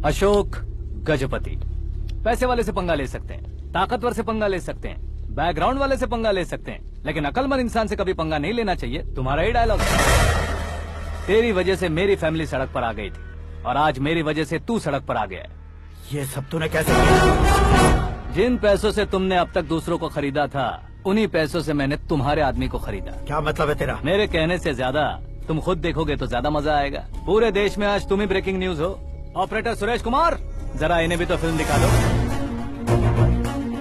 Ashok Gajapati पैसे वाले से पंगा ले सकते हैं, ताकतवर से पंगा ले सकते हैं, बैकग्राउंड वाले से पंगा ले सकते हैं, लेकिन अकलमंद इंसान से कभी पंगा नहीं लेना चाहिए। तुम्हारा ही डायलॉग। तेरी वजह से मेरी फैमिली सड़क पर आ गई थी और आज मेरी वजह से तू सड़क पर आ गया है। ये सब तूने कैसे किया? जिन पैसों से तुमने अब तक दूसरों को खरीदा था, उन्हीं पैसों से मैंने तुम्हारे आदमी को खरीदा। क्या मतलब है तेरा? मेरे कहने से ज्यादा तुम खुद देखोगे तो ज्यादा मजा आएगा। पूरे देश में आज तुम ही ब्रेकिंग न्यूज हो। ऑपरेटर सुरेश कुमार, जरा इन्हें भी तो फिल्म दिखा दो।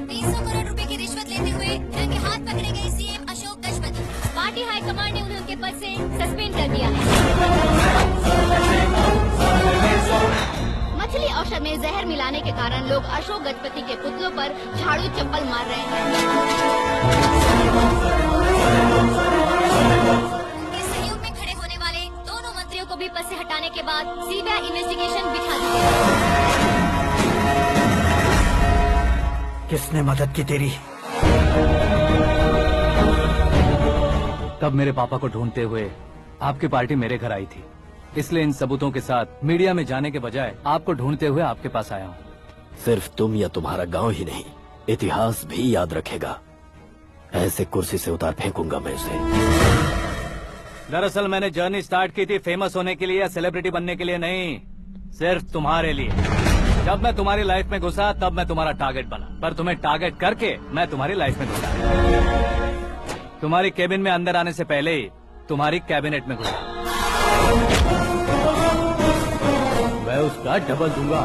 300 करोड़ रुपए की रिश्वत लेते हुए रंगे हाथ पकड़े गए CM Ashok Gajapati. Party high command ने उन्हें उनके पद से सस्पेंड कर दिया है। मछली औषध में जहर मिलाने के कारण लोग अशोक गजपति के पुतलों पर झाड़ू चप्पल मार रहे हैं। उनके सहयोग में खड़े होने वाले दोनों मंत्रियों को भी पद से हटाने के बाद सीबीआई इन्वेस्टिगेशन बिठा दी है। किसने मदद की तेरी? तब मेरे पापा को ढूंढते हुए आपकी पार्टी मेरे घर आई थी, इसलिए इन सबूतों के साथ मीडिया में जाने के बजाय आपको ढूंढते हुए आपके पास आया हूँ। सिर्फ तुम या तुम्हारा गांव ही नहीं, इतिहास भी याद रखेगा। ऐसे कुर्सी से उतार फेंकूंगा मैं उसे। दरअसल मैंने जर्नी स्टार्ट की थी फेमस होने के लिए या सेलिब्रिटी बनने के लिए नहीं, सिर्फ तुम्हारे लिए। जब मैं तुम्हारी लाइफ में घुसा तब मैं तुम्हारा टारगेट बना, पर तुम्हें टारगेट करके मैं तुम्हारी लाइफ में घुसा। तुम्हारी केबिन में अंदर आने से पहले ही तुम्हारी कैबिनेट में घुसा। मैं उसका डबल दूंगा।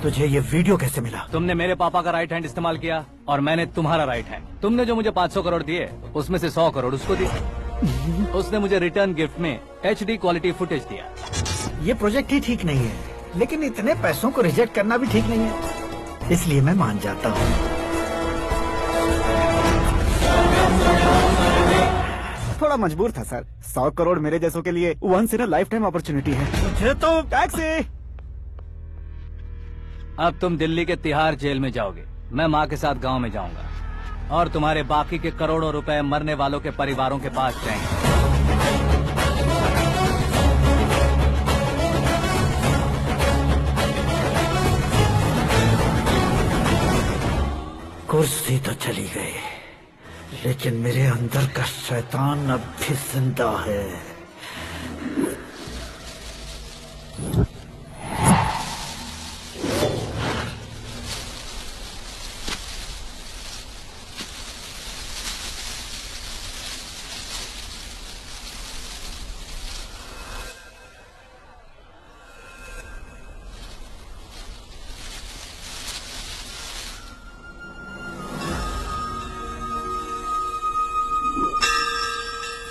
तुझे ये वीडियो कैसे मिला? तुमने मेरे पापा का राइट हैंड इस्तेमाल किया और मैंने तुम्हारा राइट हैंड। तुमने जो मुझे 500 करोड़ दिए उसमें से 100 करोड़ उसको दिए। उसने मुझे रिटर्न गिफ्ट में HD क्वालिटी फुटेज दिया। ये प्रोजेक्ट ही ठीक नहीं है, लेकिन इतने पैसों को रिजेक्ट करना भी ठीक नहीं है, इसलिए मैं मान जाता हूँ। थोड़ा मजबूर था सर। 100 करोड़ मेरे जैसों के लिए once in a lifetime opportunity है। मुझे तो टैक्सी। अब तुम दिल्ली के तिहाड़ जेल में जाओगे, मैं माँ के साथ गांव में जाऊंगा और तुम्हारे बाकी के करोड़ों रुपए मरने वालों के परिवारों के पास जाएंगे। कुर्सी तो चली गई, लेकिन मेरे अंदर का शैतान अब भी जिंदा है।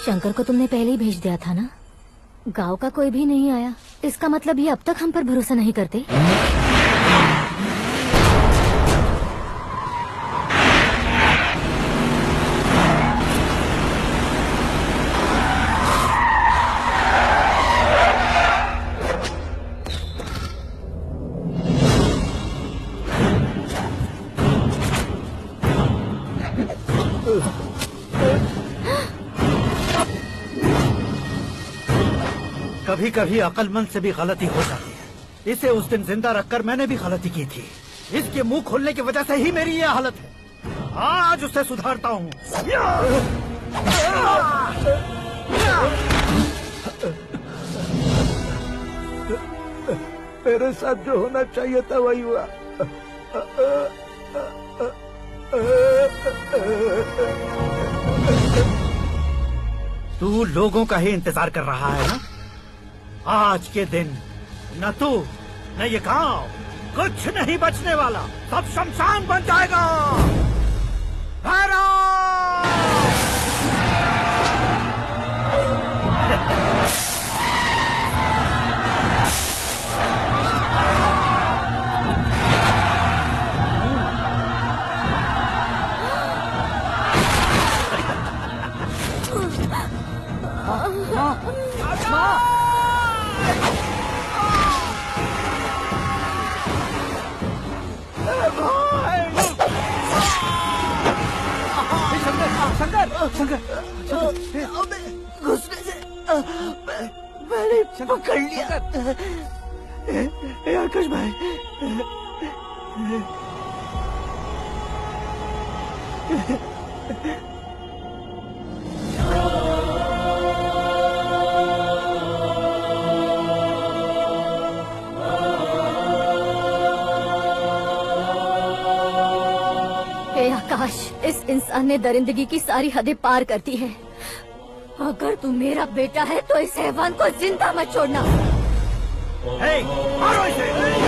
शंकर को तुमने पहले ही भेज दिया था ना? गांव का कोई भी नहीं आया, इसका मतलब ये अब तक हम पर भरोसा नहीं करते। कभी कभी अक्लमंद से भी गलती हो जाती है। इसे उस दिन जिंदा रखकर मैंने भी गलती की थी। इसके मुंह खोलने की वजह से ही मेरी ये हालत है। आज उसे सुधारता हूँ। मेरे साथ जो होना चाहिए था वही हुआ। तू लोगों का ही इंतजार कर रहा है ना? आज के दिन न तू न ये गांव कुछ नहीं बचने वाला, सब शमशान बन जाएगा। घुसने से मैंने पकड़ लिया। आकाश भाई, हे आकाश, इस इंसान ने दरिंदगी की सारी हदें पार कर दी है। अगर तू मेरा बेटा है तो इस हैवान को जिंदा मत छोड़ना। मारो इसे।